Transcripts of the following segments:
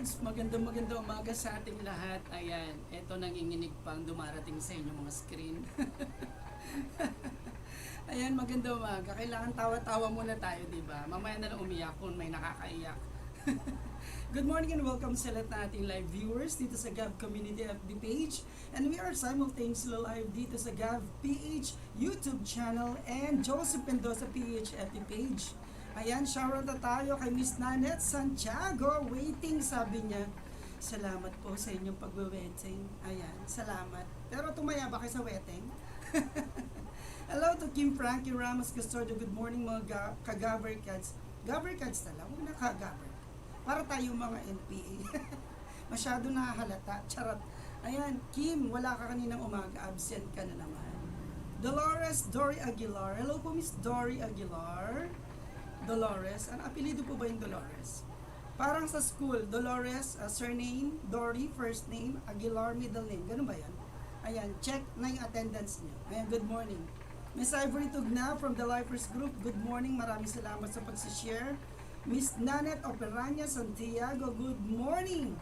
GAVarkadz, magandang umaga sa ating lahat. Ayan, eto nanginginig pang dumarating sa inyong mga screen. Ayan, magandang umaga. Kailangan tawa-tawa muna tayo, di ba? Mamaya na lang umiyak kung may nakakaiyak. Good morning and welcome sa lahat ng ating live viewers dito sa GAV Community FB page. And we are simultaneously live dito sa GAV PH YouTube channel and Joseph Mendoza PH FB page. Ayan, shoutout na tayo kay Miss Nanette Santiago. Waiting, sabi niya. Salamat po sa inyong pagwe-waiting. Ayan, salamat. Pero tumaya ba kayo sa waiting? Hello to Kim Frankie Ramos Custodio. Good morning mga ka-GAVarkadz. GAVarkadz na lang, huwag na ka-GAVarkadz. Para tayo mga NPA. Masyado nakahalata. Charot. Ayan, Kim, wala ka kaninang umaga. Absent ka na naman. Dolores Dory Aguilar. Hello po, Miss Dory Aguilar. Dolores. Ang apelido po ba yung Dolores? Parang sa school, Dolores, surname, Dory, first name, Aguilar, middle name. Ganun ba yan? Ayan, check na yung attendance niyo. Ayan, good morning. Miss Ivory Tugna from the Lifers Group. Good morning. Maraming salamat sa pag-share. Miss Nanette Operanya Santiago. Good morning.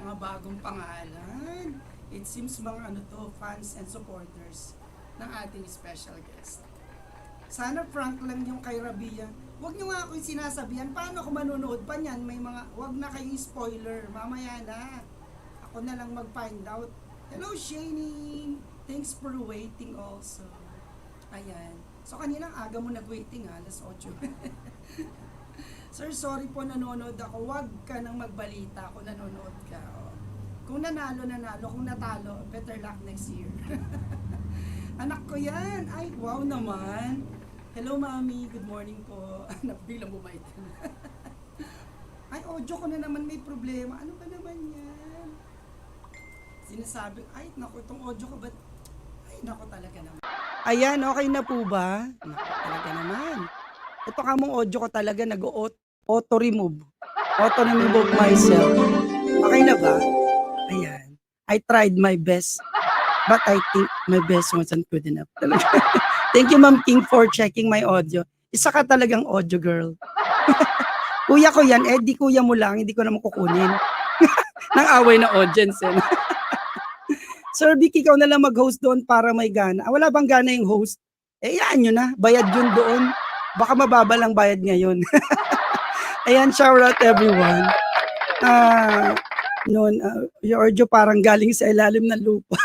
Mga bagong pangalan. It seems mga fans and supporters ng ating special guest. Sana frank lang yung kay Rabia. Huwag nyo nga ako yung sinasabihan. Paano ako manonood pa niyan? May mga, huwag na kayong spoiler. Mamaya na. Ako na lang mag-find out. Hello, Shani. Thanks for waiting also. Ayan. So, kaninang aga mo nag-waiting ha. Alas 8. Sir, sorry po nanonood ako. Huwag ka nang magbalita kung nanonood ka. Oh. Kung nanalo. Kung natalo, better luck next year. Anak ko yan. Ay, wow naman. Hello, Mami. Good morning po. Bilang bumait. Ay, audio ko na naman may problema. Ano ba naman yan? Sinasabi, ay, naku, itong audio ko ba? Ay, naku talaga naman. Ayan, okay na po ba? Naku talaga naman. Ito ka mong audio ko talaga nag-auto-remove. Auto-remove of myself. Okay na ba? Ayan. I tried my best. But I think my best wasn't good enough. Thank you, Ma'am King, for checking my audio. Isa ka talagang audio girl. Kuya ko yan, di kuya mo lang, hindi ko naman kukunin. Nang away na audience. Sir Vic, ikaw na lang mag-host doon para may gana. Wala bang gana yung host? Yan nyo na, bayad yun doon. Baka mababa lang bayad ngayon. Ayan, shout out everyone. Yung audio parang galing sa ilalim ng lupa.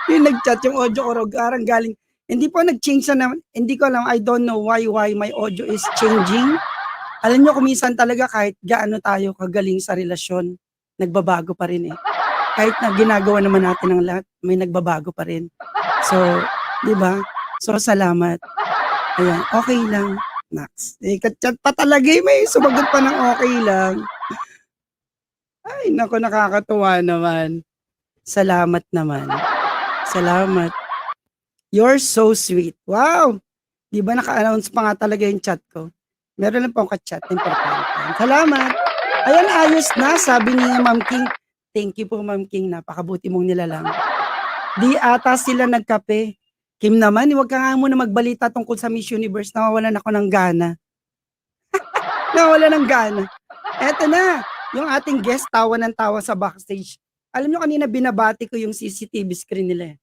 Yung nag-chat yung audio ko parang galing, hindi po nag-change na naman, hindi ko alam, I don't know why my audio is changing. Alam nyo, kuminsan talaga kahit gaano tayo kagaling sa relasyon, nagbabago pa rin eh. Kahit na ginagawa naman natin ang lahat, may nagbabago pa rin. So, di ba? So, salamat. Ayan, okay lang. Max. Chat pa talaga may sumagot pa ng okay lang. Ay, naku, nakakatuwa naman. Salamat naman. Salamat. You're so sweet. Wow! Di ba naka-announce pa nga talaga yung chat ko? Meron lang po akong ka-chat. Importante. Salamat. Ayan, ayos na. Sabi niya, Ma'am King. Thank you po, Ma'am King. Napakabuti mong nilalang. Di ata sila nagkape. Kim naman, huwag ka nga muna magbalita tungkol sa Miss Universe. Nawawalan ako ng gana. Nawawalan ng gana. Eto na. Yung ating guest, tawa ng tawa sa backstage. Alam nyo, kanina binabati ko yung CCTV screen nila.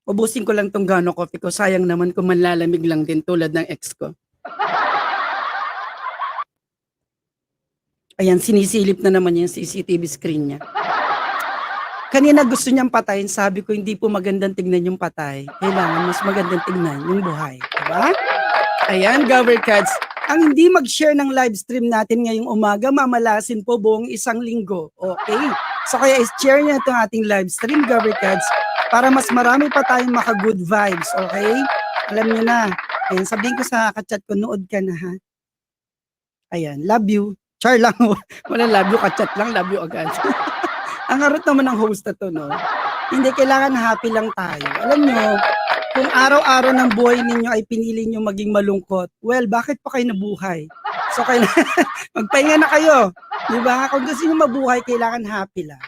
Ubusin ko lang tong gano coffee ko. Sayang naman kung manlalamig lang din tulad ng ex ko. Ayan, sinisilip na naman yung CCTV screen niya. Kanina gusto niyang patayin. Sabi ko, hindi po magandang tignan yung patay. Kailangan mas magandang tignan yung buhay. Diba? Ayan, GAVarkadz. Ang hindi mag-share ng live stream natin ngayong umaga, mamalasin po buong isang linggo. Okay? So kaya is-share niyo itong ating live stream, GAVarkadz, para mas marami pa tayong maka-good vibes. Okay? Alam niyo na. Ayan, sabihin ko sa kachat ko, nood ka na ha. Ayan, love you. Char lang. Wala love you, kachat lang, love you agad. Ang harot naman ng host na to, no? Hindi, kailangan happy lang tayo. Alam niyo, kung araw-araw ng buhay ninyo ay pinili nyo maging malungkot, well, bakit pa kayo nabuhay? So, kailangan, magpahinga na kayo. Diba? Kung gusto nyo mabuhay, kailangan happy lang.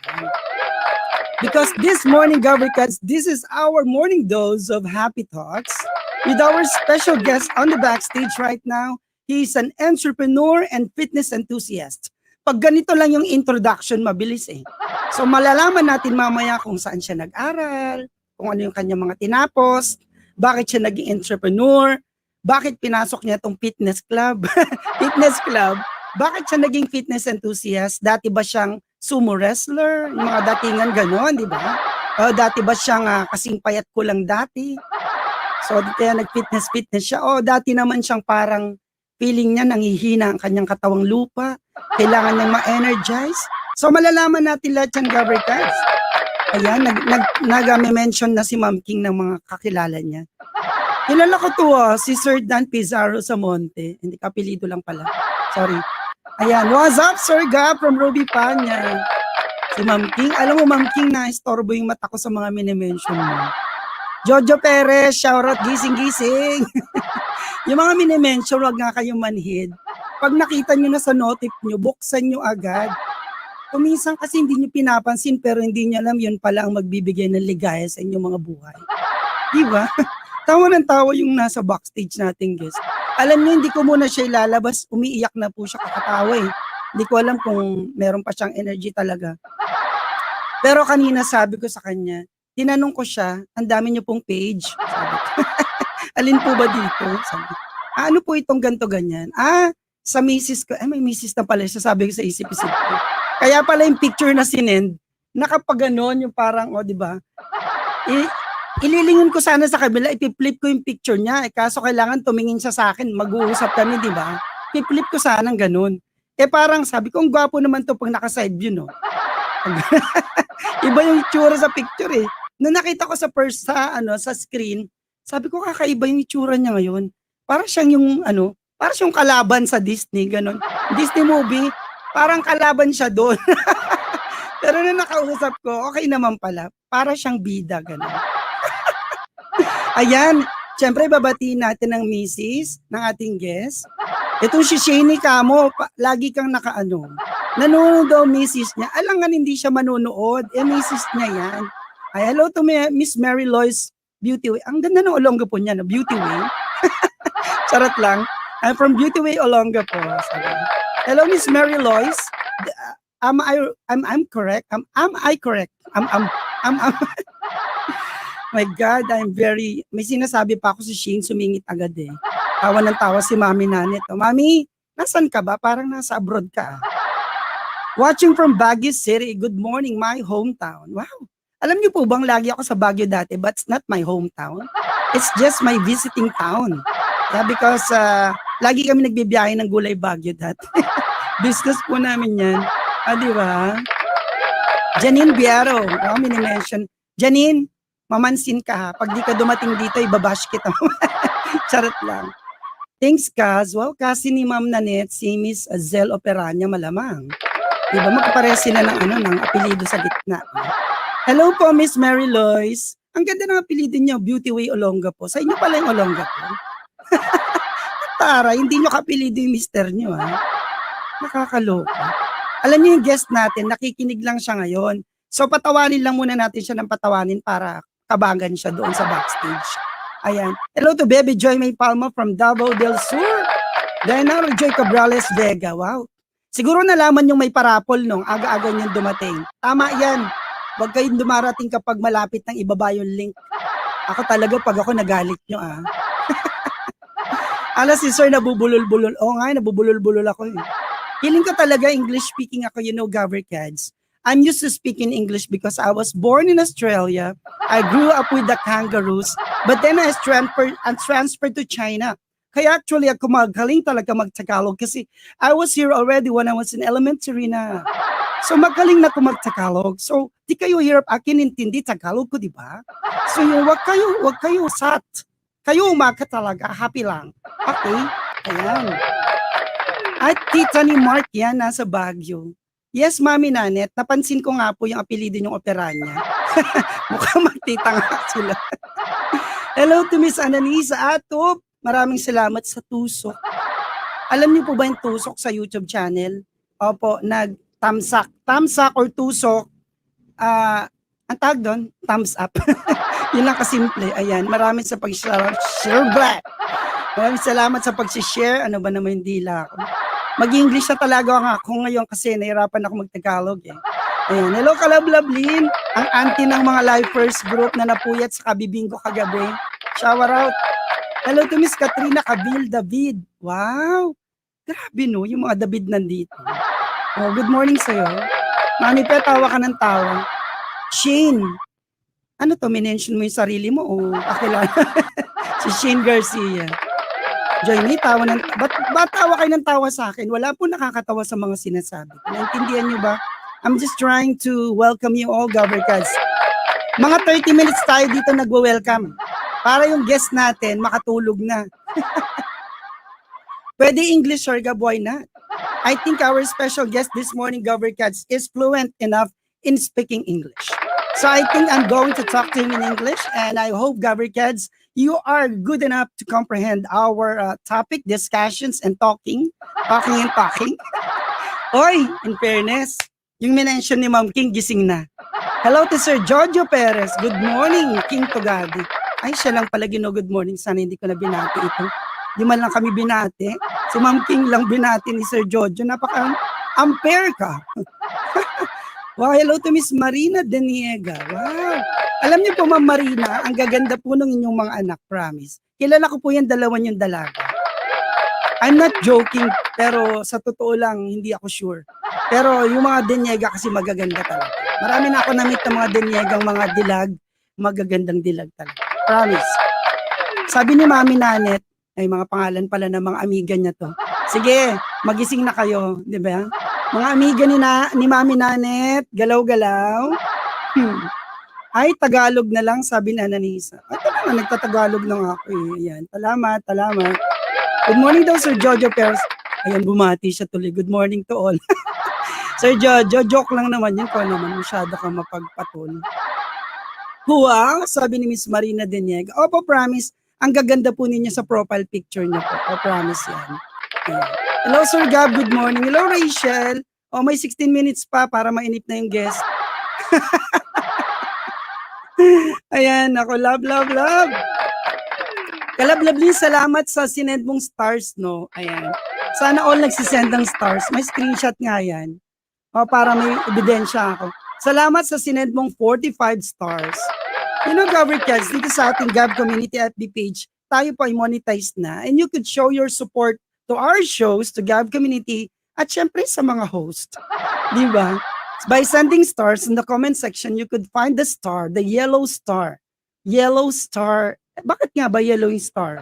Because this morning, GAVarkadz, this is our morning dose of happy thoughts with our special guest on the backstage right now, He's an entrepreneur and fitness enthusiast. Pag ganito lang yung introduction, mabilis eh. So malalaman natin mamaya kung saan siya nag-aral, kung ano yung kanyang mga tinapos, bakit siya naging entrepreneur, bakit pinasok niya itong fitness club, fitness club, bakit siya naging fitness enthusiast, dati ba siyang sumo wrestler, yung mga datingan gano'n, di ba? O dati ba siyang kasing payat ko lang dati? So kaya nag-fitness siya. O dati naman siyang parang feeling niya nanghihina ang kanyang katawang lupa, kailangan niyang ma-energize. So malalaman natin lahat yan, GAVarkadz. Ayan, nag-mention na si Ma'am King ng mga kakilala niya. Kilala ko to si Sir Dan Pizarro Samonte. Hindi, kapilido lang pala. Sorry. Ayan, what's up Sir Gab from Ruby Panya? Si Ma'am King, alam mo Ma'am King na istorbo yung mata ko sa mga minimension mo. Jojo Perez, shoutout, gising-gising. Yung mga minimension, wag nga kayong manhid. Pag nakita nyo na sa notif nyo, buksan nyo agad. Kuminsan kasi hindi nyo pinapansin pero hindi nyo alam yun pala ang magbibigay ng ligaya sa inyong mga buhay. Diba? Tawa ng tawa yung nasa backstage nating guest. Alam nyo, hindi ko muna siya ilalabas. Umiiyak na po siya kakatawa eh. Hindi ko alam kung meron pa siyang energy talaga. Pero kanina sabi ko sa kanya, tinanong ko siya, ang dami niyo pong page. Sabi ko, alin po ba dito? Sabi, ano po itong ganto ganyan? Sa misis ko, may misis na pala siya, sabi ko sa isip-isip ko. Kaya pala yung picture na sinend, nakapaganon yung parang, di ba? Ililingon ko sana sa kabila, ipip-flip ko yung picture niya. Kaso kailangan tumingin siya sa akin, mag-uusap kami, di ba? Ipip-flip ko sana ng ganun. Parang sabi ko, ang gwapo naman to pag naka-side view, no? Iba yung itsura sa picture eh. Nung nakita ko sa screen, sabi ko kakaiba yung itsura niya ngayon. Para siyang yung para siyang kalaban sa Disney, ganun. Disney movie, parang kalaban siya doon. Pero nung nakausap ko, okay naman pala. Para siyang bida, ganun. Ayan, syempre babatiin natin ang misis ng ating guest. Itong si Shani Kamo, lagi kang nanonood daw misis niya. Alangan hindi siya manonood, misis niya yan. Ay, hello to Miss Mary Lois Beauty Way. Ang ganda ng Olongapo niya, no? Beauty Way. Charot lang. I'm from Beauty Way, Olongapo. Hello, Miss Mary Lois. I'm correct? Am I correct? My God, may sinasabi pa ako si Shane, sumingit agad eh. Tawa ng tawa si Mami Nanet. Mami, nasan ka ba? Parang nasa abroad ka. Watching from Baguio City. Good morning, my hometown. Wow. Alam niyo po bang lagi ako sa Baguio dati, but it's not my hometown. It's just my visiting town. Yeah, because lagi kami nagbibiyahe ng gulay Baguio dati. Business po namin yan. Di ba? Janine Biaro. Mini-mention. Janine, mamansin ka ha. Pag di ka dumating dito, ibabash kita. Charot lang. Thanks, Kaz. Well, kasi ni Ma'am Nanette, si Miss Zel Operanya malamang. Diba, magkapareha sila ng apelido sa gitna. Hello po, Miss Mary Lois. Ang ganda ng apelido niyo, Beauty Way Olongapo. Sa inyo pala yung Olongapo. Tara, hindi nyo kapilido yung mister nyo, ha? Nakakaloka. Alam niyo yung guest natin, nakikinig lang siya ngayon. So, patawanin lang muna natin siya ng patawanin para kabagan siya doon sa backstage. Ayan. Hello to Baby Joy May Palma from Davao del Sur. Diana Joy Cabrales Vega. Wow. Siguro nalaman yung may parapol nung aga-aga niyang dumating. Tama yan. Huwag kayong dumarating kapag malapit ng ibaba yung link. Ako talaga pag ako nagalit nyo Ala si Sir nabubulol-bulol. Oo nga, nabubulol-bulol ako eh. Feeling ko talaga English speaking ako, GAVarkadz. I'm used to speaking English because I was born in Australia. I grew up with the kangaroos, but then I transferred to China. Kaya actually ako magaling talaga mag-Tagalog kasi I was here already when I was in elementary na. So magaling na ako mag-Tagalog. So di kayo hirap akin intindi Tagalog ko, di ba? So yung wag kayo sat. Kayo umaga talaga, happy lang. Okay? Ayan. At tita ni Mark yan, nasa Baguio. Yes, Mami Nanet, napansin ko nga po yung apelido niyong Operanya. Mukhang magtita nga sila. Hello to Miss Annalisa Atop. Maraming salamat sa tusok. Alam niyo po ba yung tusok sa YouTube channel? Opo, nag-thumbsuck. Thumbsuck or tusok, ang tawag doon, thumbs up. Yun lang kasimple. Ayan, maraming sa pag-share. Maraming salamat sa pag-share. Ano ba naman hindi dila ako. Mag-English na talaga ako ngayon kasi nahirapan ako mag-Tagalog eh. Ayan. Hello, Kalablablin. Ang auntie ng mga lifers group na napuyat sa kabibing ko kagabi. Shower out. Hello to Miss Katrina Kabil David. Wow. Grabe no, yung mga David nandito. Oh, good morning sa'yo. Mami, pe, tawa ka ng tawa. Shane. Ano to, minention mo yung sarili mo o kakilala? Si Shane Garcia. Johnny, tawa ng... Ba't tawa kayo ng tawa sa akin? Wala po nakakatawa sa mga sinasabi. Naintindihan nyo ba? I'm just trying to welcome you all, GAVarkadz. Mga 30 minutes tayo dito nagwe-welcome. Para yung guest natin makatulog na. Pwede English, sir, Gab, why not? I think our special guest this morning, GAVarkadz, is fluent enough in speaking English. So I think I'm going to talk to him in English, and I hope, GAVarkadz, you are good enough to comprehend our topic, discussions, and talking. Oy, in fairness, yung minention ni Ma'am King, gising na. Hello to Sir Jojo Perez. Good morning, King Tugadi. Ay, siya lang pala good morning. Sana hindi ko na binati ito. Di man lang kami binati. Si Ma'am King lang binati ni Sir Jojo. Napaka-ampere ka. Wow, hello to Miss Marina Deniega. Wow. Alam niyo po, Ma'am Marina, ang gaganda po ng inyong mga anak, promise. Kilala ko po yan, dalawa yung dalaga. I'm not joking, pero sa totoo lang, hindi ako sure. Pero yung mga Deniega kasi magaganda talaga. Marami na ako na-meet ng mga Deniegang mga dilag, magagandang dilag talaga. Promise. Sabi ni Mami Nanet, ay mga pangalan pala ng mga amiga niya to. Sige, magising na kayo, di ba? Mga amiga ni Mami Nanet, galaw-galaw. Ay, Tagalog na lang, sabi na Nanisa. Ay, talaga, nagtatagalog lang ako eh. Ayan, salamat. Good morning daw, Sir Jojo Perez. Ayan, bumati siya tuloy. Good morning to all. Sir Jojo, joke lang naman yun. Kung naman, masyado kang mapagpatol. Wow, sabi ni Miss Marina Deniega. Opo, promise, ang gaganda po ninyo sa profile picture niyo po. O, promise yan. Ayan. Hello, Sir Gab. Good morning. Hello, Rachel. O, may 16 minutes pa para mainip na yung guest. Ayan, ako, love. Kalablablin, salamat sa sinend mong stars, no? Ayan. Sana all nagsisend ng stars. May screenshot nga yan. O, para may ebidensya ako. Salamat sa sinend mong 45 stars. You know, GAVarkadz, dito sa ating Gav Community FB page, tayo po ay monetized na. And you could show your support to our shows, to Gav Community, at syempre sa mga host. Di ba? By sending stars in the comment section, you could find the star, the yellow star. Yellow star. Bakit nga ba yellow yung star?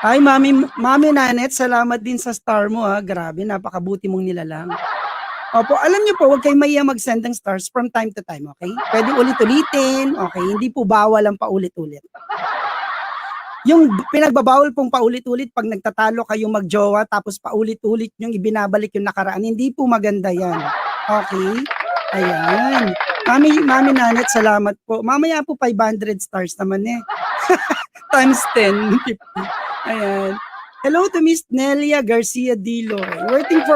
Ay, Mami Nanet, salamat din sa star mo ha. Grabe, napakabuti mong nilalang. Opo, alam niyo po, huwag kayong mahiya mag-send ng stars from time to time, okay? Pwede ulit-ulitin, okay? Hindi po bawal ang paulit-ulit. Yung pinagbabawal pong paulit-ulit pag nagtatalo kayong magjowa tapos paulit-ulit yung ibinabalik yung nakaraan, hindi po maganda yan. Okay? Ayan. Mami Nanet, salamat po. Mamaya po 500 stars naman eh. Times 10, 50. Ayan. Hello to Miss Nelia Garcia Diloy. Waiting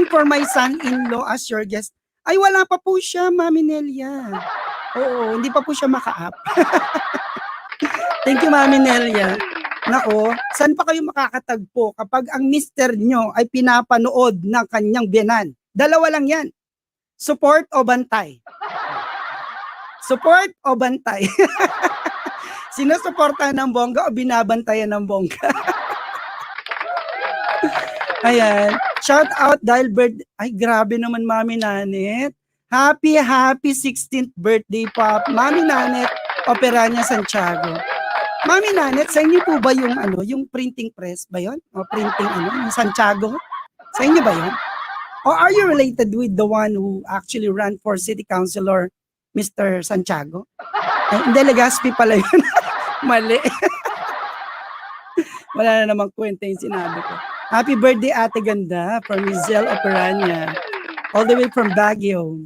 for my son-in-law as your guest. Ay, wala pa po siya, Mami Nelia. Oo, hindi pa po siya maka-up. Thank you, Mami Nelia. Nako, saan pa kayo makakatagpo kapag ang mister nyo ay pinapanood ng kanyang biyanan? Dalawa lang yan. Support o bantay? Support o bantay? Sinusuportahan ng bongga o binabantayan ng bongga? Ayan. Shout out dahil ay, grabe naman, Mami Nanet. Happy 16th birthday, Pop. Mami Nanet, Operanya Santiago. Mami Nanet, sa inyo po ba yung yung printing press ba yun? O printing yung Santiago? Sa inyo ba yun? Or are you related with the one who actually ran for city councilor, Mr. Santiago? Ay, hindi, Legazpi pala yun. Mali. Wala na namang kwenta yung sinabi ko. Happy birthday, Ate Ganda, from Mizel Operanya. All the way from Baguio.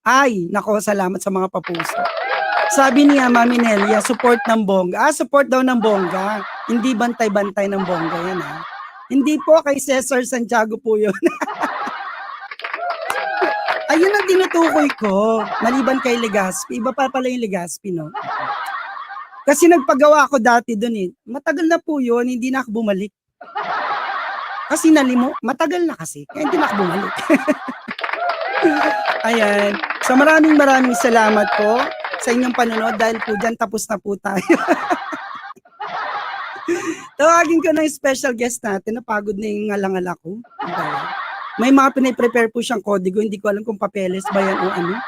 Ay, nako, salamat sa mga papuso. Sabi niya, Mami Nelia, support ng bongga. Support daw ng bongga. Hindi bantay-bantay ng bongga yan, ha? Hindi po, kay Cesar Santiago po yun. Ayun ang tinutukoy ko. Maliban kay Legazpi. Iba pa pala yung Legazpi, no? Kasi nagpagawa ako dati doon eh. Matagal na po yun, hindi na ako bumalik. Kasi matagal na kasi, kaya hindi na ako bumalik. Ayan. So maraming salamat po sa inyong panonood dahil po dyan tapos na po tayo. Tawagin ko ng special guest natin, napagod na yung ngalangal ako. May mga piniprepare po siyang kodigo, hindi ko alam kung papeles ba yan o ano.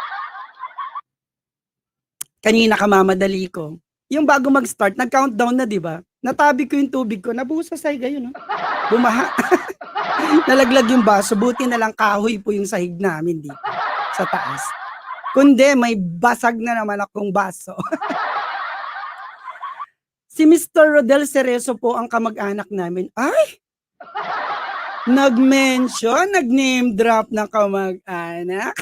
Kanina kamamadali ko. Yung bago mag-start, nag-countdown na, di ba? Natabi ko yung tubig ko, nabuhos sa sahig, ayun, no? Bumaha. Nalaglag yung baso, buti na lang kahoy po yung sahig namin dito sa taas. Kundi, may basag na naman akong baso. Si Mr. Rodel Cerezo po ang kamag-anak namin. Ay! Nag-mention, nag-name drop ng kamag-anak.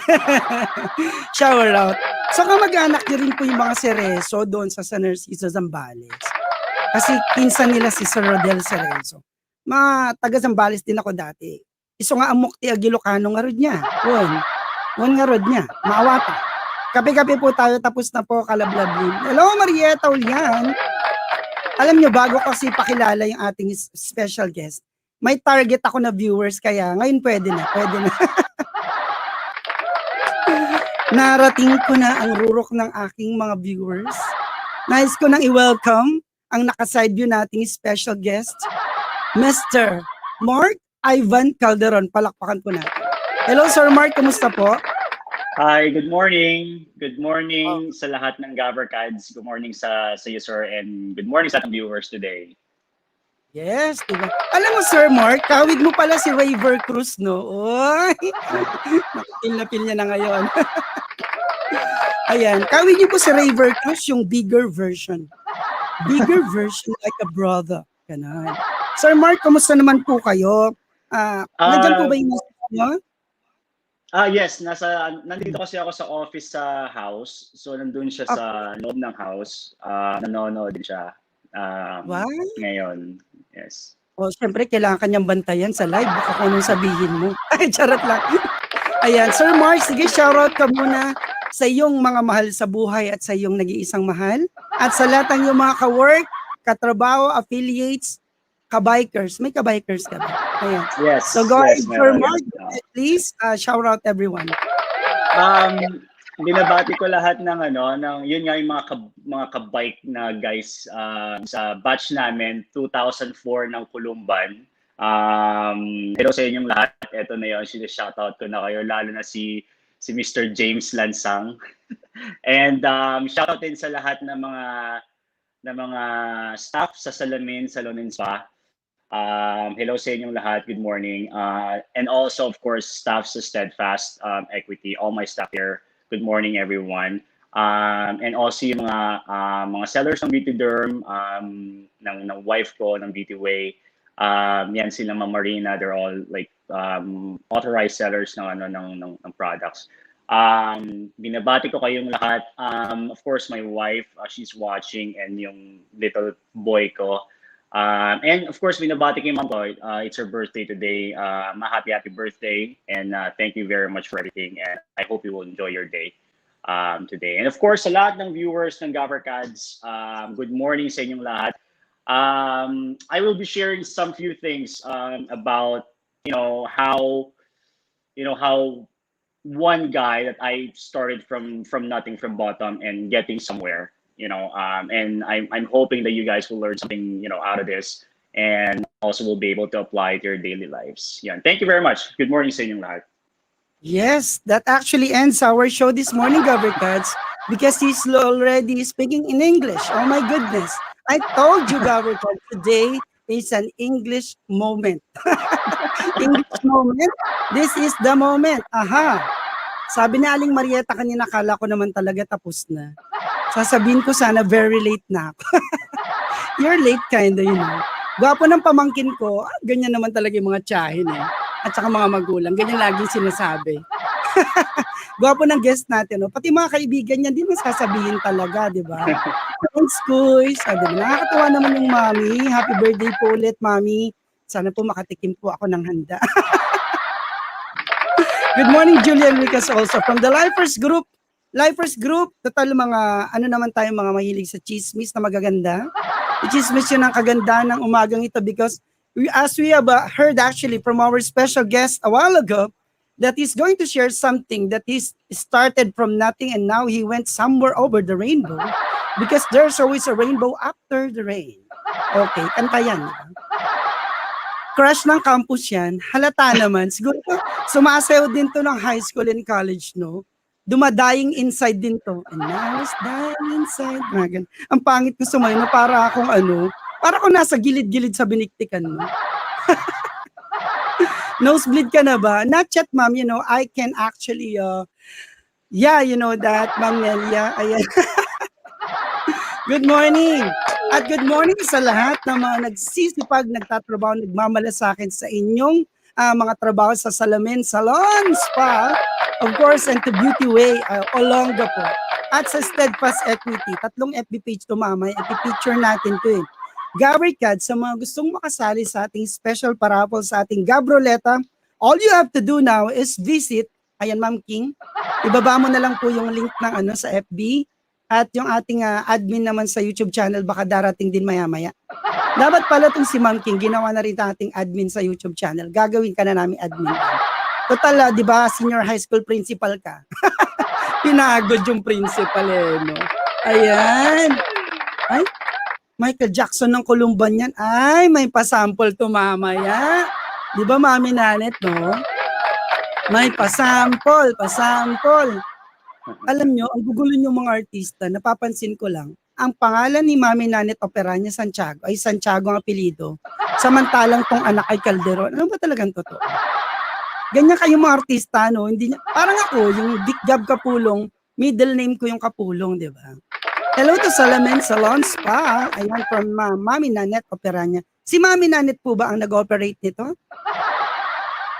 Shower out. So kamag-anak niyo rin po yung mga Cerezo doon sa San Narciso, Zambales. Kasi pinsan nila si Sir Rodel Cerezo. Mga taga Zambales din ako dati. Iso nga amok ti Agilocano nga rod niya. Yun nga rod niya. Maawata. Kape-kape po tayo, tapos na po, kalablablim. Hello, Marieta Ulian. Alam nyo, bago kasi pakilala yung ating special guest, may target ako na viewers, kaya ngayon pwede na. Narating ko na ang rurok ng aking mga viewers. Nais ko nang i-welcome ang naka-side view nating special guest, Mr. MARC YVANN Calderon. Palakpakan po natin. Hello, Sir Mark. Kumusta po? Hi, good morning. Good morning sa lahat ng GAVarkadz. Good morning sa iyo, sir, and good morning sa ating viewers today. Yes, diba? Alam mo, Sir Mark, kawig mo pala si GAVarkadz, no? Oy! Nakapil niya na ngayon. Ayan, kawig niyo po si GAVarkadz, yung bigger version. Bigger version like a brother. Ganun. Sir Mark, kumusta naman po kayo? Nandiyan po ba yung nyo? Yes, nandito kasi ako sa office sa house. So nandun siya sa loob ng house. Nanonood din siya Wow. ngayon. Yes. O, syempre, kailangan kanyang bantayan sa live. Baka kung anong sabihin mo. Ay, charot lang. Ayan, Sir Mark, sige, shoutout ka muna sa iyong mga mahal sa buhay at sa iyong nag-iisang mahal. At sa lahat ng iyong mga ka-work, katrabaho, affiliates, kabikers. May kabikers ka ba? Ayan. Yes. So go ahead, yes, Sir Mark, please shout out everyone. Binabati ko lahat ng yun nga yung mga kabike na guys sa batch namin 2004 ng Kulumban. Hello sa inyong lahat. Ito na yun, shoutout ko na kayo, lalo na si Mr. James Lansang. And shoutout din sa lahat ng mga staff sa Salamin Salon and Spa. Hello sa inyong lahat. Good morning. And also, of course, staff sa Steadfast Equity, all my staff here. Good morning, everyone. And also yung mga sellers ng Beauty Derm, ng wife ko, ng Beauty Way. Yan sila Ma'am Marina, they're all like authorized sellers ng products. Binabati ko kayong lahat. Of course, my wife, she's watching, and yung little boy ko. And of course, binabati kay Ma'am ko. It's her birthday today. Happy birthday, and thank you very much for everything. And I hope you will enjoy your day today. And of course, sa lahat ng viewers ng GAVarkadz, good morning sa inyong lahat. I will be sharing some few things about how one guy that I started from nothing, from bottom, and getting somewhere. And I'm hoping that you guys will learn something, out of this, and also will be able to apply it to your daily lives. Yeah. Thank you very much. Good morning sa inyong lahat. Yes, that actually ends our show this morning, GAVarkadz, because he's already speaking in English. Oh my goodness. I told you, GAVarkadz, today is an English moment. English moment? This is the moment. Aha. Sabi ni Aling Marieta kanina, kala ko naman talaga tapos na. Sasabihin ko sana very late na ako. You're late kinda, Gwapo ng pamangkin ko, ganyan naman talaga yung mga tiyahin at saka mga magulang, ganyan laging sinasabi. Gwapo ng guest natin, pati mga kaibigan niya, di mo sasabihin talaga, di ba? Thanks, Kuys. Nakakatawa naman yung mami. Happy birthday po ulit, mami. Sana po makatikim po ako ng handa. Good morning, Julian Ricas also from the Lifers Group. Lifers Group, total mga, ano naman tayo, mga mahilig sa chismis na magaganda. I-chismis yun ang kagandahan ng umagang ito because as we have heard actually from our special guest a while ago, that he's going to share something that he's started from nothing and now he went somewhere over the rainbow because there's always a rainbow after the rain. Okay, kanta yan. Crush ng campus yan, halata naman. Siguro sumasayaw din to ng high school and college, no? Dumadaying inside din to. And now it's dying inside. Ang pangit ko sumayo na para akong para akong nasa gilid-gilid sa biniktikan mo. Nosebleed ka na ba? Not yet, ma'am. You know, I can actually, yeah, you know that, Ma'am Nelia. Ayan. Good morning. At good morning sa lahat ng mga nagsisipag, nagtatrabaho, nagmamalasakit sa inyong mga trabaho sa Salamin Salon Spa, of course, and to Beauty Way, Olonga po. At sa Steadfast Equity, 3 FB page to mamay, ipipicture natin to eh. GAVarkadz, sa mga gustong makasali sa ating special parapol sa ating Gabroleta, all you have to do now is visit, ayan Ma'am King, ibaba mo na lang po yung link ng sa FB, at yung ating admin naman sa YouTube channel, baka darating din maya-maya. Dapat pala itong si Ma'am King, ginawa na rin ating admin sa YouTube channel, gagawin ka na namin admin. Total, di ba, senior high school principal ka? Pinagod yung principal no? Ayan. Ay, Michael Jackson ng Columban yan. Ay, may pasample to mamaya. Di ba, Mami Nanet, no? May pasample. Alam nyo, ang gugulo nyo mga artista, napapansin ko lang, ang pangalan ni Mami Nanet Operanya Santiago ay Santiago ang apelido. Samantalang tong anak ay Calderon. Ano ba talagang totoo? Ganyan kayong mga artista, no? Hindi niya, parang ako, yung Dick Gab Kapulong, middle name ko yung Kapulong, di ba? Hello to Salamin Salon Spa. Ayan, from Mami Nanet Operanya. Si Mami Nanet po ba ang nag-operate nito?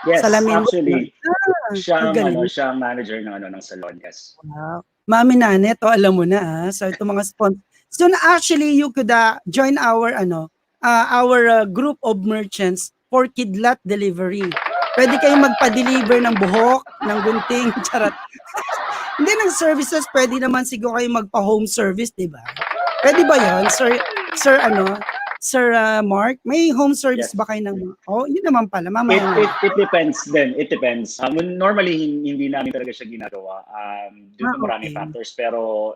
Yes, Salamin actually. siya Siyang manager ng salon, yes. Wow. Mami Nanet, alam mo na. So ito mga sponsors. So actually, you could join our group of merchants for kidlat delivery. Pwede kayong magpa-deliver ng buhok, ng gunting, charot. Hindi ng services, pwede naman siguro kayo magpa-home service, di ba? Pwede ba yun? Sir Mark, may home service ba kayo ng... yun naman pala. Mamaya. It depends din. It depends. Normally, hindi namin talaga siya ginagawa. Due to maraming factors. Pero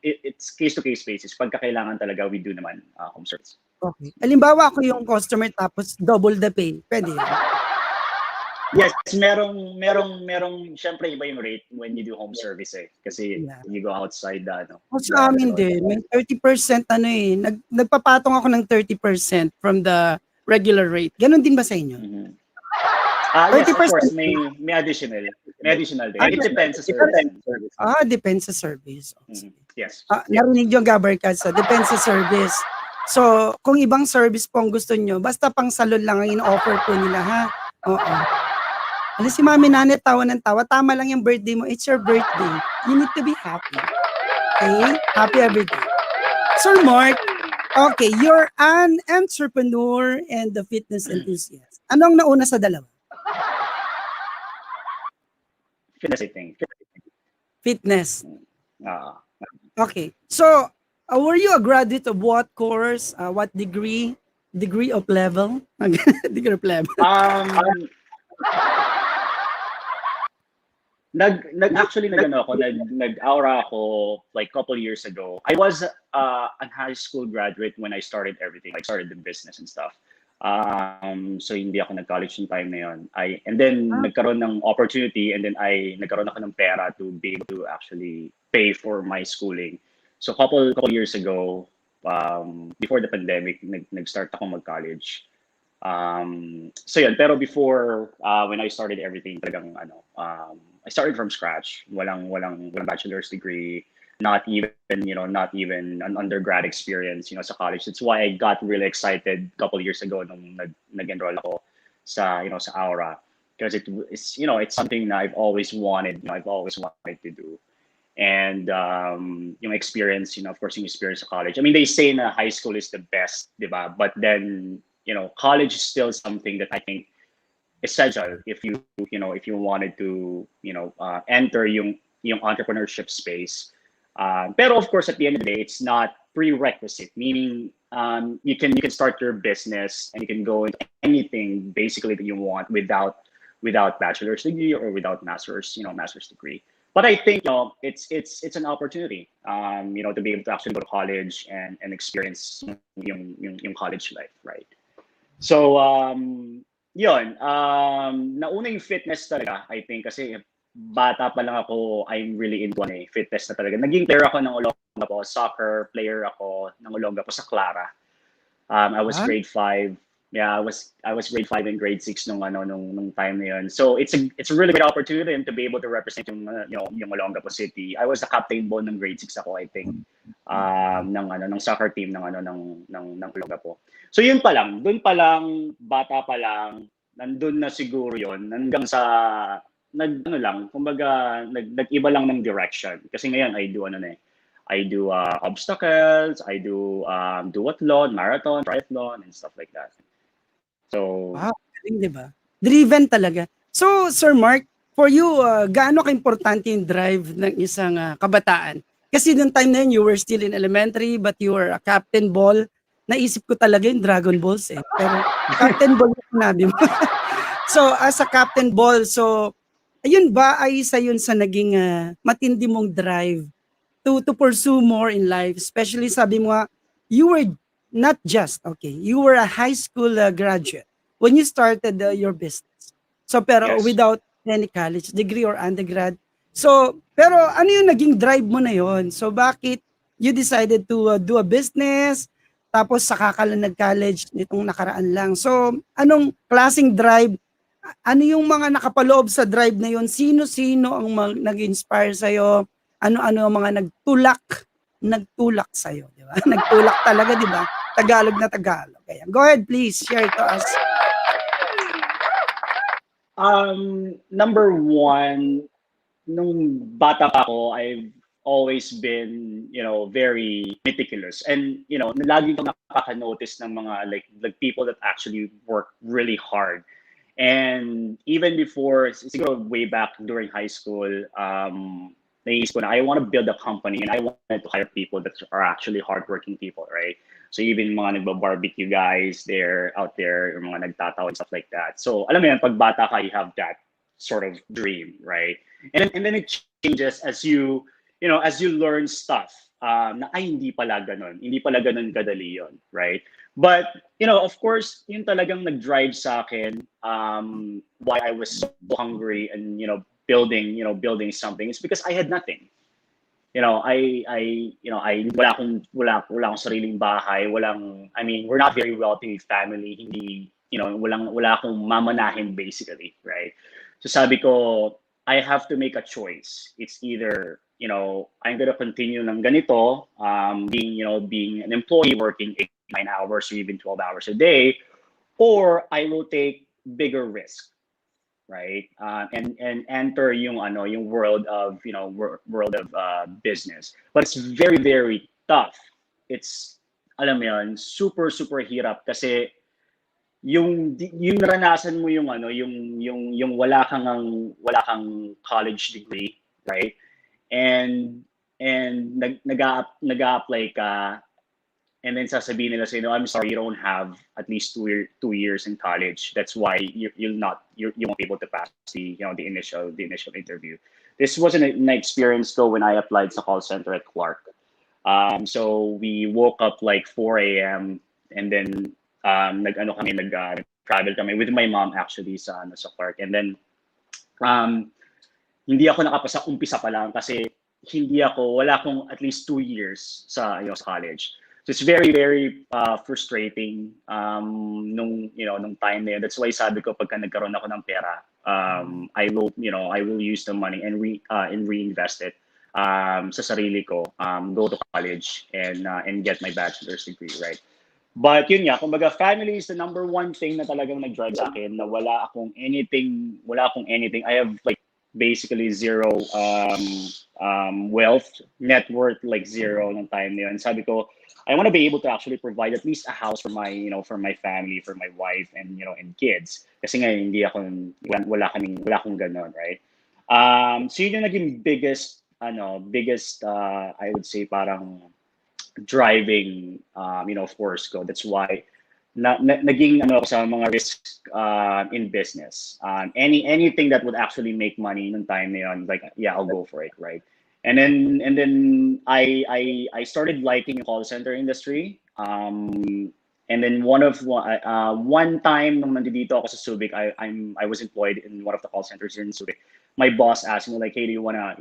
it's case-to-case basis. Pagka kailangan talaga, we do naman home service. Okay. Halimbawa ako yung customer tapos double the pay. Pwede. Yes, merong syempre iba yung rate when you do home service kasi you go outside sa amin din, may 30% nagpapatong ako ng 30% from the regular rate. Ganon din ba sa inyo? Mm-hmm. Yes, of course, may additional din. It depends sa service. Depends sa service. Mm-hmm. Yes. Narinig yung GAVarkadz, depends sa service. So, kung ibang service po ang gusto nyo, basta pang salon lang ang in-offer po nila, ha? Oo. Alam si Mami Nanet, tawa ng tawa. Tama lang yung birthday mo. It's your birthday. You need to be happy. Okay? Happy every day. Sir Mark, okay, you're an entrepreneur and a fitness enthusiast. Anong nauna sa dalawa? Fitness, I think. Fitness. Okay. So, were you a graduate of what course? What degree? Degree of level? Degree of level. Nag-aura ako like couple years ago. I was a high school graduate when I started everything. I started the business and stuff. So hindi ako nag-college yung time na yun. And then nagkaroon ng opportunity and then nagkaroon ako ng pera to be able to actually pay for my schooling. So couple years ago, before the pandemic, nag-start ako mag-college. So yun, pero before when I started everything, talagang I started from scratch. Walang bachelor's degree, not even an undergrad experience, sa college. That's why I got really excited a couple years ago nung nag-enroll ako sa Aura, because it's something that I've always wanted to do. And yung experience, of course, yung experience sa college. I mean, they say na high school is the best, diba? But then, college is still something that I think essential if you wanted to enter yung yung entrepreneurship space. Pero of course, at the end of the day, it's not prerequisite, meaning you can start your business and you can go into anything basically that you want without bachelor's degree or without master's degree. But I think it's an opportunity, to be able to actually go to college and experience yung college life, right? So yun, nauna yung fitness talaga, I think, kasi bata pa lang ako, I'm really into fitness na talaga. Naging player ako ng Olongapo, soccer player ako ng Olongapo sa Clara. I was grade 5. Yeah, I was grade 5 and grade 6 nung time na yun. So it's a really great opportunity to be able to represent yung Olongapo City. I was the captain ball ng grade 6 ako, I think. Ng soccer team ng Olongapo. So yun pa lang, doon pa lang, bata pa lang, nandun na siguro yun hanggang sa nag-iba lang ng direction. Kasi ngayon I do obstacles, I do duathlon, marathon, triathlon, and stuff like that. So, wow, galing, di ba? Driven talaga. So, Sir Mark, for you, gaano ka-importante yung drive ng isang kabataan? Kasi noong time na yun, you were still in elementary, but you were a captain ball. Naisip ko talaga yung Dragon Balls eh. Pero captain ball yung sinabi mo. So, as a captain ball, so, ayun ba ay isa yun sa naging matindi mong drive to pursue more in life? Especially sabi mo you were not just, you were a high school graduate when you started your business. So, pero yes. without any college degree or undergrad. So, pero ano yung naging drive mo na yon? So, bakit you decided to do a business, tapos saka ka lang nag-college nitong nakaraan lang? So, anong klaseng drive? Ano yung mga nakapaloob sa drive na yon? Sino-sino ang nag-inspire sa'yo? Ano-ano ang mga nagtulak sa'yo, di ba? Nagtulak talaga, di ba? Tagalog na Tagalog. Kaya, go ahead, please, share to us. Number one, nung bata pa ako, I've always been, very meticulous. And, lagi kong nakaka-notice ng mga like people that actually work really hard. And even before, siguro way back during high school, naisip ko na I want to build a company and I wanted to hire people that are actually hardworking people, right? So even mga nagba-barbecue guys, they're out there, yung mga nagtatawa and stuff like that. So alam mo yan, pag bata ka, you have that sort of dream, right? And then it changes as you learn stuff. Na ay hindi pala ganun kadali yun, right? But of course, yun talagang nag-drive sa akin why I was so hungry and building something. It's because I had nothing. Wala akong sariling bahay, we're not very wealthy family, hindi wala akong mamanahin basically, right? So sabi ko, I have to make a choice. It's either I'm gonna continue ng ganito, being an employee working 8-9 hours or even 12 hours a day, or I will take bigger risk, right? And enter yung world of business. But it's very, very tough. It's alam mo yun, super hirap kasi yung naranasan mo yung wala kang college degree, right? And nag-a-apply ka, and then sasabihin nila sa'yo, I'm sorry, you don't have at least 2 years in college. That's why you won't be able to pass the initial interview. This wasn't an experience though when I applied sa call center at Clark. So we woke up like 4 a.m. and then travel kami with my mom actually sa Clark, and then hindi ako nakapasa umpisa pa lang kasi wala akong at least 2 years sa college. So it's very, very frustrating nung time na yun. That's why sabi ko pagka nagkaroon ako ng pera, I will use the money and reinvest it sa sarili ko, go to college and get my bachelor's degree, right? But yun nga, kumbaga family is the number one thing na talagang nag-drive sa akin, na wala akong anything. I have like basically zero wealth, net worth, like zero ng time na yun. Sabi ko, I want to be able to actually provide at least a house for my family, for my wife and and kids. Kasi nga wala akong ganon, right? So yun yung naging biggest I would say parang driving force ko. That's why naging ako sa mga risks in business. Anything that would actually make money nung time na yun, like yeah, I'll go for it, right? And then I started liking the call center industry. And then one time nung nandito ako sa Subic, I was employed in one of the call centers in Subic. My boss asked me like, hey, do you wanna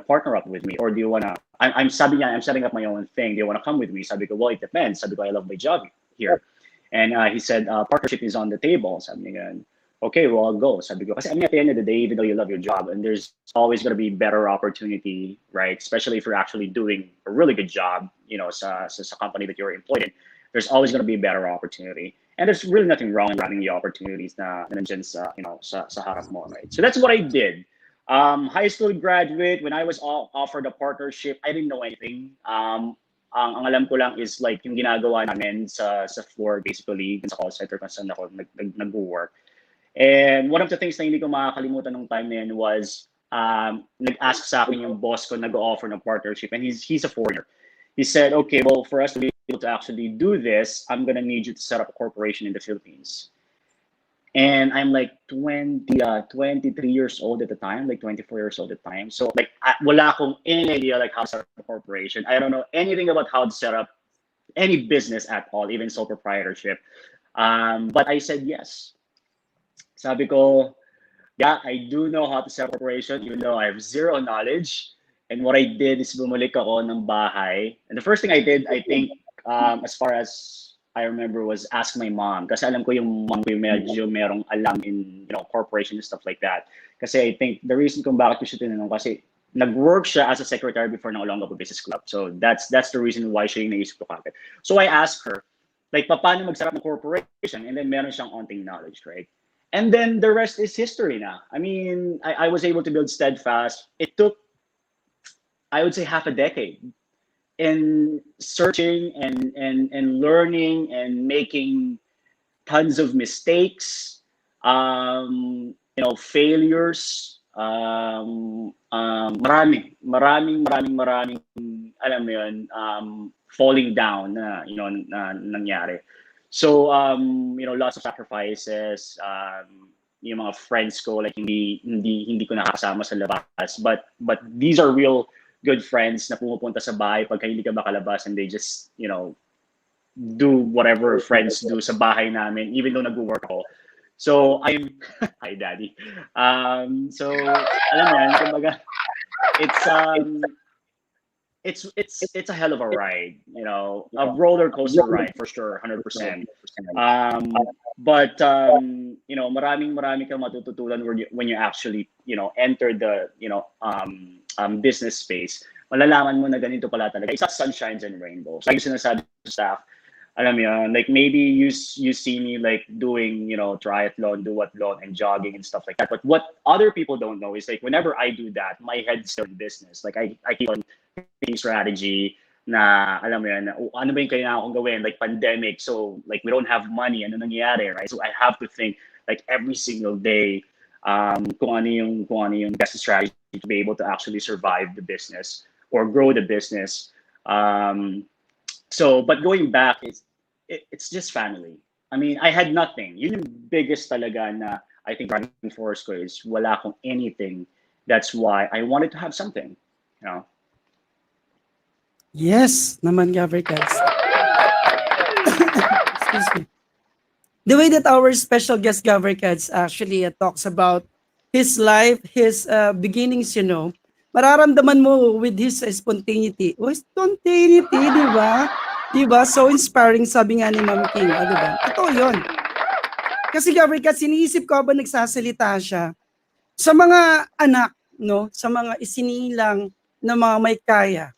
partner up with me, or do you wanna? I'm setting up my own thing. Do you wanna come with me? Sabi ko, well, it depends. Sabi ko, I love my job here, and he said partnership is on the table. Sabi niya, okay, well, I'll go. Sabi ko, kasi I mean, at the end of the day, even though you love your job, and there's always gonna be better opportunity, right? Especially if you're actually doing a really good job, sa company that you're employed in, there's always gonna be better opportunity. And there's really nothing wrong in grabbing the opportunities na nandiyan sa harap mo, right? So that's what I did. High school graduate, when I was offered a partnership, I didn't know anything. Ang alam ko lang is like yung ginagawa namin sa floor, basically, sa call center kung saan ako nag-work. And one of the things na hindi ko makakalimutan nung time na yun was nag-ask sa akin yung boss ko nag-offer ng partnership, and he's a foreigner. He said, okay, well, for us to be able to actually do this, I'm gonna need you to set up a corporation in the Philippines. And I'm like 23 years old at the time, like 24 years old at the time. So like wala akong any idea like how to set up a corporation. I don't know anything about how to set up any business at all, even sole proprietorship. But I said yes. Sabi ko, yeah, I do know how to set up a corporation, even though I have zero knowledge. And what I did is bumalik ako ng bahay. And the first thing I did, I think, as far as I remember, was ask my mom. Kasi alam ko yung mom ko medyo merong alam in corporation and stuff like that. Kasi I think the reason kung bakit ko siya tinanong, kasi nag-work siya as a secretary before ng Olongapo Business Club. So that's the reason why siya yung naisip ko kagad. So I asked her, like, paano mag-set up ng corporation? And then meron siyang onting knowledge, right? And then the rest is history na. I mean, I was able to build Steadfast. It took, I would say, half a decade in searching and learning and making tons of mistakes, failures, maraming, alam mo yun, falling down na, na nangyari. So, lots of sacrifices, yung mga friends ko, like hindi ko nakasama sa labas, but these are real good friends na pumupunta sa bahay pagka hindi ka makalabas, and they just, do whatever friends do sa bahay namin, even though nag-work ako. So, hi daddy. So, alam mo yan, kumbaga, it's a hell of a ride, a roller coaster ride for sure, 100%. But maraming kang matututunan when you actually, enter the, business space. Malalaman mo na ganito pala talaga. It's not sunshines and rainbows. Like yung sinasabi sa staff, alam mo yun, like maybe you see me like doing, triathlon, duathlon, and jogging and stuff like that. But what other people don't know is like whenever I do that, my head's still in business. Like I keep on thinking strategy na, alam mo yun, ano ba yung kailangan kong gawin? Like pandemic, so like we don't have money, ano nangyayari, right? So I have to think like every single day kung ano yung best strategy to be able to actually survive the business or grow the business. So, but going back, it's just family. I mean, I had nothing. Yun yung biggest talaga na I think driving force ko is wala akong anything. That's why I wanted to have something, Yes, naman GAVarkadz. Excuse me. The way that our special guest GAVarkadz actually talks about his life, his beginnings, mararamdaman mo with his spontaneity. Spontaneity, di ba? Di ba? So inspiring, sabi nga ni Ma'am King, di ba? Ito yun. Kasi GAVarkadz, siniisip ko ba nagsasalita siya sa mga anak, sa mga isinilang na mga may kaya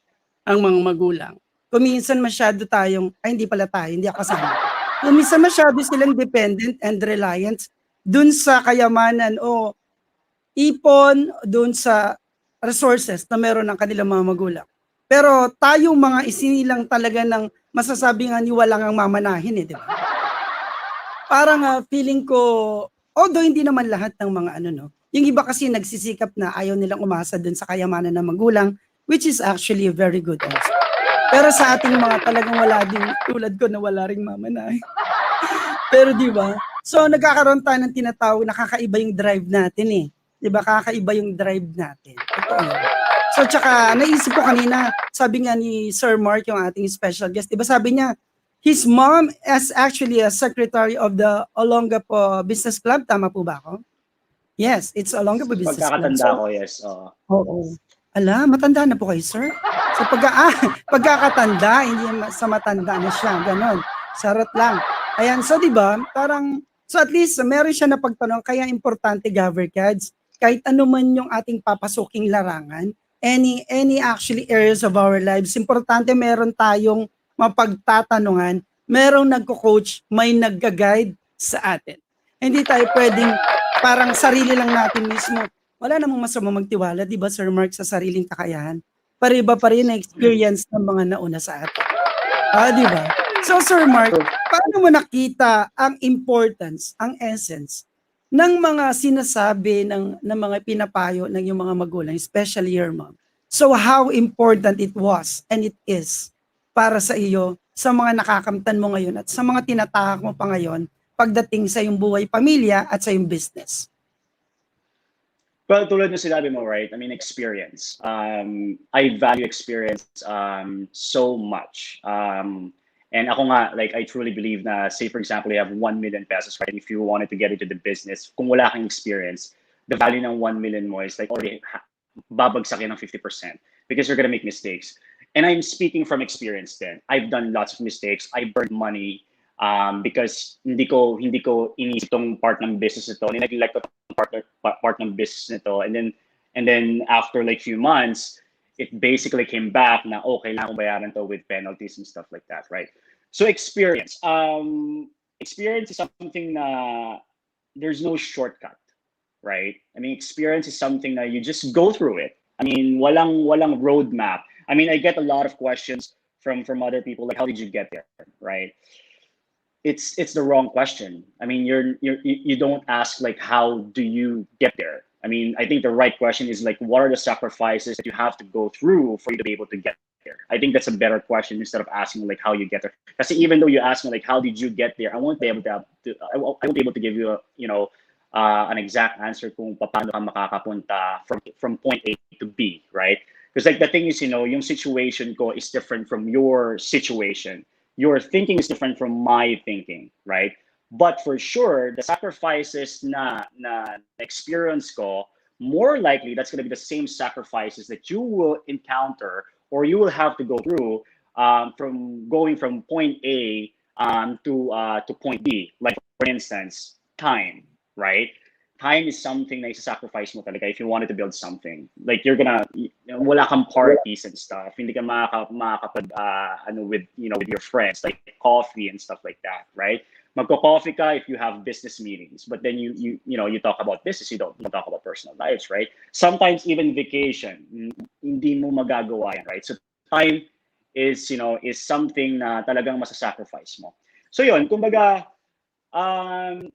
ang mga magulang. Kuminsan masyado tayong, hindi pala tayo, hindi ako kasama. Kuminsan masyado silang dependent and reliant dun sa kayamanan o ipon, dun sa resources na meron ng kanilang mga magulang. Pero tayong mga isinilang talaga ng masasabi nga ni walang ang mamanahin, di ba? Parang feeling ko, although hindi naman lahat ng mga Yung iba kasi nagsisikap na ayaw nilang umasa dun sa kayamanan ng magulang, which is actually very good also. Pero sa ating mga talagang wala din, tulad ko na wala ring mama na. Pero di ba? So nagkakaroon tayo ng tinatawag, nakakaiba yung drive natin eh. Di ba? Kakaiba yung drive natin. Totoo yun. So tsaka naisip ko kanina, sabi nga ni Sir Mark, yung ating special guest, di ba sabi niya, his mom is actually a secretary of the Olongapo Business Club. Tama po ba ako? Yes, it's Olongapo Business Club. Pagkakatanda ko, yes. Oo. Ala, matanda na po kayo, sir? So pagkakatanda, hindi sa matanda na siya, ganon. Sarot lang. Ayan, so di ba, parang, so at least meron siya na pagtanong, kaya importante, GAVarkadz, kahit ano man yung ating papasuking larangan, any actually areas of our lives, importante meron tayong mapagtatanungan, merong nagko-coach, may nagga-guide sa atin. Hindi tayo pwedeng parang sarili lang natin mismo. Wala namang masama magtiwala, di ba, Sir Mark, sa sariling kakayahan. Pariba pa rin na experience ng mga nauna sa atin. Di ba? So, Sir Mark, paano mo nakita ang importance, ang essence ng mga sinasabi ng mga pinapayo ng iyong mga magulang, especially your mom? So, how important it was and it is para sa iyo, sa mga nakakamtan mo ngayon at sa mga tinatahak mo pa ngayon pagdating sa iyong buhay pamilya at sa iyong business? Well, tulad ng sinabi mo, right? I mean, experience. I value experience so much. And ako nga, like, I truly believe na, say, for example, you have 1 million pesos, right? If you wanted to get into the business, kung wala kang experience, the value ng 1 million mo is like already babagsakin ng 50% because you're gonna make mistakes. And I'm speaking from experience then. I've done lots of mistakes. I burned money because hindi ko inisip tong part ng business nito. Nilaglag ko part ng business nito. And then after like few months, it basically came back na kailangan kong bayaran to with penalties and stuff like that, right? So experience. Experience is something na there's no shortcut, right? I mean, experience is something that you just go through it. I mean, walang roadmap. I mean, I get a lot of questions from other people like, how did you get there, right? It's the wrong question. I mean, you don't ask like, how do you get there? I mean, I think the right question is like, what are the sacrifices that you have to go through for you to be able to get there? I think that's a better question instead of asking like how you get there. Because even though you ask me like, how did you get there? I won't be able to give you an exact answer kung paano ka makakapunta from point A to B, right? Because like the thing is, yung situation ko is different from your situation. Your thinking is different from my thinking, right? But for sure, the sacrifices na experience ko, more likely that's going to be the same sacrifices that you will encounter or you will have to go through from going from point A to point B. Like for instance, time, right? Time is something na isa-sacrifice mo talaga if you wanted to build something. Like wala kang parties and stuff. Hindi ka makakapag with your friends, like coffee and stuff like that, right? Magko-coffee ka if you have business meetings, but then you talk about business, you don't talk about personal lives, right? Sometimes even vacation, hindi mo magagawa yan, right? So time is something na talagang masasacrifice mo. So yun, kumbaga,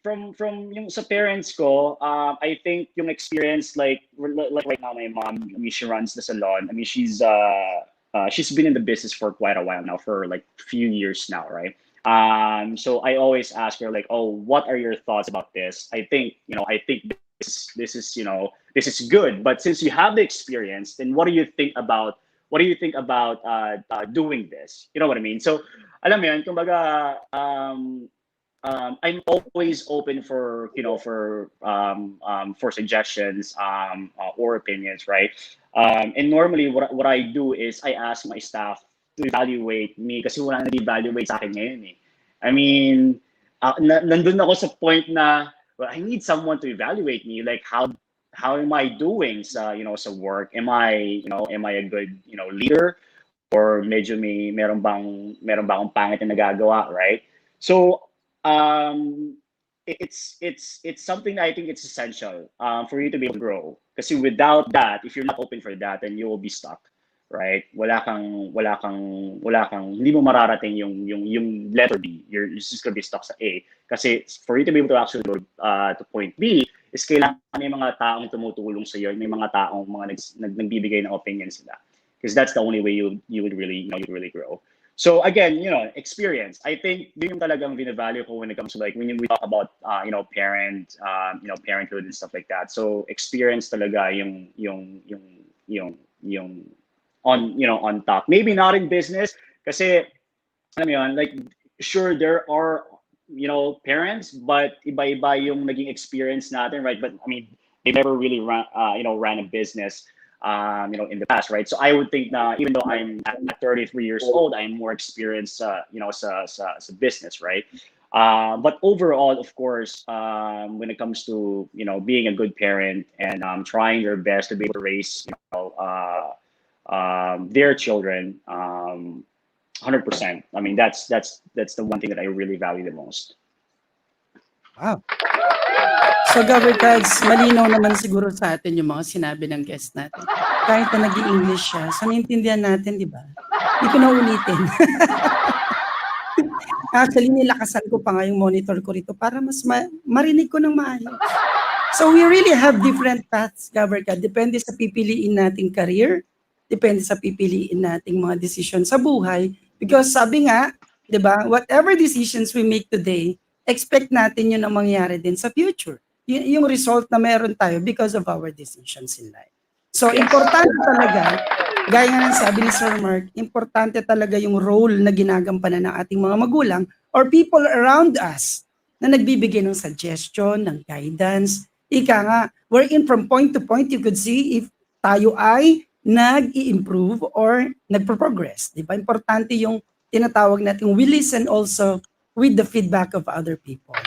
from yung sa parents ko, I think yung experience like right now my mom, I mean, she runs the salon. I mean, she's been in the business for quite a while now, for like few years now, right? So I always ask her like, what are your thoughts about this? I think this is good, but since you have the experience, then what do you think about doing this? You know what I mean? So alam mo yun, kumbaga, I'm always open for suggestions or opinions, right? And normally what I do is I ask my staff to evaluate me kasi wala nag-evaluate sa akin ngayon eh. I mean, nandun ako sa point na I need someone to evaluate me, like how am I doing sa sa work? Am I a good leader, or medyo meron ba akong pangit na nagagawa, right? So it's something that I think it's essential for you to be able to grow. Kasi without that, if you're not open for that, then you will be stuck, right? Wala kang hindi mo mararating yung letter B. You're just gonna be stuck sa A. Kasi for you to be able to actually go to point B, is kailangan may mga taong tumutulong sa iyo, may mga taong nagbibigay ng opinion sila. Because that's the only way you would really, you would really grow. So again, experience. I think yun yung talagang binavalue ko when it comes to like when we talk about parenthood and stuff like that. So experience talaga yung on top. Maybe not in business kasi alam mo yun, like sure there are parents, but iba-iba yung naging experience natin, right? But I mean, they never really ran a business in the past, right? So I would think that even though I'm at 33 years old, I'm more experienced, sa business, right? But overall, of course, when it comes to being a good parent and trying your best to be able to raise their children, 100%. I mean, that's the one thing that I really value the most. Wow. So, GAVarkadz, malinaw naman siguro sa atin yung mga sinabi ng guest natin. Kahit na nag-i-English siya, so naintindihan natin, di ba? Hindi ko na ulitin. Actually, nilakasan ko pa nga yung monitor ko rito para mas marinig ko ng maayos. So, we really have different paths, GAVarkadz. Depende sa pipiliin nating career, depende sa pipiliin nating mga decision sa buhay. Because sabi nga, di ba, whatever decisions we make today, expect natin yun ang mangyari din sa future. Yung result na meron tayo because of our decisions in life. So, importante talaga, gaya nga ng sabi ni Sir Mark, importante talaga yung role na ginagampanan ng ating mga magulang or people around us na nagbibigay ng suggestion, ng guidance. Ika nga, wherein from point to point, you could see if tayo ay nag-i-improve or nagpo-progress. Di ba? Importante yung tinatawag natin, we listen also with the feedback of other people.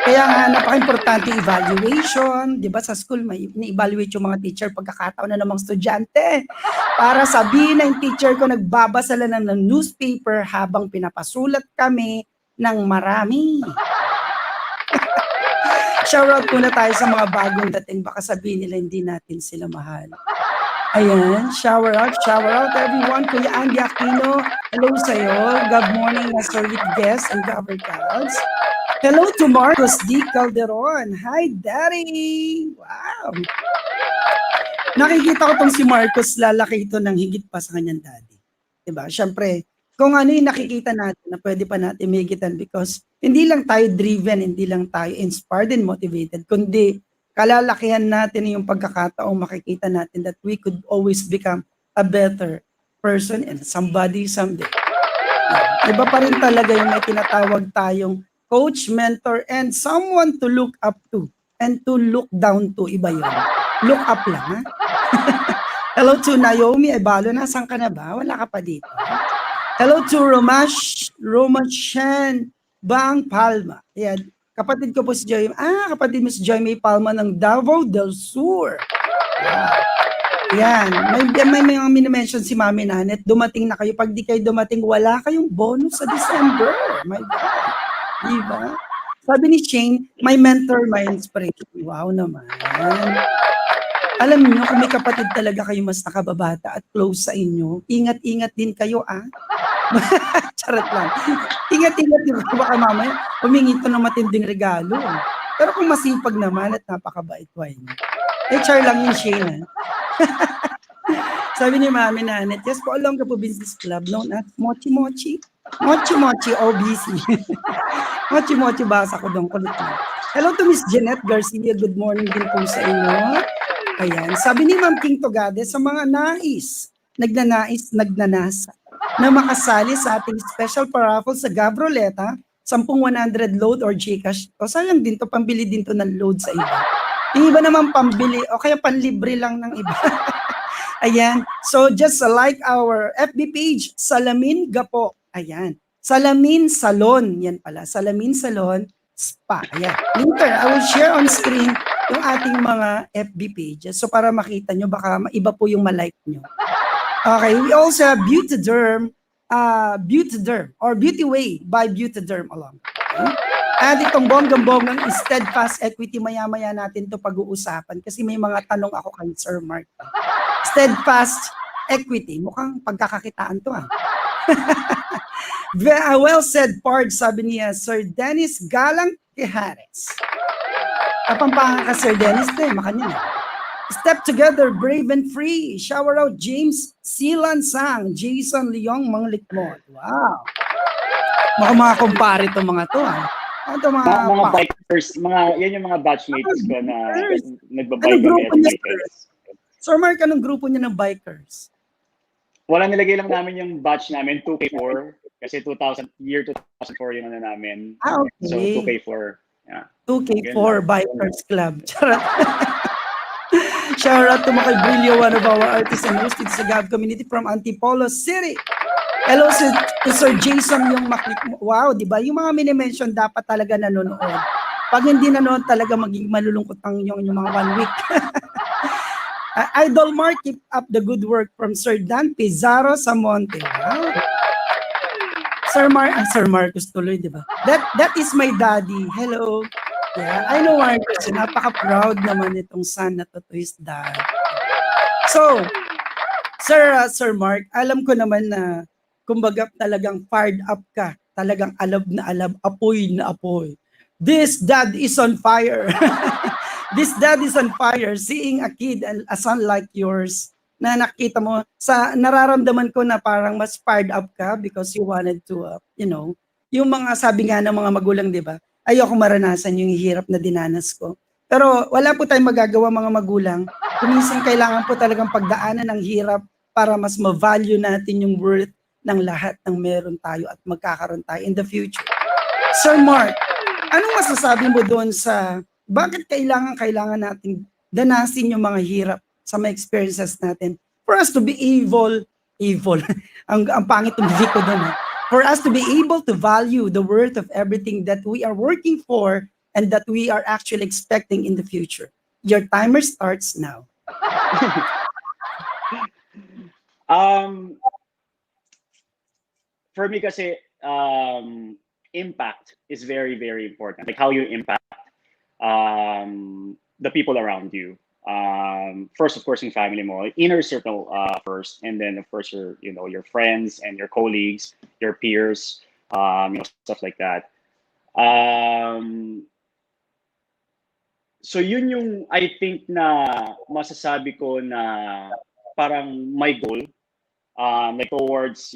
Kaya nga, napaka-importante evaluation. Di ba sa school, may ni-evaluate yung mga teacher pagkakataon na ng mga estudyante. Para sabihin na yung teacher ko, nagbabasa lang ng newspaper habang pinapasulat kami ng marami. Shoutout muna tayo sa mga bagong dating. Baka sabihin nila hindi natin sila mahal. Ayan, shower out everyone. Kuya Andy Aquino, hello sa'yo. Good morning, Sir with guest and GAVarkadz. Hello to Marcos D. Calderon. Hi, Daddy! Wow! Nakikita ko tong si Marcos, lalaki ito ng higit pa sa kanyang daddy. Diba? Siyempre, kung ano yung nakikita natin na pwede pa natin mahigitan because hindi lang tayo driven, hindi lang tayo inspired and motivated, kundi kalalakihan natin yung pagkakataong makikita natin that we could always become a better person and somebody someday. Iba pa rin talaga yung may tinatawag tayong coach, mentor, and someone to look up to and to look down to. Iba yun. Look up lang, ha? Hello to Naomi Ebalo. Nasaan ka na ba? Wala ka pa dito. Hello to Romashan Bang Palma. Yan. Kapatid ko po si Joy. Kapatid mo si Joy May Palma ng Davao del Sur. Yan. May mga minimension si Mami Nanet. Dumating na kayo. Pag di kayo dumating, wala kayong bonus sa December. My God. Diba? Sabi ni Shane, my mentor, my inspiration. Wow naman. Alam niyo, kung may kapatid talaga kayo mas nakababata at close sa inyo, ingat-ingat din kayo, Charot lang. Ingat-ingat din. Baka mamaya, humingi ito ng matinding regalo. Pero kung masipag naman at napakabait, why not? Char lang yung Shane, Sabi ni Mami Nanet, yes po, along ka po business club known as Mochi Mochi. Mochi Mochi OBC. Mochi Mochi basa ko doon kulit na. Hello to Miss Jeanette Garcia. Good morning din po sa inyo. Ayan. Sabi ni Ma'am King Togade, sa mga nagnanasa na makasali sa ating special paraffle sa GAVroleta, 10-100 load or Gcash. O sayang din to, pambili din to ng load sa iba. Yung iba naman pambili o kaya panlibre lang ng iba. Ayan. So just like our FB page, Salamin Gapo. Ayan. Salamin Salon. Yan pala. Salamin Salon Spa. Ayan. Later, I will share on screen yung ating mga FB pages. So para makita nyo, baka iba po yung malike nyo. Okay. We also have Beautyderm or Beauty Way by Beautyderm along. Okay? At itong bonggang-bonggang steadfast equity, maya-maya natin to pag-uusapan kasi may mga tanong ako kay Sir Mark. Steadfast equity, mukhang pagkakakitaan to Well said, Pard, sabi niya, Sir Dennis Galang Quijares. Kapampangan ka, Sir Dennis, makanya na. Step together, brave and free. Shower out James Silan Sang, Jason Leong Manglikmon. Wow. Mga kumpare itong mga to. Ano to mga bikers, yan yung mga batchmates ko na nagbabike Anong kami grupo every niya, weekend. Sir Mark, anong grupo niya ng bikers? Wala, nilagay lang namin yung batch namin, 2K4. Kasi year 2004 yung ano namin. Okay. So 2K4. Yeah. 2K4 Bikers Club. Charot. Shout out to Makay Brillo, one of our artists and hosts sa Gav community from Antipolo City. Hello to Sir Jason yung maklik. Wow, di ba? Yung mga mini-mention dapat talaga nanonood. Pag hindi nanonood talaga maging malulungkot ang yung mga 1 week. Idol Mark, keep up the good work from Sir Dan Pizarro Samonte. Wow. Sir Marcos tuloy, di ba? That is my daddy. Hello. Yeah, I know Marcos. Napaka-proud naman itong son na to his dad. So, Sir Mark, alam ko naman na kumbaga talagang fired up ka. Talagang alab na alab, apoy na apoy. This dad is on fire. This dad is on fire. Seeing a kid, a son like yours, na nakita mo, nararamdaman ko na parang mas fired up ka because you wanted to, yung mga sabi nga ng mga magulang, di ba? Ayoko maranasan yung hirap na dinanas ko. Pero wala po tayong magagawa mga magulang. Kuminsan kailangan po talagang pagdaanan ng hirap para mas ma-value natin yung worth ng lahat ng meron tayo at magkakaroon tayo in the future. Sir Mark, anong masasabi mo doon sa bakit kailangan natin danasin yung mga hirap sa mga experiences natin for us to be able, ang pangit ng ko doon, for us to be able to value the worth of everything that we are working for and that we are actually expecting in the future. Your timer starts now. For me kasi, impact is very, very important. Like how you impact the people around you. First, of course, in family mo, inner circle first, and then of course your friends and your colleagues, your peers, stuff like that. So yun yung I think na masasabi ko na parang my goal, like towards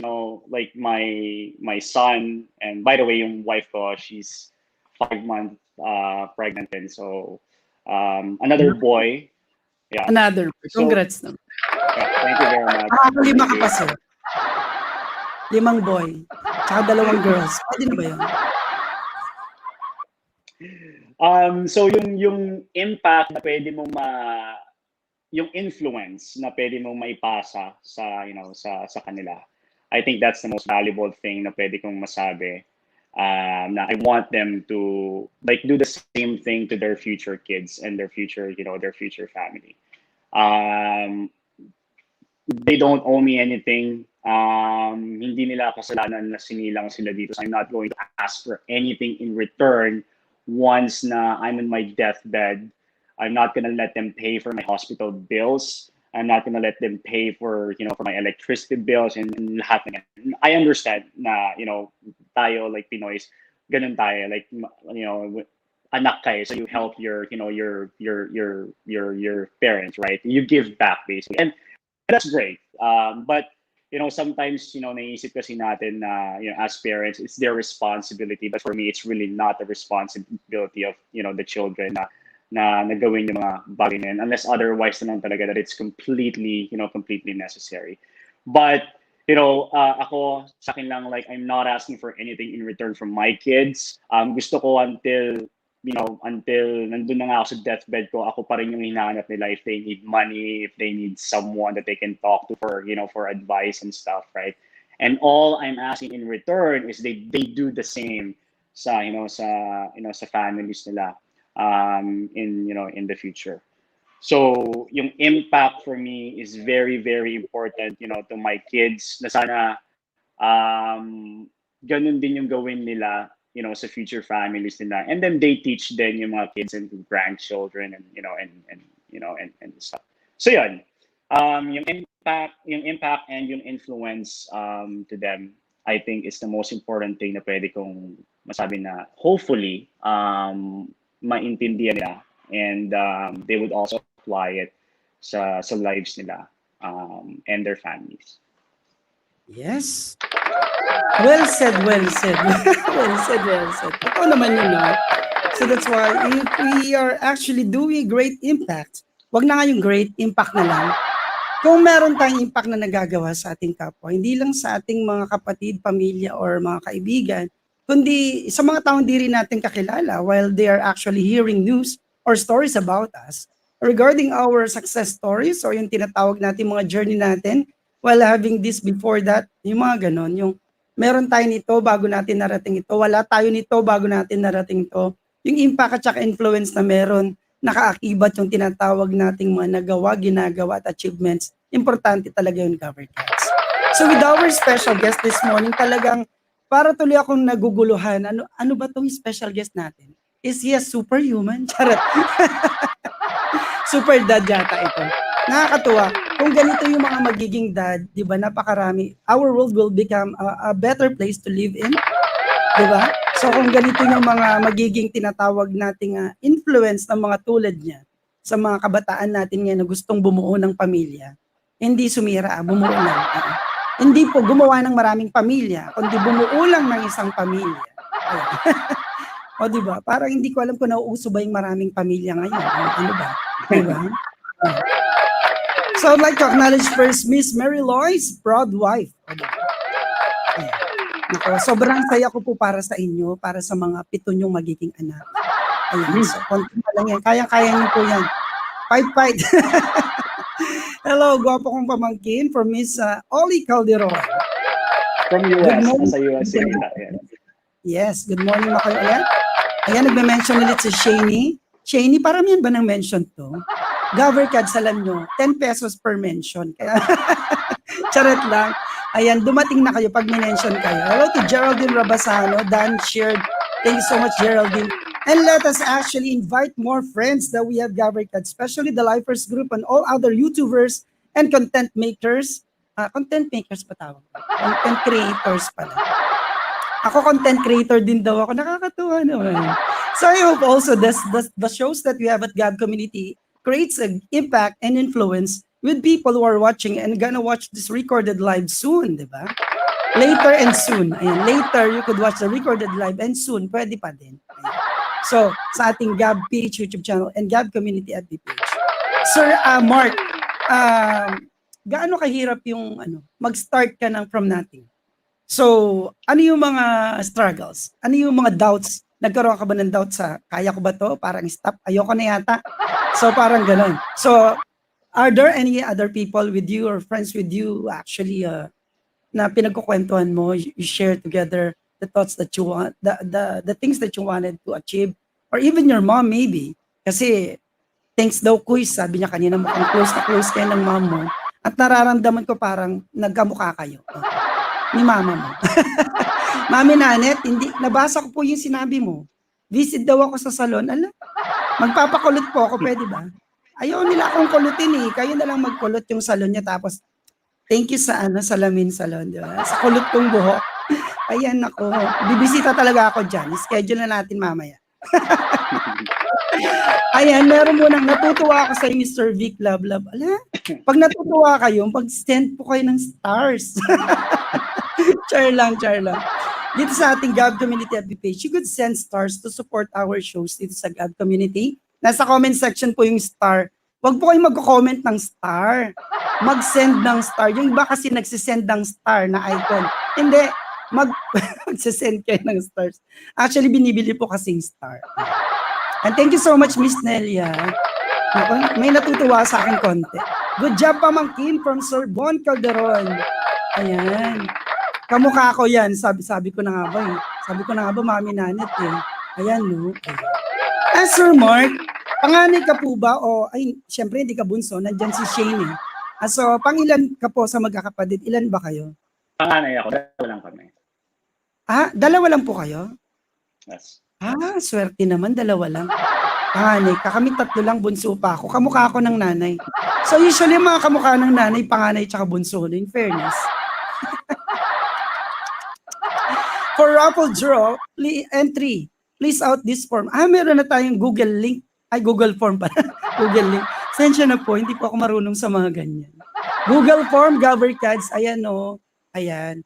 like my son, and by the way yung wife ko, she's 5 months pregnant, and so another boy. Yeah. Another. Congrats naman. Yeah, thank you very much. 5 ka pa, sir. 5 boy. Tsaka 2 girls. Pwede na ba yun? So yung impact na pwede mo yung influence na pwede mo maipasa sa sa kanila. I think that's the most valuable thing na pwede kong masabi. Na I want them to like do the same thing to their future kids and their future, their future family. They don't owe me anything. Hindi nila kasalanan na sinilang sila dito. So I'm not going to ask for anything in return once na I'm in my deathbed. I'm not gonna let them pay for my hospital bills. I'm not gonna let them pay for for my electricity bills and lahat na yan. I understand na tayo like Pinoys, ganun tayo, like anak kayo, so you help your your parents, right? You give back basically, and that's great. But sometimes naisip kasi natin na as parents, it's their responsibility, but for me it's really not the responsibility of the children na nagawin yung mga bagay na yan, unless otherwise naman talaga that it's completely completely necessary. But ako sa akin lang, like I'm not asking for anything in return from my kids. Gusto ko until nandun na nga ako sa deathbed ko, ako pa rin yung hinahanap nila if they need money, if they need someone that they can talk to for for advice and stuff, right? And all I'm asking in return is they do the same sa sa families nila in the future. So yung impact for me is very, very important to my kids, na sana ganun din yung gawin nila sa future families nila, and then they teach then yung mga kids and grandchildren and and stuff. So yun, yung impact and yung influence to them, I think is the most important thing na pwede kong masabi na hopefully maintindihan nila and they would also apply it sa lives nila and their families. Yes. Well said, well said. Well said, well said. Totoo naman yun, no? So that's why if we are actually doing great impact, wag na nga yung great impact na lang. Kung meron tayong impact na nagagawa sa ating kapwa, hindi lang sa ating mga kapatid, pamilya, or mga kaibigan, kundi sa mga taong di rin natin kakilala while they are actually hearing news or stories about us regarding our success stories or yung tinatawag natin mga journey natin while having this before that, yung mga ganon, yung meron tayo nito bago natin narating ito, wala tayo nito bago natin narating ito, yung impact at saka influence na meron, nakaakibat yung tinatawag nating mga nagawa, ginagawa at achievements, importante talaga yung GAVarkadz. So with our special guest this morning, talagang para tuloy akong naguguluhan, ano ba itong special guest natin? Is he a superhuman? Charot. Super dad yata ito. Nakakatuwa. Kung ganito yung mga magiging dad, di ba, napakarami. Our world will become a better place to live in. Di ba? So kung ganito yung mga magiging tinatawag nating influence ng mga tulad niya sa mga kabataan natin ngayon na gustong bumuo ng pamilya, hindi sumira, bumuo lang. Hindi po gumawa ng maraming pamilya, kundi bumuo lang ng isang pamilya. O di ba? Parang hindi ko alam kung nauuso ba yung maraming pamilya ngayon. Ano ba? Di ba? So I'd like to acknowledge first Miss Mary Loy's proud wife. Nako, sobrang saya ko po para sa inyo, para sa mga 7 niyong magiging anak. Ayan, so konti na lang yan. Kaya-kaya niyo po yan. Fight. Hello, gwapo kong pamangkin from Miss Oli Calderon. From US, nasa US sila. Yes, good morning mga kayo ulit. Ayan, nagme-mention ulit si Shani. Shani, paramihan ba ng mention to? GAVarkadz, alam nyo, 10 pesos per mention. Kaya, charot lang. Ayan, dumating na kayo pag minention kayo. Hello to Geraldine Rabasano, Dan shared. Thank you so much, Geraldine. And let us actually invite more friends that we have GAVarkadz, especially the Lifers Group and all other YouTubers and content makers. Content makers pa tawag. Content creators pala. Ako content creator din daw ako. Nakakatuwa naman. So I hope also the shows that we have at Gav Community creates an impact and influence with people who are watching and gonna watch this recorded live soon, di ba? Later and soon. Ayan, later you could watch the recorded live and soon, pwede pa din. Ayan. So, sa ating Gav PH YouTube channel and Gav Community FB page. Sir Mark, gaano kahirap yung mag-start ka from nothing? So, ano yung mga struggles? Ano yung mga doubts? Nagkaroon ka ba ng doubt sa, kaya ko ba to? Parang stop, ayoko na yata. So, parang ganun. So, are there any other people with you or friends with you actually na pinagkukwentuhan mo, you share together the thoughts that you want, the things that you wanted to achieve, or even your mom maybe, kasi thanks daw quiz, sabi niya kanina, mukhang close na close kayo ng mom mo, at nararamdaman ko parang nagkamukha kayo ni mama mo. Mami Nanet, hindi, nabasa ko po yung sinabi mo, visit daw ako sa salon, magpapakulot po ako, pwede ba? Ayaw nila akong kulutin kayo na lang magkulot yung salon niya, tapos thank you sa Salamin Salon, di ba? Sa kulot kong buhok. Ayan ako, bibisita talaga ako dyan. Schedule na natin mamaya. Ayan, meron mo nang natutuwa ako sa Mr. Vic Love. Ala, pag natutuwa kayo, pag-send po kayo ng stars. Char lang. Dito sa ating Gav Community FB page, you could send stars to support our shows dito sa Gav Community. Nasa comment section po yung star. Huwag po kayong mag-comment ng star. Mag-send ng star. Yung iba kasi nagsisend ng star na icon. Hindi. Magsisend kayo ng stars. Actually, binibili po kasing star. And thank you so much, Miss Nelia. May natutuwa sa akin konti. Good job, pamangkin from Sir Bon Calderon. Ayan. Kamukha ko yan. Sabi ko na nga ba Sabi ko na nga ba, Mami Nanet Ayan, no? Sir Mark, panganay ka po ba? O, siyempre hindi ka bunso. Nandyan si Shane So, pangilan ka po sa magkakapatid? Ilan ba kayo? Panganay ako. 2 lang kami. 2 lang po kayo? Yes. Swerte naman, 2 lang. Panganay ka. Kami 3 lang, bunso pa ako. Kamukha ako ng nanay. So usually mga kamukha ng nanay, panganay tsaka bunso. In fairness. For raffle draw, entry, please out this form. Meron na tayong Google link Ay, Google Form pala. Google link. Sensya na po, hindi po ako marunong sa mga ganyan. Google Form, GAVarkadz, ayan o. Ayan.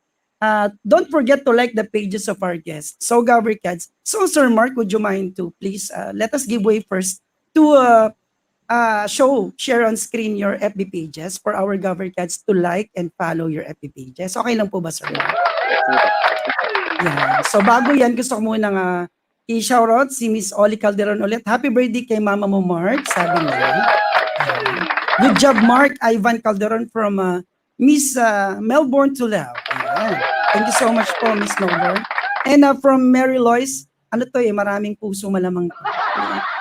Don't forget to like the pages of our guests. So, GAVarkadz. So, Sir Mark, would you mind to please let us give way first to share on screen your FB pages for our GAVarkadz to like and follow your FB pages. Okay lang po ba, Sir Mark? Yeah. So, bago yan, gusto ko muna i-shoutout si Miss Oli Calderon ulit. Happy birthday kay mama mo, Mark, sabi niya. Good job, Mark Ivan Calderon from Miss Melbourne to Lao. Ayan. Thank you so much po, Miss Melbourne. And from Mary Lois, maraming puso malamang to.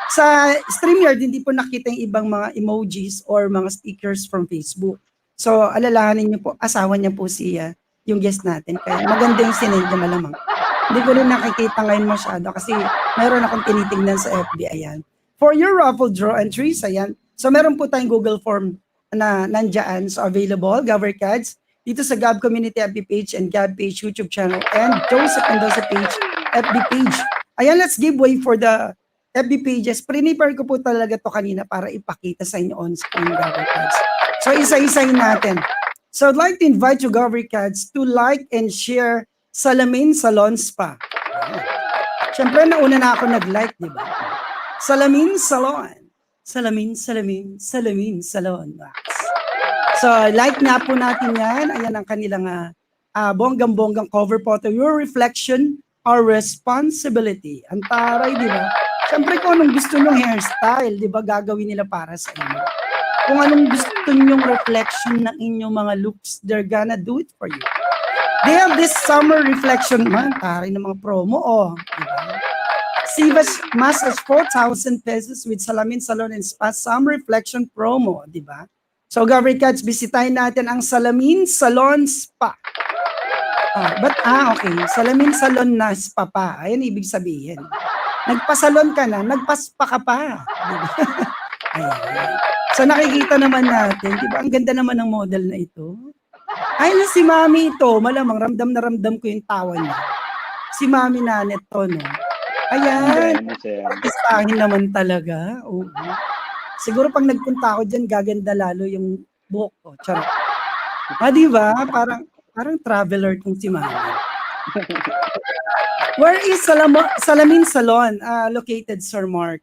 Sa StreamYard, hindi po nakita yung ibang mga emojis or mga stickers from Facebook. So, alalahanin niyo po, asawa niya po yung guest natin. Kaya maganda yung sinend niya malamang. Hindi ko rin nakikita ngayon masyado kasi mayroon akong tinitingnan sa FB. Ayan. For your raffle draw entries, ayan. So, meron po tayong Google form na nandyan. So, available, GAVarkadz, dito sa Gav Community FB page and Gav page YouTube channel and Joseph Mendoza page FB page. Ayan, let's give way for the FB pages. Prepare ko po talaga to kanina para ipakita sa inyo on screen, GAVarkadz. So, isa-isahin natin. So, I'd like to invite you, GAVarkadz, to like and share Salamin Salon Spa. Siyempre, nauna na ako nag-like, di ba? Salamin Salon. Salamin Salon. So, like na po natin yan. Ayan ang kanilang bonggang-bonggang cover photo. Your reflection, our responsibility. Ang taray, di ba? Siyempre, kung anong gusto nyong hairstyle, di ba, gagawin nila para sa inyo. Kung anong gusto nyong reflection ng inyong mga looks, they're gonna do it for you. They have this summer reflection, taray ng mga promo, diba? Save mas as 4,000 pesos with Salamin Salon and Spa summer reflection promo, diba? So, GAVarkadz, bisitahin natin ang Salamin Salon Spa. Okay. Salamin Salon na spa pa. Ayan, ibig sabihin. Nagpasalon ka na, nagpaspa ka pa. Diba? Ayan. So, nakikita naman natin, diba? Ang ganda naman ng model na ito. Ay, si Mami ito, malamang ramdam na ramdam ko yung tawa niya. Si Mami Nanet to, no? Ayan, artistahin naman talaga. Oo. Siguro pag nagpunta ako dyan, gaganda lalo yung buhok ko. Charot. Di ba? Parang traveler tong si Mami. Where is Salamin Salon located, Sir Mark?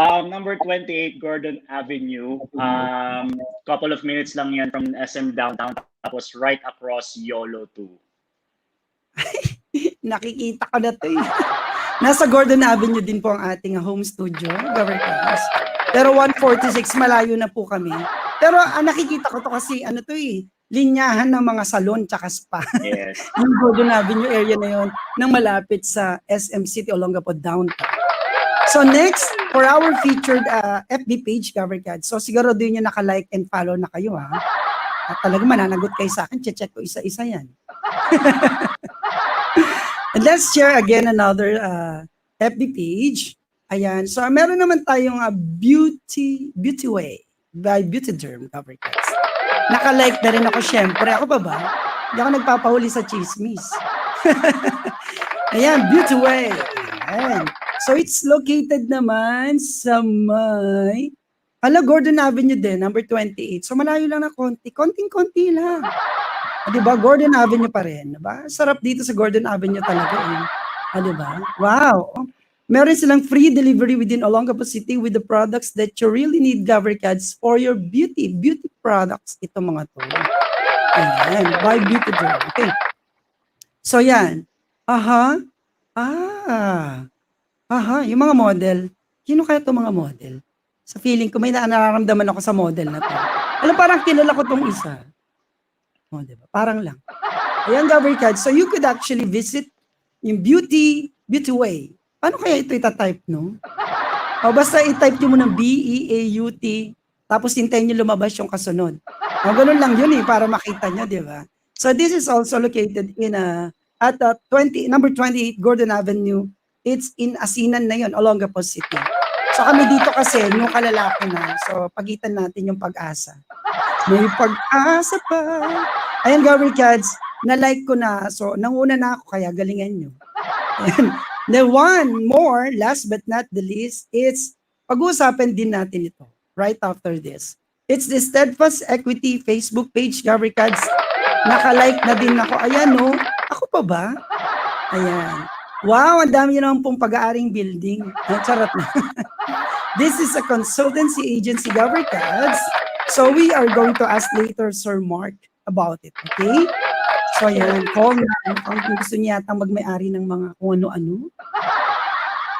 Number 28 Gordon Avenue. Couple of minutes lang yan from SM downtown. Tapos right across YOLO 2. Nakikita ko na ito eh. Nasa Gordon Avenue din po ang ating home studio, GAVarkadz. Pero 146, malayo na po kami. Pero nakikita ko to kasi linyahan ng mga salon tsaka spa. Yes. Yung Gordon Avenue area na yun, nang malapit sa SM City Olongapo downtown. So next, for our featured FB page, GAVarkadz. So siguro din nyo naka-like and follow na kayo ha. At talaga mananagot kayo sa akin, check ko isa-isa yan. And let's share again another FB page. Ayan, so meron naman tayong Beauty Way by Beauty Derm, GAVarkadz. Naka-like na rin ako syempre. Ako pa ba? Hindi ako nagpapahuli sa chismis. Ayan, Beauty Way. Ayan. So it's located naman sa may Gordon Avenue din, number 28. So malayo lang na konting-konti lang. Diba? Gordon Avenue pa rin. Diba? Sarap dito sa Gordon Avenue talaga. Diba? Wow. Meron silang free delivery within Olongapo City with the products that you really need, GAVarkadz, for your beauty products. Ito mga to. Ayan. By Beauty Derm. Okay. So yan. Yung mga model. Sino kaya itong mga model? Sa feeling ko, may nararamdaman ako sa model na to. Parang kilala ko tong isa. Diba? Parang lang. Ayan, GAVarkadz. So you could actually visit yung Beauty Way. Paano kaya ito itatype, no? Basta i-type nyo muna BEAUT, tapos hintayin nyo lumabas yung kasunod. Ganun lang yun para makita nyo, di ba? So this is also located in at number 28 Gordon Avenue. It's in Asinan na yun, Olongapo City. So kami dito kasi, yung kalalaki na. So pagitan natin yung pag-asa. May pag-asa pa. Ayan, GAVarkadz, na-like ko na. So nanguna na ako, kaya galingan nyo. Then one more, last but not the least, it's Pag-uusapan din natin ito right after this. It's the Steadfast Equity Facebook page, GAVarkadz. Naka-like na din ako. Ayan, no? Ako pa ba? Ayan. Wow, ang dami naman pong pag-aaring building. Ay, charot na. This is a consultancy agency, GAVarkadz. So we are going to ask later Sir Mark about it, okay? So ayan, kung gusto niya yatang magmay-ari ng mga kung ano-ano.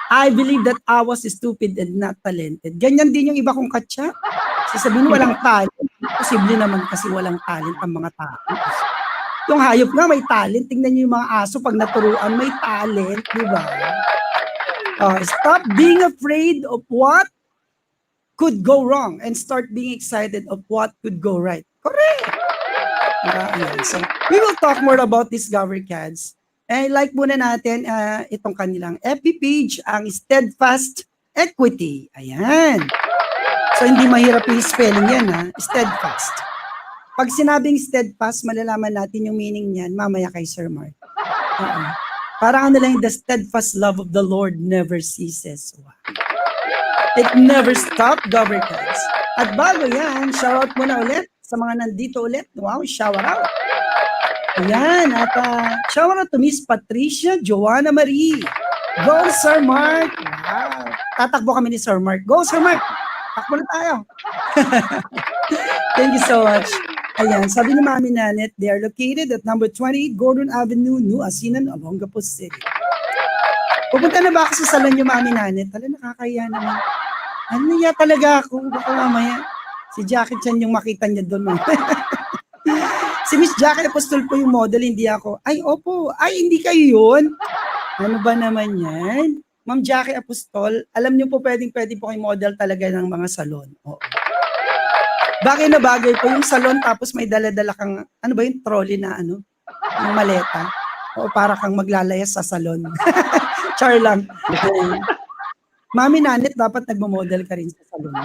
I believe that I was stupid and not talented. Ganyan din yung iba kong katsa. Sasabihin walang talent. Posible naman kasi walang talent ang mga tao. Yung hayop nga may talent. Tingnan niyo yung mga aso pag naturuan may talent, di ba? Stop being afraid of what could go wrong and start being excited of what could go right. Correct! So, we will talk more about this, GAVarkadz. Like muna natin itong kanilang FB page, ang Steadfast Equity. Ayan. So, hindi mahirap yung spelling yan, ha? Steadfast. Pag sinabing steadfast, malalaman natin yung meaning niyan mamaya kay Sir Mark. Parang ano lang, the steadfast love of the Lord never ceases. Wow. It never stopped, GAVarkadz. At bago yan, shout out muna ulit sa mga nandito ulit. Wow, shout out. Ayan, at shout out to Miss Patricia Joanna Marie. Go, Sir Mark. Wow. Tatakbo kami ni Sir Mark. Go, Sir Mark. Takbo na tayo. Thank you so much. Ayan, sabi ni Mami Nanet, they are located at number 28 Gordon Avenue, New Asinan, Olongapo City. Pupunta na ba ako sa salon yung Mami Nanet? Tala, nakakaya naman. Ano niya talaga ako? Baka mamaya. Si Jackie Chan yung makita niya doon. Si Miss Jackie Apostol po yung model, hindi ako. Ay, opo. Ay, hindi kayo yun. Ano ba naman yan? Ma'am Jackie Apostol, alam niyo po pwede po kayo model talaga ng mga salon. Oo. Bagay na bagay po yung salon tapos may dala-dala kang, ano ba yung trolley na ano? Yung maleta. O para kang maglalayas sa salon. Char lang. Mami Nanet, dapat nagmo-model ka rin sa salon.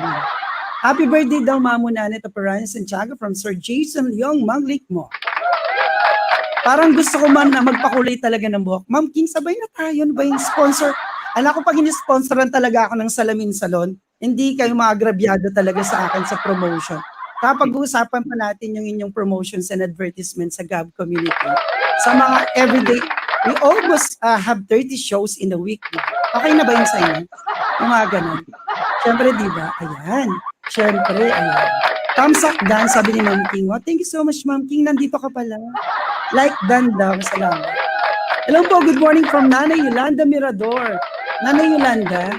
Happy birthday daw, Mamo Nanet of Ryan Santiago from Sir Jason Leong Maglik mo. Parang gusto ko man na magpakulay talaga ng buhok. Ma'am King, sabay na tayo. Ano ba yung sponsor? Alam ko pag in-sponsoran talaga ako ng Salamin Salon, hindi kayo maagrabyado talaga sa akin sa promotion. Kapag uusapan pa natin yung inyong promotions and advertisements sa Gav community, sa mga everyday, we almost have 30 shows in a week. Okay na ba yun sa inyo? Yung mga ganun. Siyempre, di ba? Ayan. Siyempre, ayan. Thumbs up, Dan, sabi ni Ma'am King. Oh, thank you so much, Ma'am King. Nandito ka pala. Like Dan daw. Salamat. Hello po, good morning from Nanay Yolanda Mirador. Nanay Yolanda,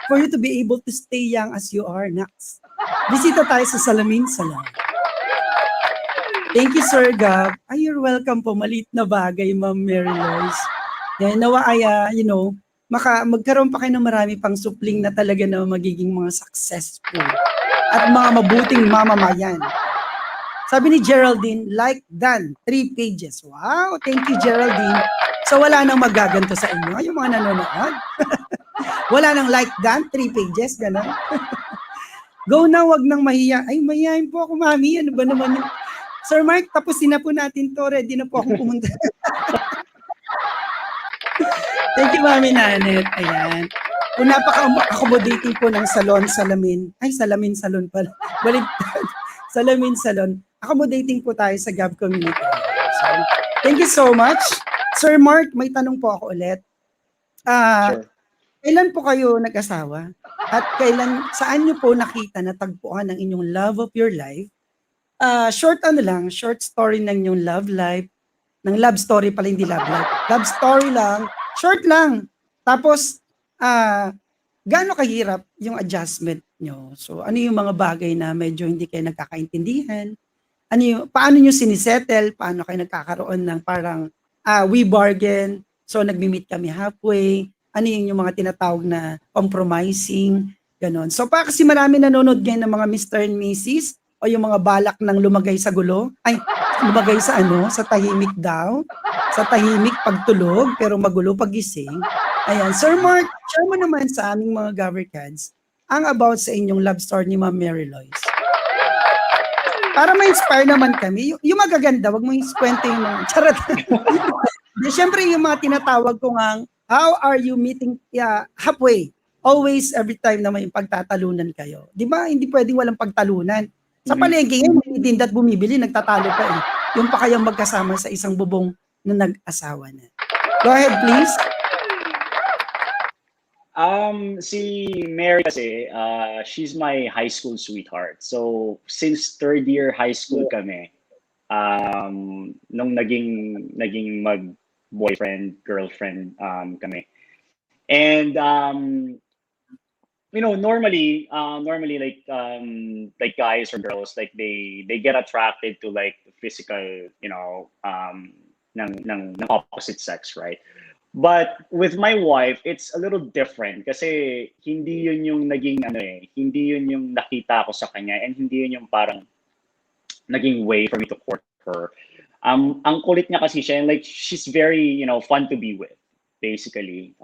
for you to be able to stay young as you are, next. Bisita tayo sa Salamin Salon. Thank you, Sir Gav. Ay, you're welcome po. Maliit na bagay, Ma'am Mary Lois. Yan, nawa ay, magkaroon pa kayo ng marami pang supling na talaga na magiging mga successful at mga mabuting mamamayan. Sabi ni Geraldine, like Dan, 3 pages. Wow, thank you, Geraldine. So wala nang magaganto sa inyo, yung mga nanonood. Wala nang like Dan, 3 pages, gano'n. Go na, wag nang mahiya. Ay, mahihayin po ako, Mami. Ano ba naman yung... Sir Mark, tapusin na po natin to. Ready na po akong pumunta. Thank you, Mami Nanet. Ayan. Kung napaka-accommodating po ng salon, salamin. Ay, salamin salon pala. Baligtad. Salamin salon. Accommodating po tayo sa Gav community. So, thank you so much. Sir Mark, may tanong po ako ulit. Sure. Kailan po kayo nag-asawa? At saan niyo po nakita na tagpuan ng inyong love of your life? Short story ng inyong love life. Ng love story pala, hindi love life. Love story lang. Short lang. Tapos, gaano kahirap yung adjustment nyo? So, ano yung mga bagay na medyo hindi kayo nagkakaintindihan? Paano nyo sinisettle? Paano kayo nagkakaroon ng parang we bargain? So, nagmi-meet kami halfway. Ano yung mga tinatawag na compromising? Ganon. So, kasi marami nanonood ngayon ng mga Mr. and Mrs. o yung mga balak ng lumagay sa gulo. Ay, lumagay sa sa tahimik daw. Sa tahimik pagtulog, pero magulo pagising. Ayan. Sir Mark, share mo naman sa aming mga GAVarkadz ang about sa inyong love story ni Ma'am Mary Lois. Para ma-inspire naman kami. Yung magaganda, wag mo iskwento yung mga charot. Siyempre, yung mga tinatawag ko nga, how are you meeting halfway always, every time na may pagtatalunan kayo. Di ba, hindi pwedeng walang pagtalunan. Sa Mhm. palengke ngayon, tinitinda at bumibili, nagtatalo pa eh. Yung pa kayang magkasama sa isang bubong na nag-asawa na. Go ahead, please. Si Mary kasi, she's my high school sweetheart. So, since third year high school kami, nung naging mag-boyfriend, girlfriend kami. And normally like guys or girls, like they get attracted to like physical, ng opposite sex, right? But with my wife, it's a little different kasi hindi yun yung naging hindi yun yung nakita ko sa kanya, and hindi yun yung parang naging way for me to court her. Ang kulit niya kasi siya, and like she's very, fun to be with, basically.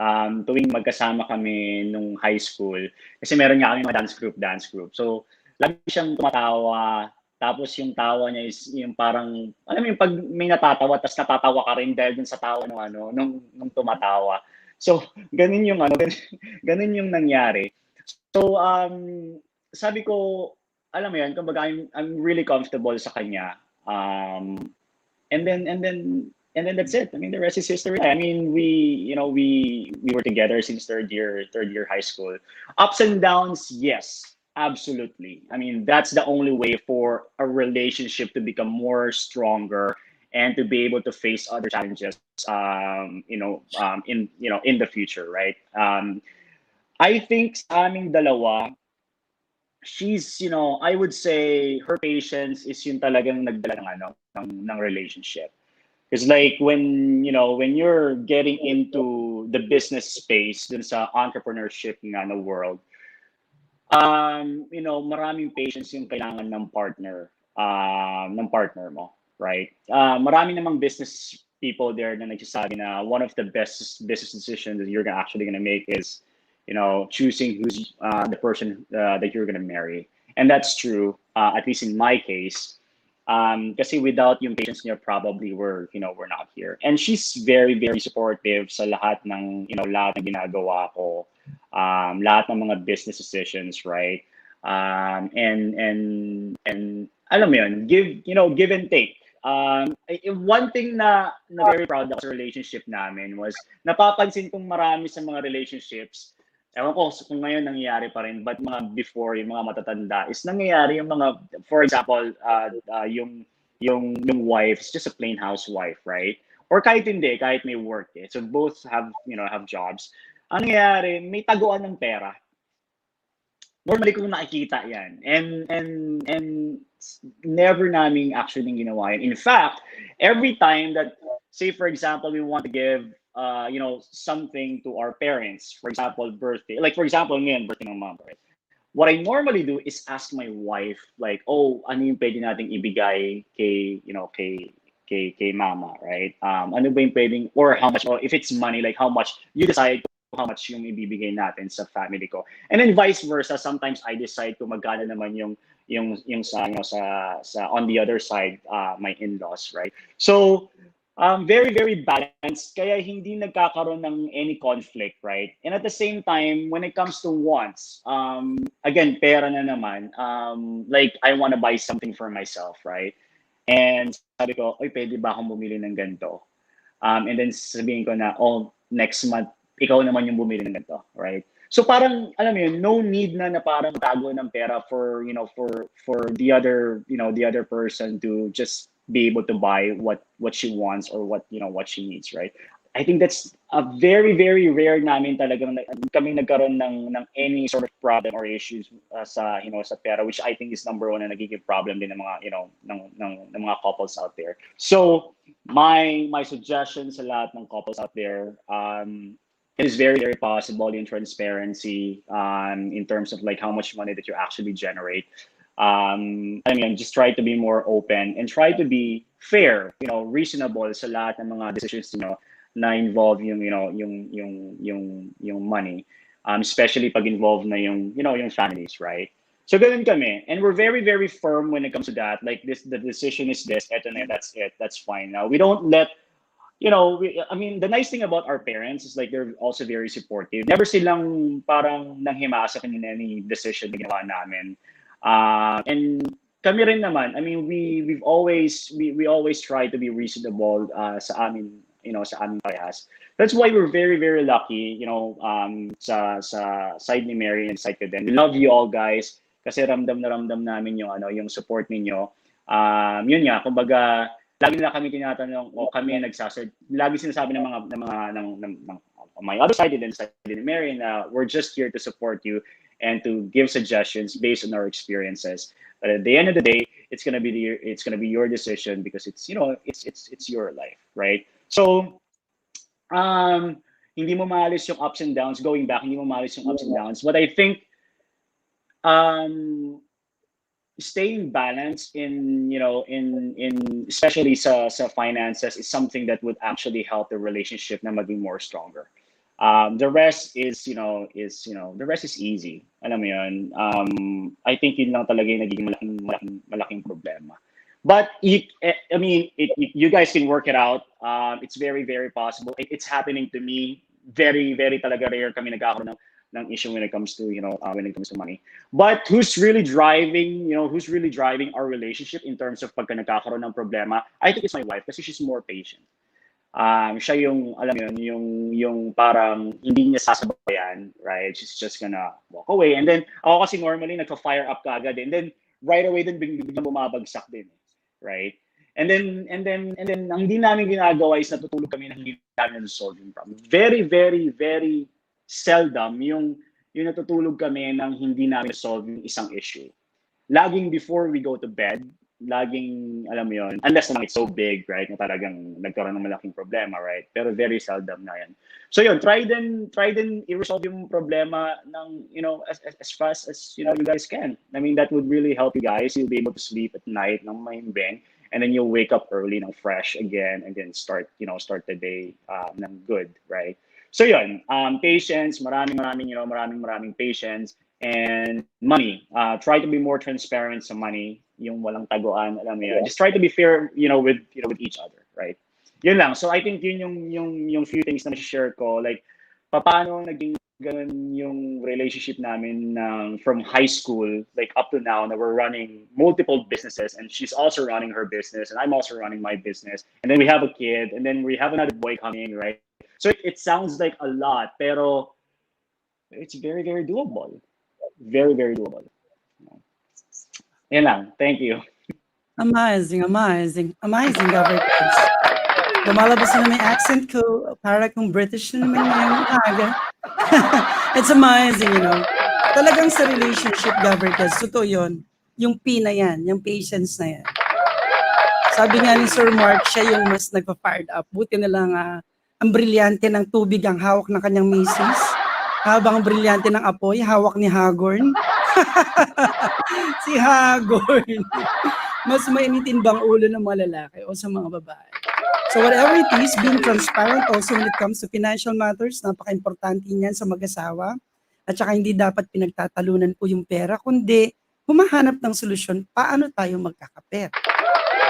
Tuwing magkasama kami nung high school, kasi meron nga kami mga dance group. So, lagi siyang tumatawa, tapos yung tawa niya is yung parang, alam mo yung pag may natatawa, tapos natatawa ka rin dahil dun sa tawa nung tumatawa. So, ganun yung ganun yung nangyari. So, sabi ko, alam mo yan, kumbaga I'm really comfortable sa kanya. And then that's it. I mean, the rest is history. I mean, we were together since third year high school. Ups and downs, yes. Absolutely. I mean, that's the only way for a relationship to become more stronger and to be able to face other challenges, in the future, right? I think sa aming dalawa, she's, I would say her patience is yung talagang nagdala ng relationship. Because like when you're getting into the business space, dun sa entrepreneurship nga na world, maraming patience yung kailangan ng partner mo, right? Marami namang business people there na nagsasabi na one of the best business decisions that you're actually gonna make is, choosing who's the person that you're gonna marry. And that's true, at least in my case. Kasi without yung patience niya, probably we're not here. And she's very, very supportive sa lahat ng ginagawa ko. Lahat ng mga business decisions, right? And alam mo yun, give and take. One thing na very proud ako sa relationship namin was napapansin kong marami sa mga relationships, ewan ko kung ngayon nangyayari pa rin, but mga before, yung mga matatanda, is nangyayari yung mga, for example, yung wife is just a plain housewife, right? Or kahit hindi, kahit may work eh. So both have jobs. Ang nangyayari, may taguan ng pera. Normally kung nakikita yan. And never namin actually ginawa yan. In fact, every time that, say for example, we want to give something to our parents, for example, birthday. Like for example, ngayon, birthday ng mom, right? What I normally do is ask my wife, like, oh, ano yung pwede nating ibigay kay mama, right? Ano ba yung pwedeng, or how much, or if it's money, like how much, you decide how much yung ibibigay natin sa family ko. And then vice versa, sometimes I decide kung magkano naman yung sa on the other side, my in-laws, right? So, very, very balanced, kaya hindi nagkakaroon ng any conflict, right? And at the same time, when it comes to wants, again, pera na naman, like I want to buy something for myself, right? And sabi ko, oy, pwede ba akong bumili ng ganito? And then sabihin ko na, oh, next month, ikaw naman yung bumili ng ganito, right? So parang, alam mo yun, no need na parang tago ng pera for the other person to just be able to buy what she wants or what she needs, right? I think that's a very, very rare namin talagang kami nagkaroon ng any sort of problem or issues sa pera, which I think is number one na nagiging problem din ng mga ng mga couples out there. So my suggestion sa lahat ng couples out there, it is very, very possible in transparency, in terms of like how much money that you actually generate. I mean, just try to be more open and try to be fair, reasonable sa lahat ng mga decisions na involve yung money, especially pag involved na yung families, right? So ganun kami, and we're very, very firm when it comes to that. Like the decision is this, eto na, that's it, that's fine. Now we don't let I mean, the nice thing about our parents is like they're also very supportive. Never silang parang nanghimasa in any decision na ginawa namin. And kami rin naman, I mean, we always try to be reasonable sa amin, sa amin parehas. That's why we're very, very lucky, sa side ni Mary and side ko din. We love you all, guys, kasi ramdam na ramdam namin yung support ninyo. Yun nga, kumbaga, lagi nila kami tinatanong o kami lagi sinasabi ng my other side and then side ni Mary na we're just here to support you and to give suggestions based on our experiences. But at the end of the day, it's gonna be your decision because it's your life, right? So hindi mo maalis yung ups and downs. Going back, hindi mo maalis yung ups and downs. But I think staying balanced in especially sa finances is something that would actually help the relationship na maging more stronger. The rest is the rest is easy. Alam mo yun. I think yun lang talaga yung nagiging malaking problema. But you guys can work it out. It's very, very possible. It's happening to me. Very, very talaga rare kami nagkakaroon ng issue when it comes to money. But who's really driving our relationship in terms of pagka nagkakaroon ng problema? I think it's my wife kasi she's more patient. Siya yung alam yung parang hindi niya sasabayan, right? She's just gonna walk away, and then ako kasi normally nagfa-fire up kaagad, and then right away din biglang bumabagsak din, right? And then ang hindi namin ginagawa is natutulog kami na hindi namin solve yung problem. Very, very, very seldom yung natutulog kami nang hindi namin solve yung isang issue. Laging before we go to bed, laging, alam mo yun, unless naman it's so big, right, na talagang nagkaroon ng malaking problema, right? Pero very seldom na yan. So yun, try din i-resolve yung problema ng, as fast as, you guys can. I mean, that would really help you guys. You'll be able to sleep at night ng mahimbing, and then you'll wake up early ng fresh again, and then start the day ng good, right? So yun, patience, maraming patience, and money. Try to be more transparent sa money, yung walang taguan, alam mo yun. Just try to be fair, with each other, right? Yun lang. So I think yun yung few things na share ko, like paano naging ganun yung relationship namin from high school like up to now na we're running multiple businesses, and she's also running her business and I'm also running my business, and then we have a kid, and then we have another boy coming, right? So it sounds like a lot, pero it's very, very doable. Very, very doable. Yan lang. Thank you. Amazing, GAVarkadz. Lumalabas na may accent ko, para kung British na naman ngayong aga. It's amazing, Talagang sa relationship, GAVarkadz, totoo yun. Yung P na yan, yung patience na yan. Sabi nga ni Sir Mark, siya yung mas nagpa-fired up. Buti na lang, ang brilyante ng tubig ang hawak ng kanyang misis, habang ang brilyante ng apoy, hawak ni Hagorn. Si Hagorn. Mas mainitin bang ulo ng mga lalaki o sa mga babae? So whatever it is, being transparent also when it comes to financial matters, napaka-importante niyan sa mag-asawa. At saka hindi dapat pinagtatalunan po yung pera, kundi humahanap ng solusyon, paano tayo magkakapera.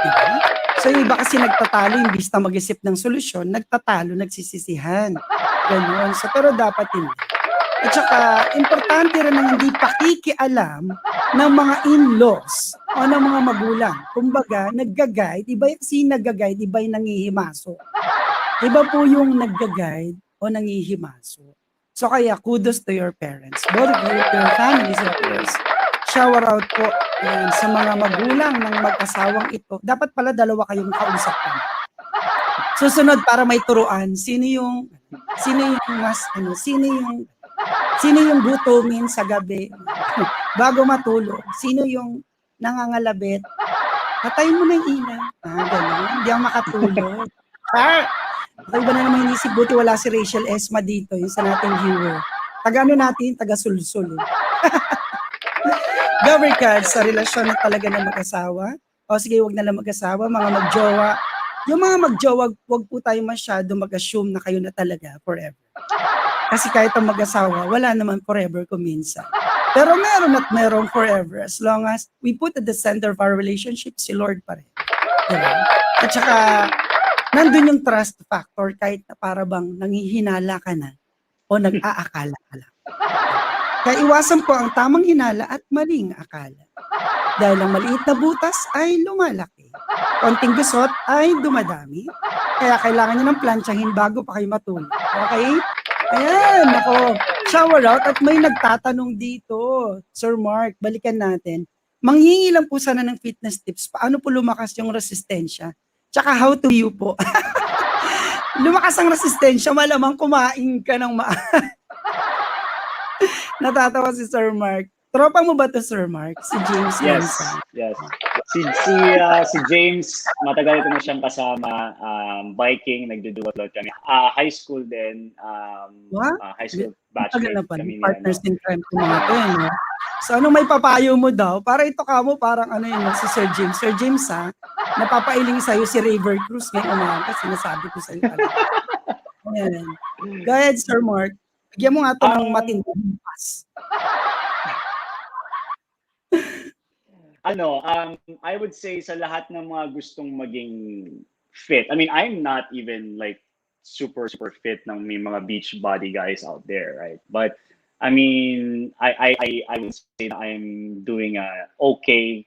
Diba? So yung iba kasi nagtatalo, imbis na mag-isip ng solusyon, nagtatalo, nagsisisihan. Ganun. So pero dapat hindi. At saka, importante rin ang hindi pakikialam ng mga in-laws o ng mga magulang. Kumbaga, nagga-guide, iba kasi nagga-guide, iba yung nangihimaso. Iba po yung nagga-guide o nangihimaso. So kaya, kudos to your parents. Both of you, to your families, of course. Shower out po yan, sa mga magulang ng mag-asawang ito. Dapat pala dalawa kayong kausapan. Susunod para may turuan, sino yung gutomin sa gabi bago matulog? Sino yung nangangalabit? Patayin mo na yung ilaw. Gano'n. Hindi ako makatulog. Iba na naman inisip, buti wala si Rachel Esma dito, yung sa nating viewer. Taga-sulsul. GAVarkadz, sa relasyon na talaga ng mag-asawa, o sige, wag na lang mag-asawa, mga mag-jowa. Yung mga mag-jowa, wag po tayo masyado mag-assume na kayo na talaga forever. Kasi kahit ang mag-asawa, wala naman forever kung minsan. Pero meron at merong forever as long as we put at the center of our relationship si Lord pa rin. Diba? At saka, nandun yung trust factor kahit na para bang nanghihinala ka na o nag-aakala ka lang. Kaya iwasan po ang tamang hinala at maling akala. Dahil ang maliit na butas ay lumalaki. Konting gusot ay dumadami. Kaya kailangan nyo ng plantsahin bago pa kayo matulog. Okay? Ayan, ako. Shower out at may nagtatanong dito. Sir Mark, balikan natin. Manghingi lang po sana ng fitness tips. Paano po lumakas yung resistensya? Tsaka how to you po. Lumakas ang resistensya, malamang kumain ka ng Natatawa si Sir Mark. Tropa mo ba to, Sir Mark? Si James Yes, Mendoza. yes. Si James, matagal ko na siyang kasama. Biking, nagduduwat-lot kami. High school din. What? High school Tagal na batchmate pa. kami niya. Partners in crime ko mga to, no? So, ano may papayo mo daw? Para ito ka mo, parang ano yun, si Sir James. Sir James, ha? Napapailing sa'yo si GAVarkadz ngayong umaga. Sinasabi ko sa'yo pala. Ayan. Go ahead, Sir Mark. Bigyan mo nga ito ng matindang pass. I would say sa lahat ng mga gustong maging fit. I mean, I'm not even like super fit ng may mga beach body guys out there, right? But I mean, I would say that I'm doing a okay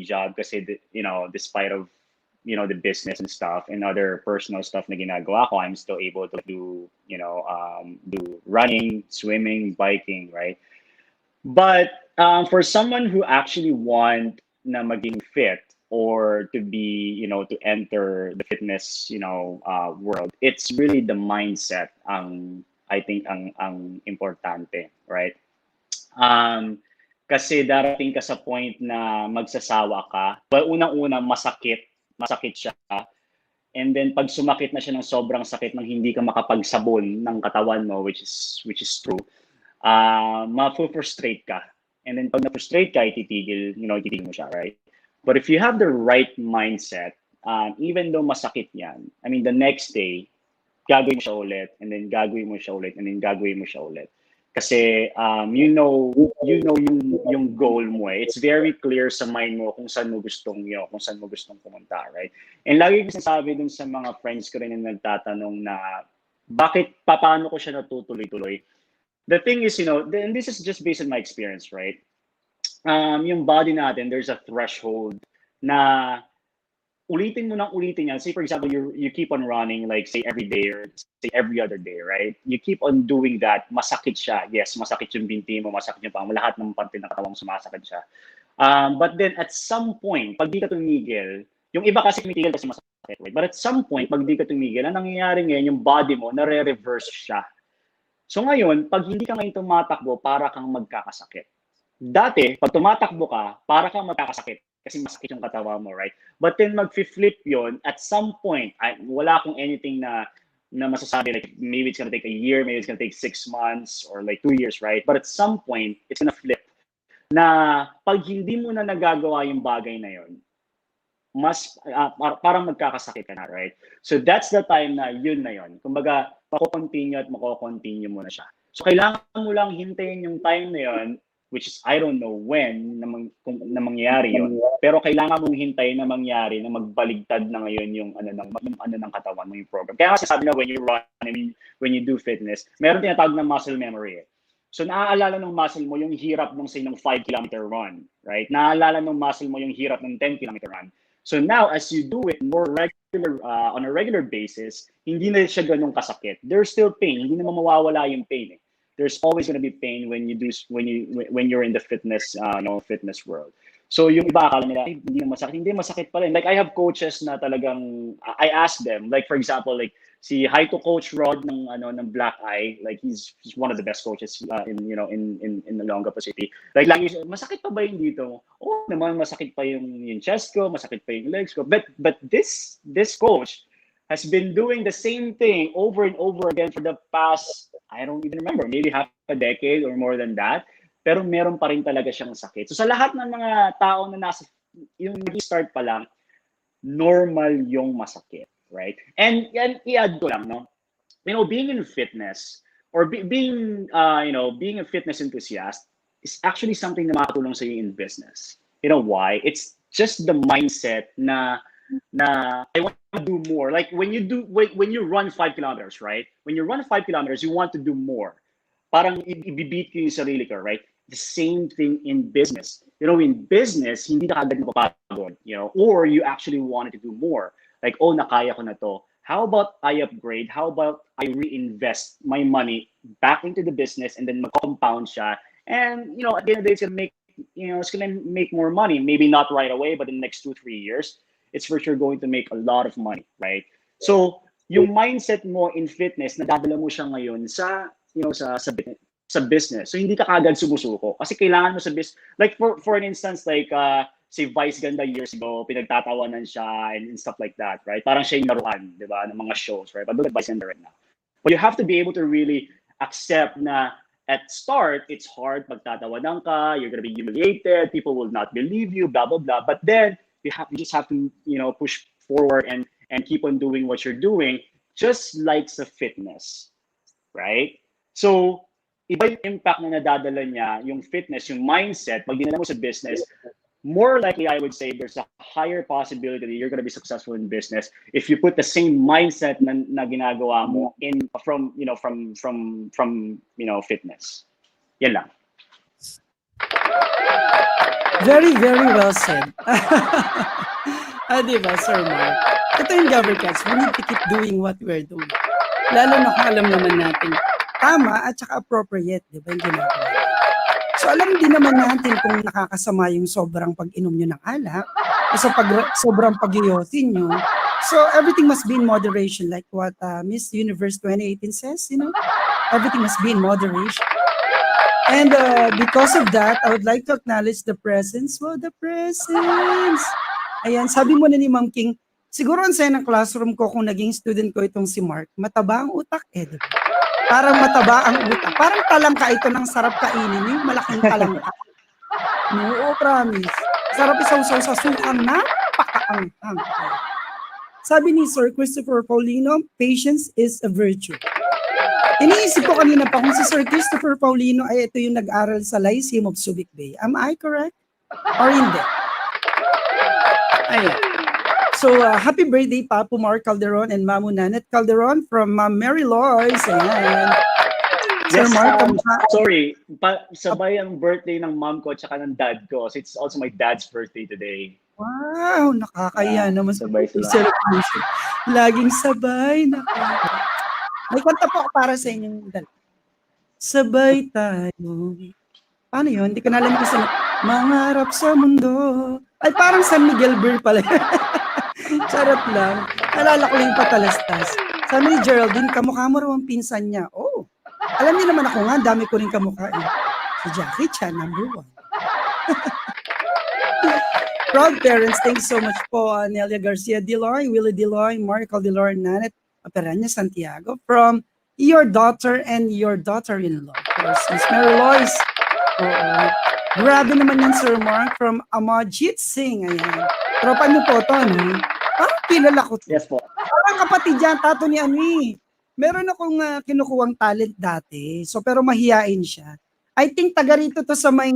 job kasi despite of the business and stuff and other personal stuff na ginagawa ko, I'm still able to do do running, swimming, biking, right? But for someone who actually want na maging fit or to be, to enter the fitness, world, it's really the mindset I think ang importante, right? Kasi darating ka sa point na magsasawa ka. But unang-una masakit siya. And then pag sumakit na siya ng sobrang sakit nang hindi ka makapagsabon ng katawan mo, which is true. Ma-frustrate ka. And then pag na-frustrate ka, ititigil mo siya, right? But if you have the right mindset, even though masakit yan, I mean, the next day, gagawin mo siya ulit, and then gagawin mo siya ulit, and then gagawin mo siya ulit. Kasi, yung goal mo eh. It's very clear sa mind mo kung saan mo gustong pumunta, right? And lagi ko sinasabi dun sa mga friends ko rin na nagtatanong na, paano ko siya natutuloy-tuloy? The thing is, and this is just based on my experience, right? Yung body natin, there's a threshold na ulitin mo nang ulitin yan. Say, for example, you keep on running, like, say, every day or say, every other day, right? You keep on doing that, masakit siya. Yes, masakit yung binti mo, masakit yung pang, lahat ng parte ng katawang sumasakit siya. But then, at some point, pag di ka tumigil, yung iba kasi tumitigil kasi masakit, right? But at some point, pag di ka tumigil, ang nangyayari ngayon, yung body mo, nare-reverse siya. So ngayon, pag hindi ka ngayon tumatakbo, para kang magkakasakit. Dati, pag tumatakbo ka, para kang magkakasakit kasi masakit yung katawan mo, right? But then mag-flip yon at some point, wala akong anything na masasabi, like maybe it's gonna take a year, maybe it's gonna take 6 months or like 2 years, right? But at some point, it's gonna flip na pag hindi mo na nagagawa yung bagay na yon, parang magkakasakit ka na, right? So that's the time na yun na yun. Kumbaga, mako-continue mo na siya. So kailangan mo lang hintayin yung time na yun, which is I don't know when na mangyayari yun. Pero kailangan mong hintayin na mangyari na magbaligtad na ngayon yung ano ng katawan mo, yung program. Kaya kasi sabi na when you run, I mean, when you do fitness, meron tinatawag na muscle memory. So naaalala ng muscle mo yung hirap ng say ng 5-kilometer run, right? Naaalala ng muscle mo yung hirap ng 10-kilometer run. So now as you do it more regular on a regular basis, hindi na siya ganun kasakit. There's still pain, hindi na mawawala yung pain eh. There's always going to be pain when you're in the fitness fitness world. So yung iba akala nila hindi masakit pa rin. Like I have coaches na talagang I ask them, like for example, like si hi to Coach Rod ng Black Eye, like he's one of the best coaches in Olongapo City. Like lagi masakit pa ba yung dito? Oh, naman masakit pa yung chest ko, masakit pa yung legs ko. But this coach has been doing the same thing over and over again for the past, I don't even remember, maybe half a decade or more than that. Pero meron pa rin talaga siyang sakit. So sa lahat ng mga tao na nasa, yung nag-start pa lang, normal yung masakit, right? And i-add ko lang, no? Being in fitness or being a fitness enthusiast is actually something na makatulong sa iyo in business. You know why? It's just the mindset na I want do more. Like when you run 5 kilometers, right? When you run 5 kilometers, you want to do more. Parang i-beat ko yung sarili ko, right? The same thing in business. In business, hindi ka agad mapapagod, or you actually wanted to do more. Like, oh, nakaya ko na to. How about I upgrade? How about I reinvest my money back into the business and then mag-compound siya? And, at the end of the day, it's gonna make more money. Maybe not right away, but in the next 2-3 years, it's for sure going to make a lot of money, right? So, yung mindset mo in fitness, nadadala mo siya ngayon sa business. So hindi ka kagad sumusuko kasi kailangan mo sa business. Like for an instance, like say Vice Ganda years ago, pinagtatawanan siya and stuff like that, right? Parang siya yung laruan, di ba, ng mga shows, right? But look at Vice Ganda right now. But you have to be able to really accept na at start, it's hard, magtatawanan ka, you're gonna be humiliated, people will not believe you, blah, blah, blah. But then you just have to, push forward and keep on doing what you're doing, just like sa fitness, right? So, iba yung impact na nadadala niya, yung fitness, yung mindset, pag dinala mo sa business, more likely, I would say, there's a higher possibility that you're going to be successful in business if you put the same mindset na ginagawa mo from fitness. Yan lang. Very, very well said. Diba, Sir Mark? Ito yung GAVarkadz. We need to keep doing what we're doing. Lalo na kung alam naman natin tama at saka appropriate, di ba, yung ginagawa. So alam din naman natin kung nakakasama yung sobrang pag-inom nyo ng alak o sobrang pag-iyosin nyo. So everything must be in moderation, like what Miss Universe 2018 says, everything must be in moderation. And because of that, I would like to acknowledge the presence. Wow, the presence! Ayan, sabi mo na ni Ma'am King, siguro ang saya ng classroom ko kung naging student ko itong si Mark, mataba ang utak diba? Parang mataba ang utak. Parang talangka ito ng sarap kainin. Yung malaking talangka. No, promise. Sarap isaw-saw sa sukang napakaanghang. Sabi ni Sir Christopher Paulino, patience is a virtue. Iniisip ko kanina pa kung si Sir Christopher Paulino ay ito yung nag-aral sa Lyceum of Subic Bay. Am I correct? Or hindi? Ayan. So, happy birthday, Papu Mark Calderon and Mamu Nanet Calderon from Mary Lois. Ayan. Yes, Sir Mark, sorry. Sabay ang birthday ng mom ko at saka ng dad ko. So it's also my dad's birthday today. Wow, nakakaya naman sa sabay birthday celebration. Laging sabay. May kanta po ako para sa inyong dalawa. Sabay tayo. Paano yun? Hindi ko na alam yung isa na, mangarap sa mundo. Ay, parang San Miguel Beer pala. Charot lang. Alala ko yung patalastas. Sabi ni Geraldine, kamukha mo raw ang pinsan niya. Oh, alam niyo naman ako nga, dami ko rin kamukha. Si Jackie Chan, number 1. Proud parents, thanks so much po. Nelia Garcia Deloy, Willie Deloy, Marco Deloy, Nanet Aperanya Santiago from your daughter and your daughter-in-law. Of course, Miss Mary Lois. Grabe naman yan, Sir Mark, from Amajit Singh. Ayan. Tropa niyo po ito, no? Parang kilala ko. Yes po. Parang kapatid yan, tato ni Ani. Meron akong kinukuwang talent dati. So, pero mahiyain siya. I think taga rito to sa may,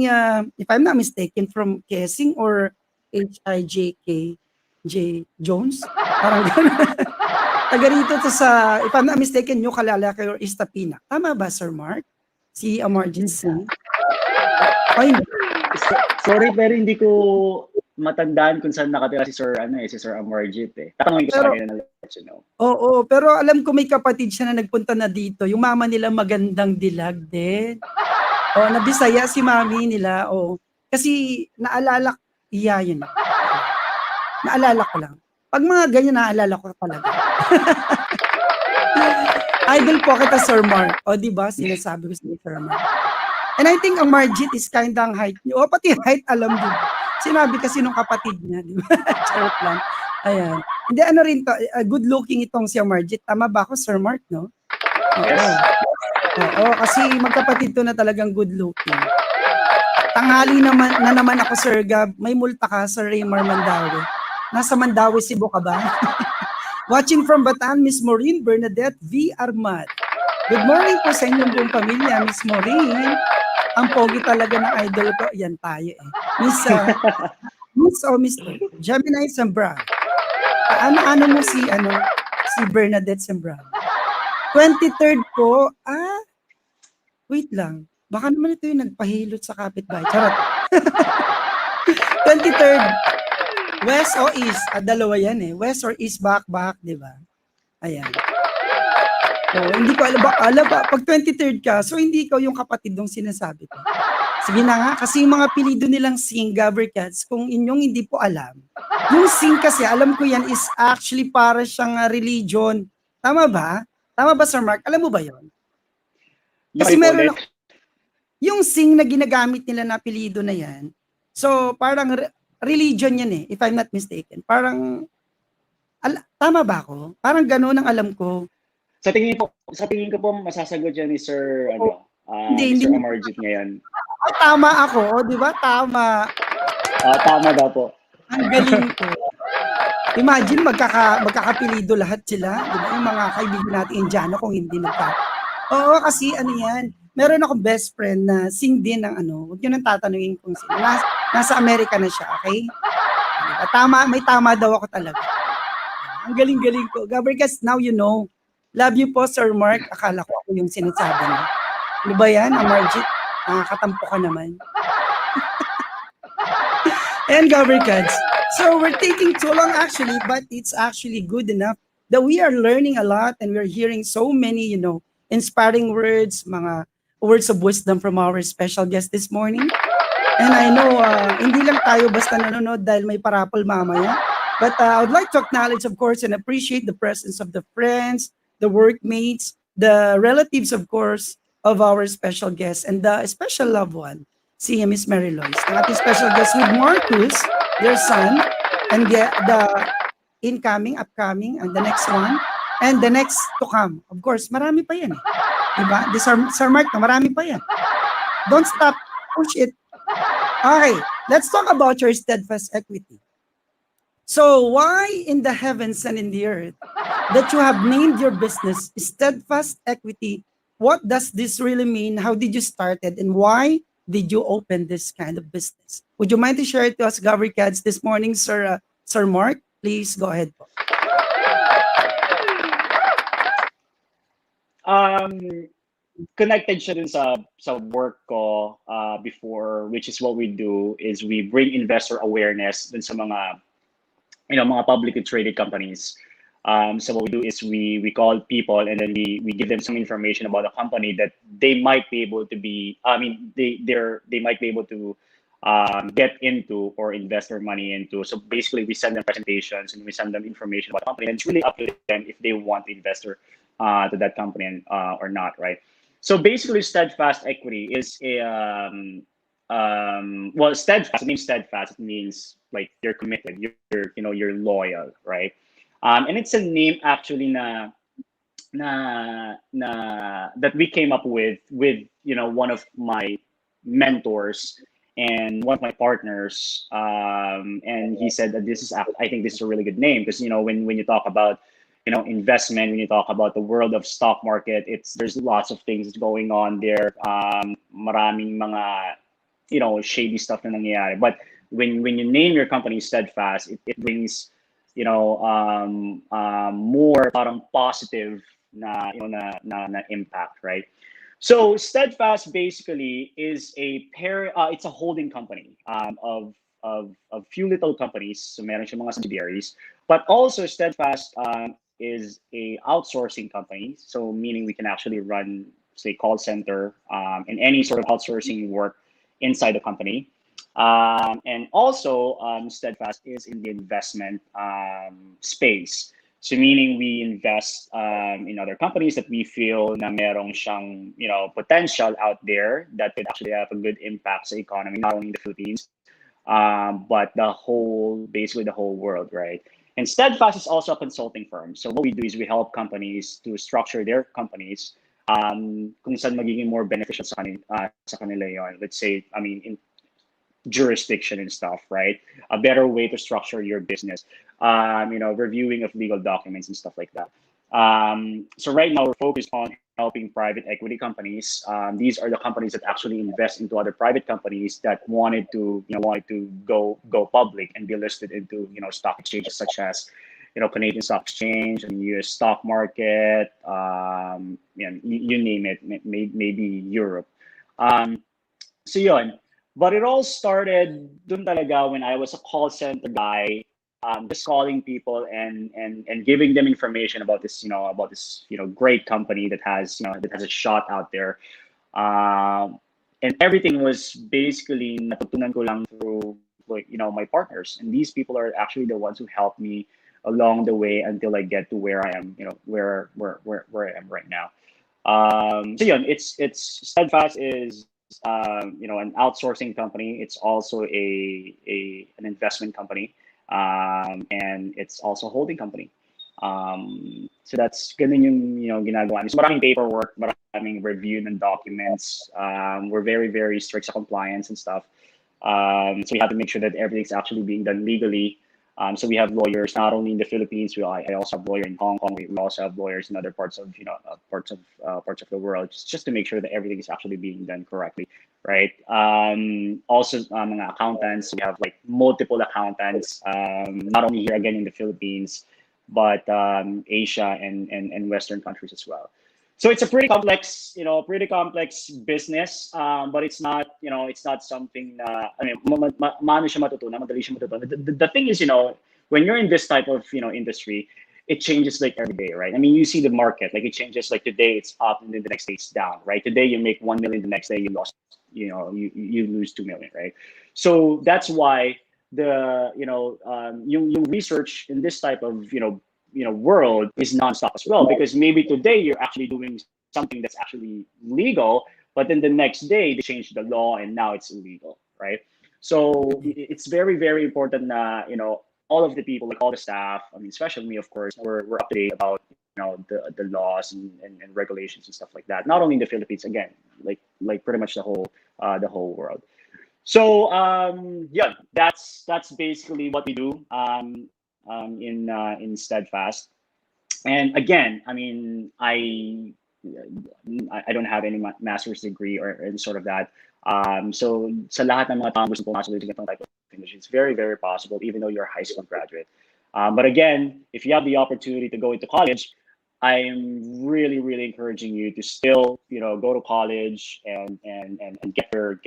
if I'm not mistaken, from Kesing or HIJK J. Jones. Parang gano'n. Taga rito to sa, if I'm not mistaken, New Kalalaki or Istapina. Tama ba, Sir Mark? Si Amajit Singh. Ay, sorry, pero hindi ko matandaan kung saan nakatira si Sir Amarjit eh. Tatanungin ko sa kanya na let you know. Oo, pero alam ko may kapatid siya na nagpunta na dito. Yung mama nila magandang dilag din. O, nabisaya si mami nila. O, kasi naalala, yun. Naalala ko lang. Pag mga ganyan, naalala ko talaga. Idol po kita, Sir Mark. O, diba? Sinasabi ko sa Sir Mark. And I think ang Margit is kind of height niyo. O, pati height, alam din. Sinabi kasi nung kapatid niya, di ba? Charot lang. Ayan. Hindi, ano rin to, good looking itong si Margit. Tama ba ako, Sir Mark, no? Oo. Yes. Oo, kasi magkapatid to na talagang good looking. Tanghali naman ako, Sir Gab. May multa ka, Sir Raymar Mandawi. Nasa Mandawi, Cebu ka ba? Watching from Bataan, Miss Maureen Bernadette V. Armad. Good morning po sa inyong buong pamilya, Miss Maureen. Ang pogi talaga ng idol ko. Yan tayo eh. Miss o Mr. Gemini Zambra. Ano mo si Bernadette Sembrano. 23rd ko, wait lang. Baka naman ito yung nagpahilot sa kapitbahay. Charot. 23rd, West o East? Dalawa yan eh. West or East, back, di ba? Ayan. Hindi ko alam ba, pag 23rd ka, so hindi ikaw yung kapatid ng sinasabi ko. Sige na nga, kasi yung mga apelido nilang Sing, GAVarkadz, kung inyong hindi po alam, yung Sing kasi, alam ko yan, is actually para siyang religion. Tama ba? Tama ba, Sir Mark? Alam mo ba yon? Kasi meron yung Sing na ginagamit nila na apelido na yan, so parang religion yan eh, if I'm not mistaken. Parang, tama ba ako? Parang gano'n ang alam ko. Sa tingin ko po masasagot yan ni Sir Hindi, Mr. Amarjit ngayon. Tama ako, di ba? Tama. Tama daw po. Ang galing ko. Imagine, magkakapilido lahat sila. Di ba? Yung mga kaibigan natin Indiano kung hindi Oo, kasi yan. Meron akong best friend na Sing din ng huwag nyo nang tatanungin kung sino. Nasa Amerika na siya, okay? Diba? May tama daw ako talaga. Ang galing-galing ko. GAVarkadz, now you know. Love you po, Sir Mark. Akala ko ako yung sinasabi niya. Ano ba yan, Amarjit? Nakakatampo ka naman. And GAVarkadz. So we're taking too long actually, but it's actually good enough that we are learning a lot and we're hearing so many, inspiring words, mga words of wisdom from our special guest this morning. And I know, hindi lang tayo basta nanonood dahil may parapol mamaya. But I would like to acknowledge, of course, and appreciate the presence of the friends, the workmates, the relatives, of course, of our special guest, and the special loved one, si Miss Mary Lois. The ating special guest with Marcus, their son, and the incoming, upcoming, and the next one, and the next to come. Of course, marami pa yan. Diba? Sir Mark, marami pa yan. Don't stop, push it. Okay, let's talk about your steadfast equity. So why in the heavens and in the earth that you have named your business Steadfast Equity? What does this really mean? How did you start it? And why did you open this kind of business? Would you mind to share it to us, GAVarkadz, this morning, Sir Mark? Please go ahead. Connected siya dun sa work ko before, which is what we do, is we bring investor awareness dun sa mga mga publicly traded companies. So what we do is we call people and then we give them some information about a company that they might be able to they might be able to get into or invest their money into. So basically we send them presentations and we send them information about the company, and it's really up to them if they want to invest to that company or not, right? So basically steadfast equity is well, steadfast, it means steadfast. It means like you're committed, you're loyal, right? And it's a name actually that we came up with one of my mentors and one of my partners, and he said that I think this is a really good name because when you talk about investment, when you talk about the world of stock market, there's lots of things going on there. Maraming mga shady stuff na nangyayari. But when you name your company Steadfast, it brings more parang positive na impact, right? So Steadfast basically is it's a holding company of few little companies. So meron siya mga subsidiaries, but also Steadfast is a outsourcing company. So meaning we can actually run, say, call center and any sort of outsourcing work inside the company. And also Steadfast is in the investment space. So meaning we invest in other companies that we feel na merong siyang potential out there that could actually have a good impact sa economy, not only in the Philippines, but basically the whole world, right? And Steadfast is also a consulting firm. So what we do is we help companies to structure their companies kung saan magiging more beneficial sa kanila yon. Let's say, in jurisdiction and stuff, right? A better way to structure your business, reviewing of legal documents and stuff like that. So right now we're focused on helping private equity companies. These are the companies that actually invest into other private companies that wanted to go public and be listed into stock exchanges such as Canadian Stock Exchange and US stock market, you name it, maybe Europe. So yun. But it all started dun talaga when I was a call center guy, just calling people and giving them information about this, great company that has, that has a shot out there. And everything was basically natutunan ko lang through, like, my partners. And these people are actually the ones who helped me along the way until I get to where I am, where I am right now. So yeah, it's Steadfast is an outsourcing company. It's also an investment company, and it's also a holding company. So that's ganun yung ginagawa namin. So maraming paperwork, maraming review ng documents. We're very, very strict sa compliance and stuff. So we have to make sure that everything's actually being done legally. So we have lawyers not only in the Philippines. I also have lawyers in Hong Kong. We also have lawyers in other parts of parts of the world, just to make sure that everything is actually being done correctly, right? Also, mga accountants. We have like multiple accountants, not only here again in the Philippines, but Asia and Western countries as well. So it's a pretty complex, business, but it's not, it's not something. I mean, maano siya matutunan, madali siya matutunan. The thing is, when you're in this type of, industry, it changes like every day, right? I mean, you see the market, like it changes. Like today it's up, and then the next day it's down, right? Today you make 1 million, the next day you lost, you lose 2 million, right? So that's why yung research in this type of, world is nonstop as well, because maybe today you're actually doing something that's actually legal, but then the next day they change the law and now it's illegal, right? So it's very, very important that, all of the people, like all the staff, I mean, especially me, of course, we're up to date about, the laws and regulations and stuff like that. Not only in the Philippines, again, like pretty much the whole world. So yeah, that's basically what we do in Steadfast. And again, I mean, I don't have any master's degree or any sort of that. So sa lahat ng mga taong gusto pumasok dito sa type of English, it's very, very possible, even though you're a high school graduate. But again, if you have the opportunity to go into college, I am really, really encouraging you to still, go to college and get your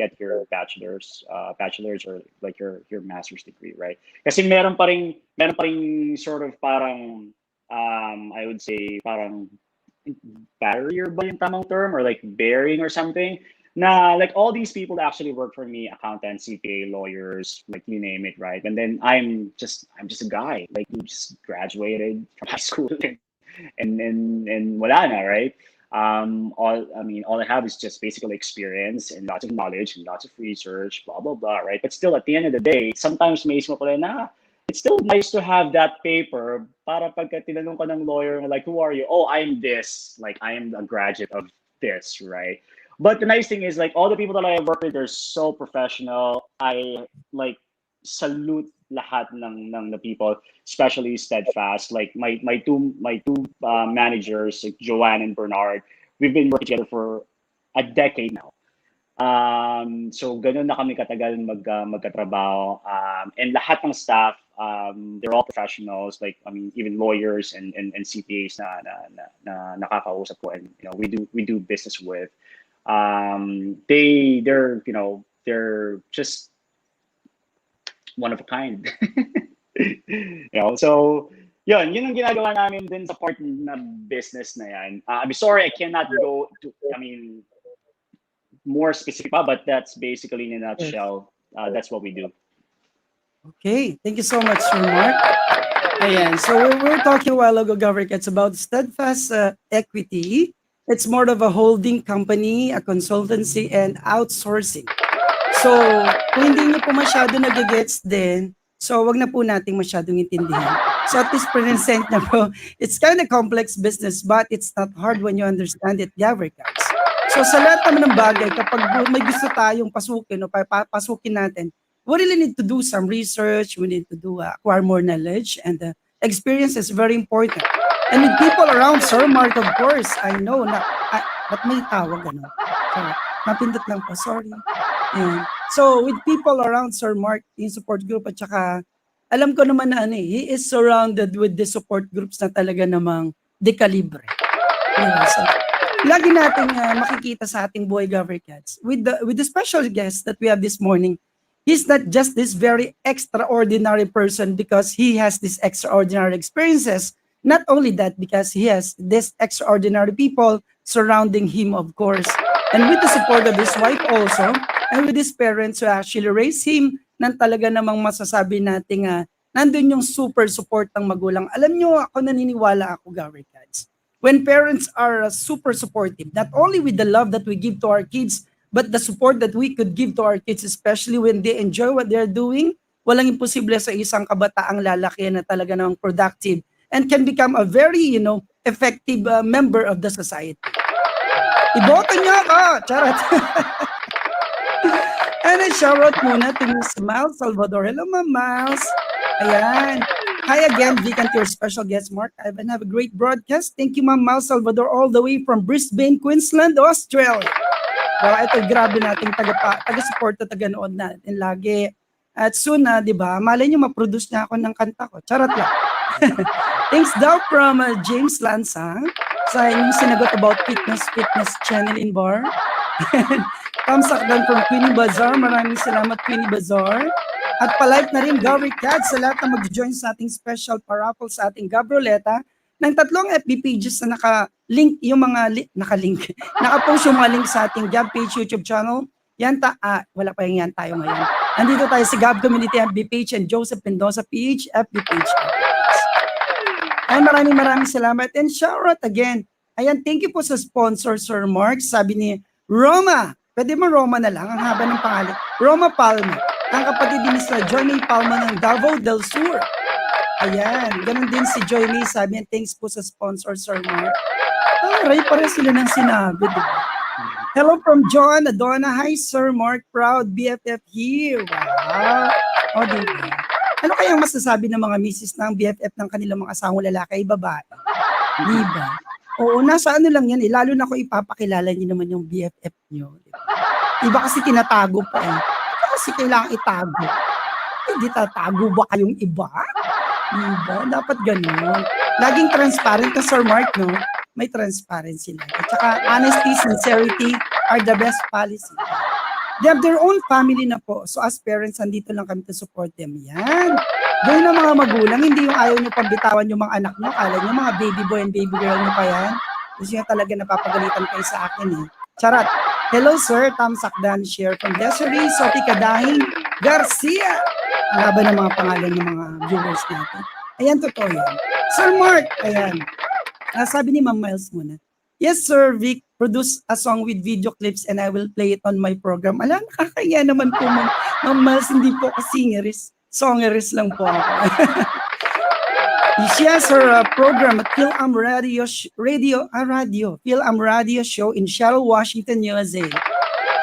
bachelor's or like your master's degree, right? Kasi meron pa ring sort of parang I would say parang barrier ba yung tamang term, or like bearing or something. Nah, like all these people actually work for me, accountants, CPA, lawyers, like you name it, right? And then I'm just a guy, like who just graduated from high school and wala na, right? All I have is just basically experience and lots of knowledge and lots of research, blah blah blah, right? But still, at the end of the day, sometimes may isip mo pala na it's still nice to have that paper para pagka tinanong ka ng lawyer, like, who are you? Oh, I'm this, like I am a graduate of this, right? But the nice thing is, like, all the people that I work with, they're so professional. I like salute lahat ng the people, especially Steadfast. Like my two managers, like Joanne and Bernard, we've been working together for a decade now. So ganun na kami katagal magkatrabaho. And lahat ng staff, they're all professionals. Like, I mean, even lawyers and CPAs na nakakausap ko, and we do business with. They're just one of a kind. So yun ang ginagawa namin din sa part na business na yan. I'm sorry I cannot go to, more specific pa, but that's basically in a nutshell. That's what we do. Okay, thank you so much, Sir Mark. Ayan, so we were talking a while ago, GAVarkadz, about Steadfast Equity. It's more of a holding company, a consultancy, and outsourcing. So, kung hindi nyo po masyado nagigets din, so wag na po nating masyadong intindihan. So at least present na po, it's kind of complex business, but it's not hard when you understand it, GAVarkadz. So sa lahat naman ng bagay, kapag may gusto tayong pasukin o pasukin natin, we really need to do some research, we need to acquire more knowledge, and experience is very important. And with people around, Sir Mark, of course, I know na, ba't may tawag, Sorry, napindot lang po, sorry. And so with people around Sir Mark in support group at saka alam ko naman na ano, he is surrounded with the support groups na talaga namang dekalibre. Yeah, so, lagi nating makikita sa ating Buhay GAVarkadz with the special guest that we have this morning. He's not just this very extraordinary person because he has these extraordinary experiences. Not only that, because he has this extraordinary people surrounding him, of course, and with the support of his wife also, and with his parents who actually raised him, nang talaga namang masasabi natin nandun yung super support ng magulang. Alam nyo, ako naniniwala ako, GAVarkadz. When parents are super supportive, not only with the love that we give to our kids, but the support that we could give to our kids, especially when they enjoy what they're doing, walang imposible sa isang kabataang lalaki na talaga namang productive and can become a very, effective member of the society. Iboto niyo ako! Charot! And a shout out muna to Miss Miles Salvador. Hello, Ma'am Miles. Ayan. Hi again, Vic, and to your special guest, Mark Ivan. Have a great broadcast. Thank you, Ma'am Miles Salvador, all the way from Brisbane, Queensland, Australia. Well, ito, grabe nating taga-support na taga-nood natin lagi. At soon na, di ba, malay nyo ma-produce niya ako ng kanta ko. Charot lang. Thanks daw from James Lansang sa inyong sinagot about fitness channel in bar. Tamsak dan from Queenie Bazaar. Maraming salamat, Queenie Bazaar. At palike na rin GAVarkadz sa lahat na mag-join sa ating special paraffle sa ating Gabroleta ng 3 FB pages na naka-link yung mga naka-link. Naka-post yung mga link sa ating Gav page YouTube channel. Yan wala pa yan tayo ngayon. Nandito tayo sa Gav Community FB page and Joseph Mendoza PH FB page. And maraming salamat and shout out again. Ayan, thank you po sa sponsor, Sir Mark. Sabi ni Roma, pwede mo Roma na lang, ang haba ng pangalan. Roma Palma. Ang kapatid din sa Joy May Palma ng Davao del Sur. Ayan, ganun din si Joy May. Sabi niya, thanks po sa sponsor, Sir Mark. Aray, pare sila ng sinabi. Diba? Hello from John Adona. Hi, Sir Mark. Proud BFF here. Wow. O, diba? Ano kayang masasabi ng mga misis ng BFF ng kanilang mga asawang lalaki ay babae? Diba? Oo, nasa ano lang yan eh. Lalo na kung ipapakilala niyo naman yung BFF niyo. Diba kasi tinatago pa eh. Kasi kailangan itago. Hindi tatago ba kayong iba? Diba? Dapat ganun. Laging transparent ka, Sir Mark, no? May transparency lang. At saka honesty, sincerity are the best policy. They have their own family na po. So as parents, andito lang kami to support them. Yan. Gawin ng mga magulang, hindi yung ayaw nyo pagbitawan yung mga anak nyo. Kala nyo mga baby boy and baby girl nyo pa yan. Kasi nga talaga napapagalitan kayo sa akin eh. Charot. Hello sir, Tamsakdan share from Desiree Sophie Kadahing Garcia. Ang haba ng mga pangalan ng mga viewers natin. Ayan, totoo yan. Sir Mark, ayan. Sabi ni Ma'am Miles muna. Yes sir, Vic, produce a song with video clips and I will play it on my program. Ala, nakakaya naman po Ma'am Miles, hindi po ka-singeris. Songeris lang po ako. She has her program at Phil-Am Radio Show in Seattle, Washington, USA.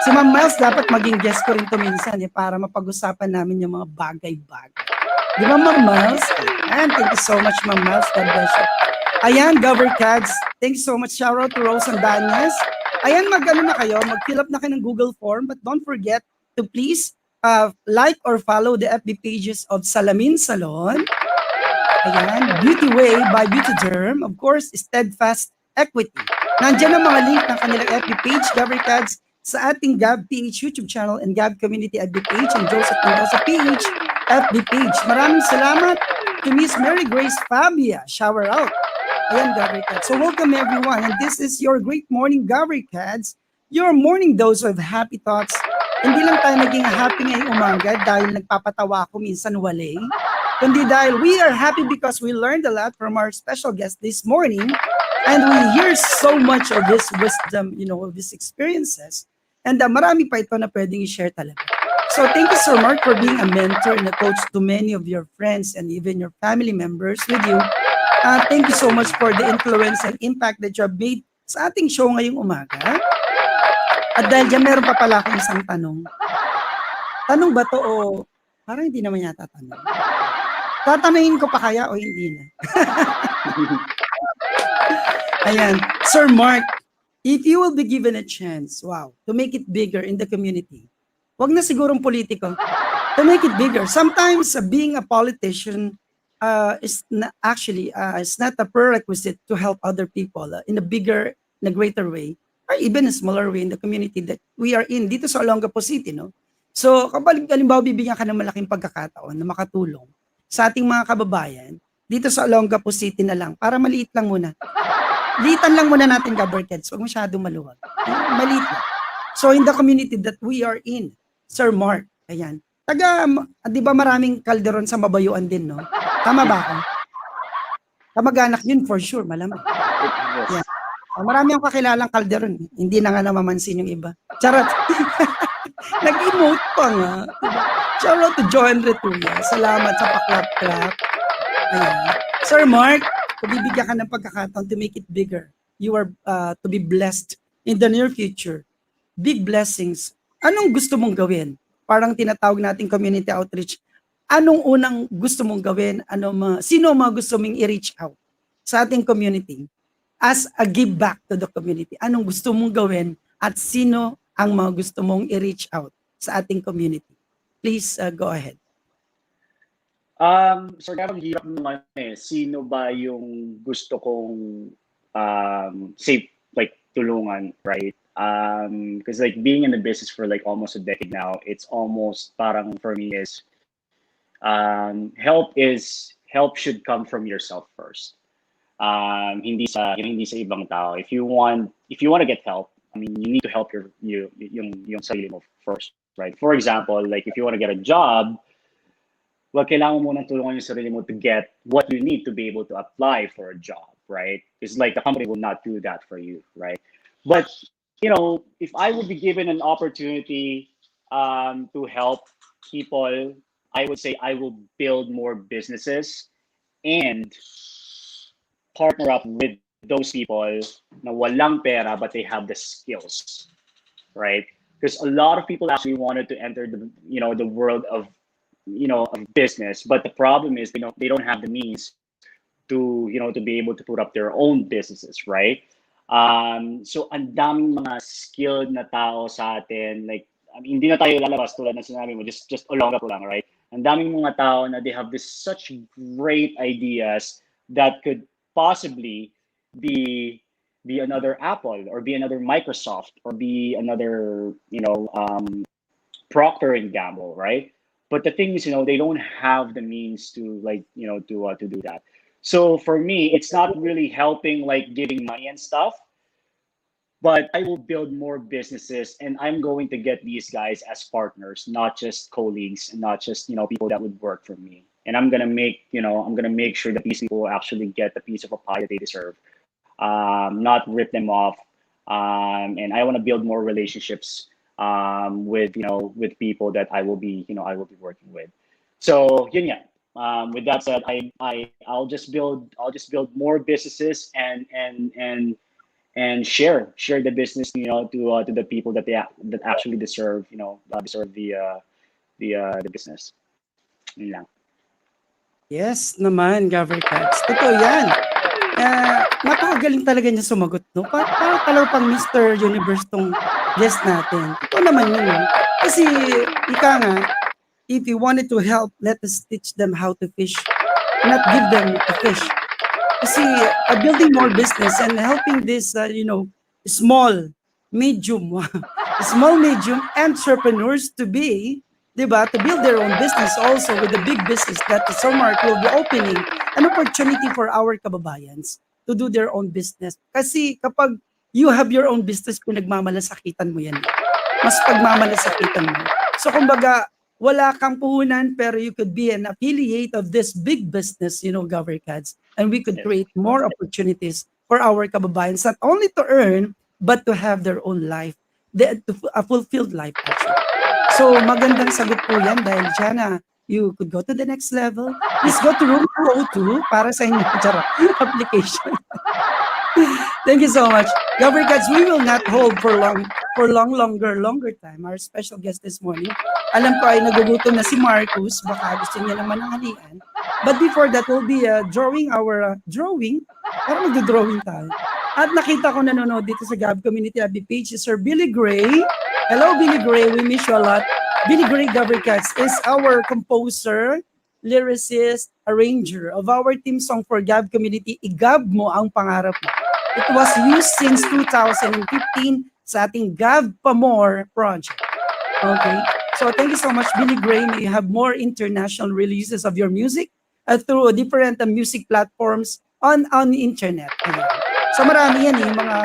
Si Ma'am Miles dapat maging guest ko rin to minsan para mapag-usapan namin yung mga bagay-bagay. Di ba Ma'am Miles? Ayan, thank you so much Ma'am Miles. God bless you. Ayan, GAVarkadz. Thank you so much. Shout out to Rose Andanes. Ayan, mag-ano na kayo, mag-fill up na kayo ng Google form, but don't forget to please like or follow the FB pages of Salamin Salon. Ayan, Beauty Way by Beauty Derm. Of course, Steadfast Equity. Nandiyan ang mga link ng kanilang FB page, GAVarkadz, sa ating Gav PH YouTube channel and Gav Community FB page and Joseph Mendoza PH FB page. Maraming salamat to Miss Mary Grace Fabia. Shower out. Ayan, GAVarkadz. So welcome everyone. And this is your great morning, GAVarkadz. Your morning dose of happy thoughts. Hindi lang tayo naging happy ngayong umaga dahil nagpapatawa ako minsan wale. Kundi dahil we are happy because we learned a lot from our special guest this morning and we hear so much of this wisdom, of these experiences. And marami pa ito na pwedeng i-share talaga. So thank you, Sir Mark, for being a mentor and a coach to many of your friends and even your family members with you. Thank you so much for the influence and impact that you have made sa ating show ngayong umaga. At dahil dyan, meron pa pala akong isang tanong. Tanong ba to o parang hindi naman yata tanong? Tatanungin ko pa kaya o hindi na? Ayan. Sir Mark, if you will be given a chance, to make it bigger in the community, wag na sigurong politiko. To make it bigger. Sometimes being a politician is not actually it's not a prerequisite to help other people in a bigger, in a greater way, or even a smaller way in the community that we are in dito sa Olongapo City, no? So, kapag halimbawa bibigyan ka ng malaking pagkakataon na makatulong sa ating mga kababayan dito sa Olongapo City na lang, para maliit lang muna. Liitan lang muna natin, GAVarkadz. Huwag masyadong maluwag. Maliit lang. So, in the community that we are in, Sir Mark, ayan. Di ba maraming kalderon sa Mabayuan din, no? Tama ba ako? Kamag-anak yun for sure, malamang. Yeah. Marami akong kakilalang kalderon. Hindi na nga namamansin yung iba. Charot. Nag-emote pa nga. Shout out to Joan Retulla. Salamat sa paklap-klap. Ayan. Sir Mark, kung bibigyan ka ng pagkakataon to make it bigger, you are to be blessed in the near future. Big blessings. Anong gusto mong gawin? Parang tinatawag nating community outreach. Anong unang gusto mong gawin? Sino mga gusto mong i-reach out sa ating community as a give back to the community? Anong gusto mong gawin at sino ang mga gusto mong i-reach out sa ating community? Please go ahead. So parang hirap naman sino ba yung gusto kong say like tulungan, right? Because like being in the business for like almost a decade now, it's almost parang for me is help should come from yourself first. Hindi sa ibang tao. If you want to get help, I mean, you need to help yung sarili mo first, right? For example, like if you want to get a job, well, kailangan mo munang tulungan yung sarili mo to get what you need to be able to apply for a job, right? It's like the company will not do that for you, right? But you know, if I would be given an opportunity to help people, I would say I will build more businesses and partner up with those people na walang pera but they have the skills, right? Because a lot of people actually wanted to enter the world of business, but the problem is they don't have the means to be able to put up their own businesses, right? So ang daming mga skilled na tao sa atin, like I mean, hindi na tayo lalabas tulad ng sinabi mo, just Olongapo lang, right? Ang daming mga tao na they have this such great ideas that could possibly be another Apple or be another Microsoft or be another Procter and Gamble, right? But the thing is, they don't have the means to to do that. So for me, it's not really helping like giving money and stuff, but I will build more businesses and I'm going to get these guys as partners, not just colleagues and not just, people that would work for me. And I'm going to make sure that these people will actually get the piece of a pie that they deserve, not rip them off. And I want to build more relationships with people that I will be working with. So yun yan. With that said, I'll just build more businesses and share the business to the people that actually deserve the business. Yun lang. Yes naman, GAVarkadz. Totoo yan. Napakagaling talaga niya sumagot, no? Parang talaga pang Mr. Universe tong guest natin. Ito naman yun, no? Kasi, ika nga, if you wanted to help, let us teach them how to fish, not give them a fish. Kasi, building more business and helping this, small, medium entrepreneurs to be, diba, to build their own business also with the big business that the Sir Mark will be opening an opportunity for our kababayans to do their own business. Kasi kapag you have your own business, pinagmamalasakitan mo yan. Mas pagmamalasakitan mo. So kumbaga, wala kang puhunan pero you could be an affiliate of this big business, GAVarkadz, and we could create more opportunities for our kababayans, not only to earn, but to have their own life, a fulfilled life actually. So magandang sagot po yan dahil dyan you could go to the next level. Please go to room 202 para sa inyong application. Thank you so much. GAVarkadz, we will not hold for longer time. Our special guest this morning, alam ko ay nagugutom na si Marcus, baka gusto niya naman ng halian. But before that, we'll be drawing our drawing. Parang magdodrawing tayo. At nakita ko nanonood dito sa Gab Community FB page si Sir Billy Gray. Hello, Billy Gray. We miss you a lot. Billy Gray GAVarkadz is our composer, lyricist, arranger of our theme song for Gav Community, Igab Mo Ang Pangarap Mo. It was used since 2015 sa ating Gav Pa More project. Okay? So thank you so much, Billy Gray. May you have more international releases of your music through different music platforms on internet. Ayan. So marami yan mga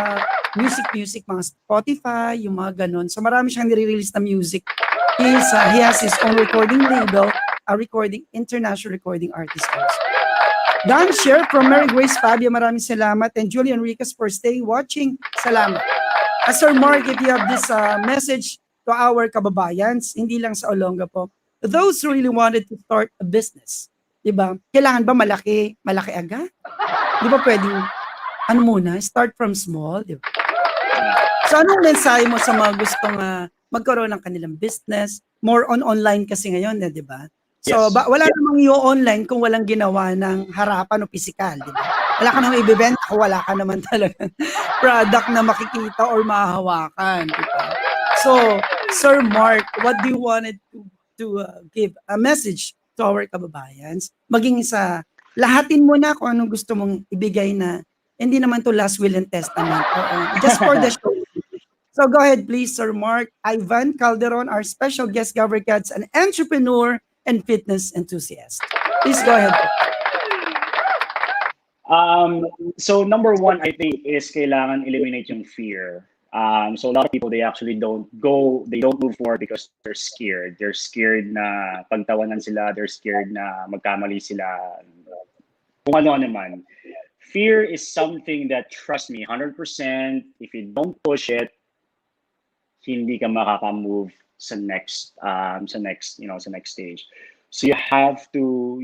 music, mga Spotify, yung mga ganon. So marami siyang nire-release na music. He has his own recording label, a international recording artist also. Dan Share from Mary Grace Fabia, maraming salamat. And Julian Ricas for staying watching, salamat. Sir Mark, if you have this message to our kababayans, hindi lang sa Olonga po, those who really wanted to start a business, di ba? Kailangan ba malaki agad? Di ba pwedeng, start from small, di ba? So anong mensahe mo sa mga gustong magkaroon ng kanilang business? More on online kasi ngayon, di ba? So, Yes. wala namang yung online kung walang ginawa ng harapan o physical, di ba? Wala ka namang ibibenta kung wala ka naman talaga product na makikita or mahahawakan, di ba? So, Sir Mark, what do you wanted to give a message to our kababayans? Maging lahatin mo na kung anong gusto mong ibigay na hindi naman to last will and testament. Just for the show. So go ahead, please, Sir Mark Ivan Calderon, our special guest GAVarkadz, an entrepreneur and fitness enthusiast. Please go ahead. So number one, I think, is kailangan eliminate yung fear. So a lot of people, they actually don't move forward because they're scared. They're scared na pagtawanan sila, they're scared na magkamali sila. Kung ano naman. Fear is something that, trust me, 100%, if you don't push it, hindi ka makaka-move sa next stage. So you have to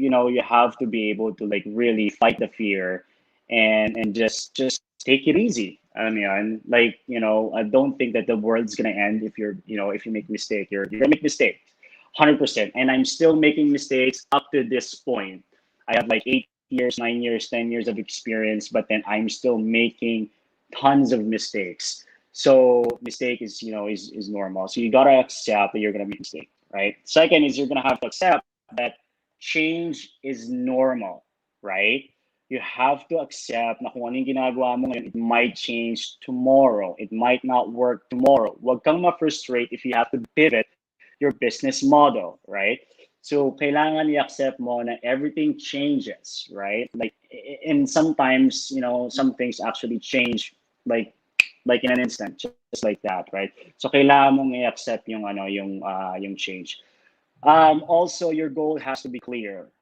be able to like really fight the fear and just take it easy. I mean, I don't think that the world's gonna end if you make mistake. You're gonna make mistakes, 100%. And I'm still making mistakes up to this point. I have like 8 years, 9 years, 10 years of experience, but then I'm still making tons of mistakes. So mistake is normal. So you gotta accept that you're gonna make a mistake, right? Second is you're gonna have to accept that change is normal, right? You have to accept na kung ano yung ginagawa mo ngayon, it might change tomorrow. It might not work tomorrow. Huwag kang ma-frustrate if you have to pivot your business model, right? So kailangan i-accept mo na everything changes, right? Like, and sometimes, some things actually change like in an instant, just like that, right? So kailangan mong i-accept yung change. Also, your goal has to be clear.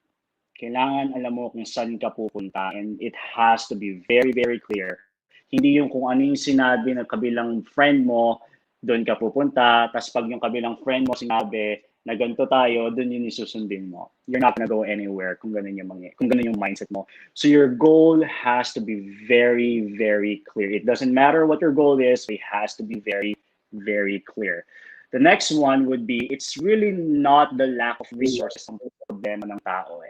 Kailangan alam mo kung saan ka pupunta, and it has to be very, very clear. Hindi yung kung ano yung sinabi ng kabilang friend mo, doon ka pupunta, tapos pag yung kabilang friend mo sinabi na ganito tayo, doon yung isusundin mo. You're not gonna go anywhere kung ganun yung mindset mo. So your goal has to be very, very clear. It doesn't matter what your goal is, it has to be very, very clear. The next one would be, it's really not the lack of resources ang problema ng tao.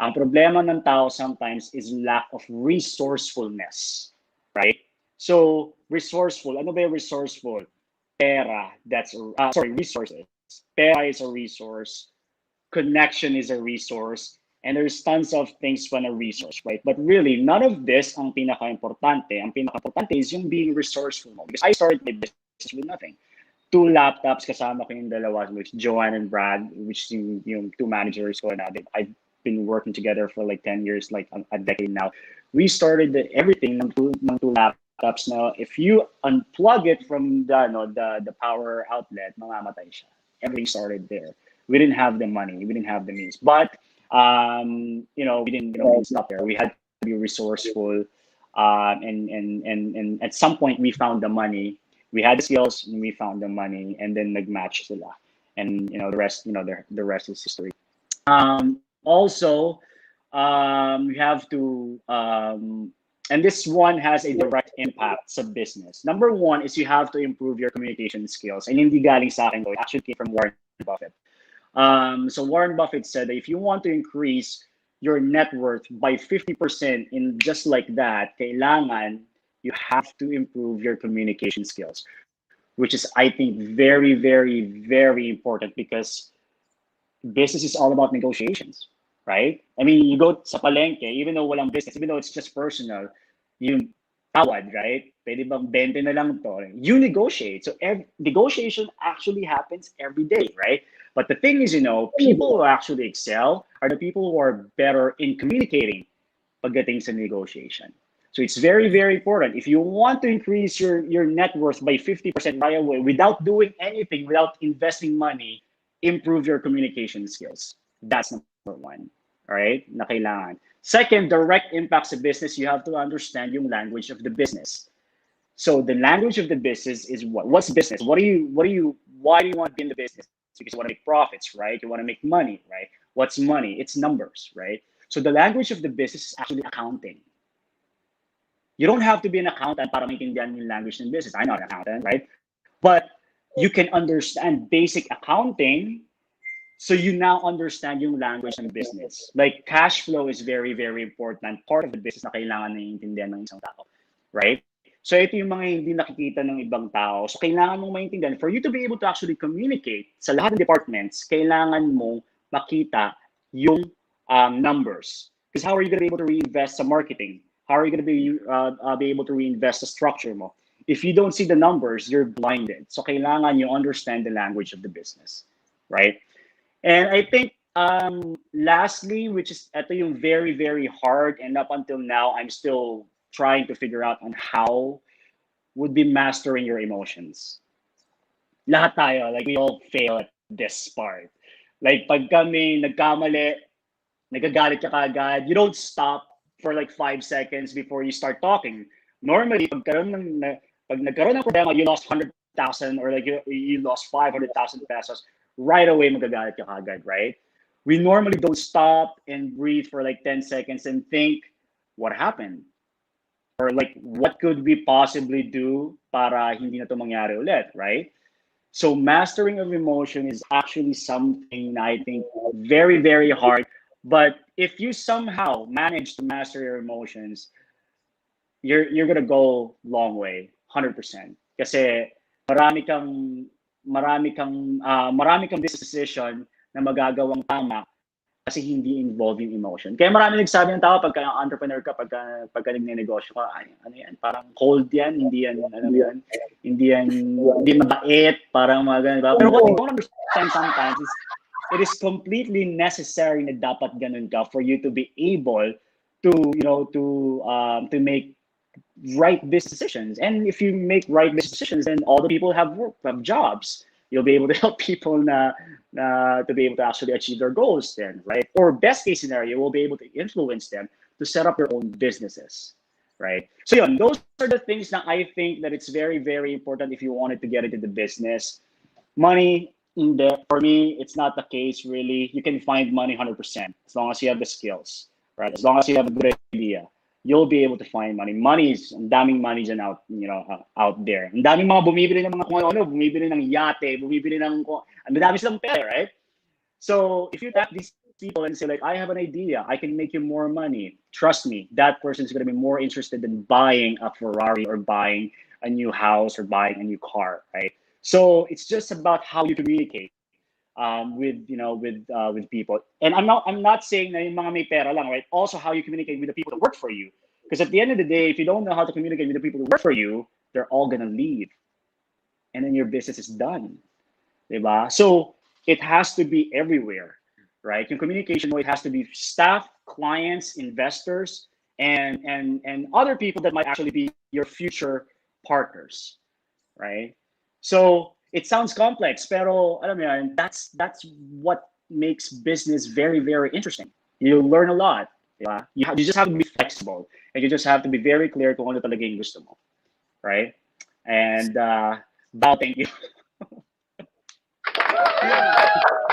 Ang problema ng tao sometimes is lack of resourcefulness, right? So, resourceful. Ano ba yung resourceful? Pera, resources. Pera is a resource. Connection is a resource. And there's tons of things when a resource, right? But really, none of this ang pinaka-importante. Ang pinaka-importante is yung being resourceful mo. Because I started my business with nothing. 2 laptops, kasama ko yung dalawa, which Joanne and Brad, which yung 2 managers ko na I've been working together for like 10 years, like a decade now. We started everything ng 2 laptops. Now, if you unplug it from the power outlet, mamamatay siya. Everything started there. We didn't have the money, we didn't have the means, but we didn't stop there. We had to be resourceful, and at some point we found the money. We had the skills, and we found the money, and then nag-match sila, and the rest is history. Also, we have to and this one has a direct impact sa business. Number one is you have to improve your communication skills. And hindi galing sa akin, it actually came from Warren Buffett. So Warren Buffett said that if you want to increase your net worth by 50% in just like that, kailangan you have to improve your communication skills. which is, I think, very, very, very important because business is all about negotiations, right? I mean, you go sa palengke, even though walang business, even though it's just personal, yung tawad, right? Pwede bang 20 na lang to? You negotiate. So negotiation actually happens every day, right? But the thing is, people who actually excel are the people who are better in communicating pagdating sa negotiation. So it's very, very important. If you want to increase your net worth by 50% right away without doing anything, without investing money, improve your communication skills. That's number one. All right? Na kailangan. Second, direct impact sa business, you have to understand yung language of the business. So the language of the business is what? What's business? Why do you want to be in the business? Because you want to make profits, right? You want to make money, right? What's money? It's numbers, right? So the language of the business is actually accounting. You don't have to be an accountant para maintindihan yung language ng business. I'm not an accountant, right? But you can understand basic accounting, so you now understand yung language ng business. Like cash flow is very, very important. Part of the business na kailangan naiintindihan ng isang tao, right? So ito yung mga hindi nakikita ng ibang tao. So kailangan mong maintindihan. For you to be able to actually communicate sa lahat ng departments, kailangan mong makita yung numbers. Because how are you going to be able to reinvest sa marketing? How are you going to be able to reinvest the structure mo? If you don't see the numbers, you're blinded. So kailangan you understand the language of the business, right? And I think lastly, which is ito yung very, very hard, and up until now, I'm still trying to figure out on how, would be mastering your emotions. Lahat tayo, like we all fail at this part. Like pag kami nagkamali, nagagalit ka kagad, you don't stop for like 5 seconds before you start talking. Normally, pag nagkaroon ng problema, you lost 100,000 or like you lost 500,000 pesos, right away magagalit ka kagad, right? We normally don't stop and breathe for like 10 seconds and think, what happened? Or like, what could we possibly do para hindi na to mangyari ulit, right? So mastering of emotion is actually something I think very, very hard. But if you somehow manage to master your emotions, you're gonna go long way, 100%. Kasi marami kang business decision na magagawang tama kasi hindi involve yung emotion. Kaya marami nagsabi ng tao pagka entrepreneur ka, pagka nagnenegosyo ka, ay, ano yan, parang cold yan, hindi mabait, parang mga ganun. Pero what you don't understand sometimes is it is completely necessary na dapat ganun ka for you to be able to, to make right business decisions. And if you make right business decisions, then all the people have work, have jobs. You'll be able to help people to be able to actually achieve their goals then, right? Or best case scenario, we'll be able to influence them to set up their own businesses, right? So yeah, those are the things that I think that it's very, very important if you wanted to get into the business. Money, for me, it's not the case really. You can find money 100% as long as you have the skills, right? As long as you have a good idea, you'll be able to find money. Money is, ang daming money dyan out, out there. Ang daming mga bumibili ng mga bumibili ng yate, bumibili ng, ang dami silang pera, right? So if you tap these people and say like, I have an idea, I can make you more money. Trust me, that person is going to be more interested in buying a Ferrari or buying a new house or buying a new car, right? So it's just about how you communicate with people. And I'm not saying na yung mga may pera lang, right? Also how you communicate with the people that work for you. Because at the end of the day, if you don't know how to communicate with the people who work for you, they're all gonna leave, and then your business is done, diba? So it has to be everywhere, right? Yung communication, it has to be staff, clients, investors, and other people that might actually be your future partners, right? So it sounds complex, pero alam mo yan, that's what makes business very, very interesting. You learn a lot. Diba? You just have to be flexible, and you just have to be very clear kung ano talaga yung gusto mo, right? And Bao, thank you.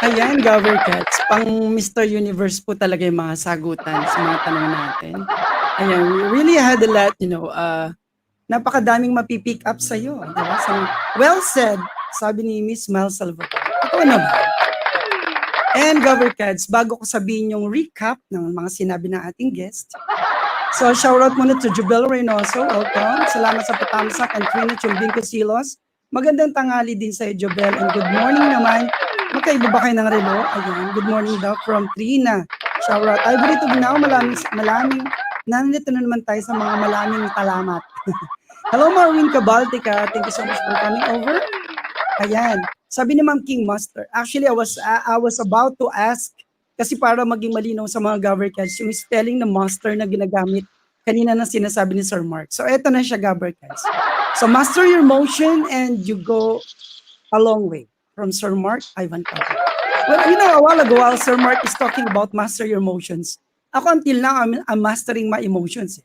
Ayan, GAVarkadz, pang Mr. Universe po talaga yung mga sagutan sa mga tanong natin. Ayan, we really had a lot, napakadaming mapipick up sa'yo. Diba? So, well said, sabi ni Miss Mal Salvador. Ito naman. And GAVarkadz, bago ko sabihin yung recap ng mga sinabi ng ating guest, so shoutout muna to Jubel Reynoso, welcome. Salamat sa patamsak, and Trina Chumbinco Silos, Magandang tanghali din sa Jobel and good morning naman. Magkaiba ba kayo ng relo? Ayan, good morning daw from Trina. Shout out. Ivory Tugnao, malaming. Nandito na naman tayo sa mga malaming talamat. Hello Marwin Cabaltica, thank you so much for coming over. Ayan, sabi ni Ma'am King Master. Actually, I was about to ask kasi para maging malinaw sa mga GAVarkadz, yung spelling ng master na ginagamit kanina na sinasabi ni Sir Mark. So eto na siya GAVarkadz. So master your motion and you go a long way. From Sir Mark Ivan Calderon. Well, you know, a while ago, while Sir Mark is talking about master your emotions, ako until now, I'm mastering my emotions.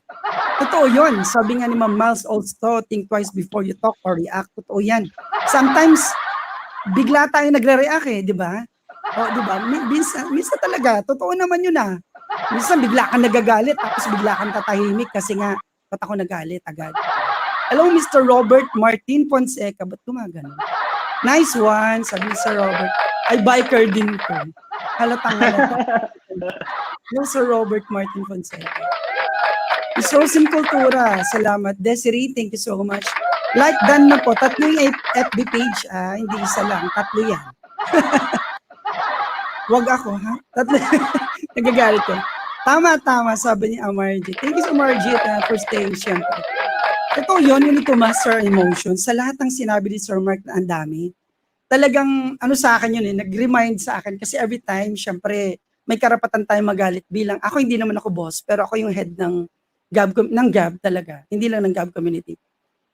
Totoo yun. Sabi nga ni Ma'am Miles also, think twice before you talk or react. Totoo yan. Sometimes, bigla tayo nagre-react di ba? O, di ba? Minsan talaga, totoo naman yun Minsan bigla kang nagagalit, tapos bigla kang tatahimik kasi nga, ba't ako nagalit agad? Hello, Mr. Robert Martin Fonseca. Ba't gumagano? Nice one, sabi ni Sir Robert. Ay, biker din ko. Halatang. Hello, Sir Robert Martin Fonseca. Miss Rosin Cultura, salamat. Desiree, thank you so much. Like done na po. Tatlo yung FB page, hindi isa lang. Tatlo yan. Wag ako, ha? Tatlo. Nagagalit ko. Tama, sabi ni Amarji. Thank you so much, for staying, syempre. Ito yun, you need to master emotions. Sa lahat ng sinabi ni Sir Mark na ang dami, talagang sa akin yun nag-remind sa akin kasi every time, syempre, may karapatan tayo magalit bilang, ako hindi naman ako boss, pero ako yung head ng GAV talaga, hindi lang ng GAV community.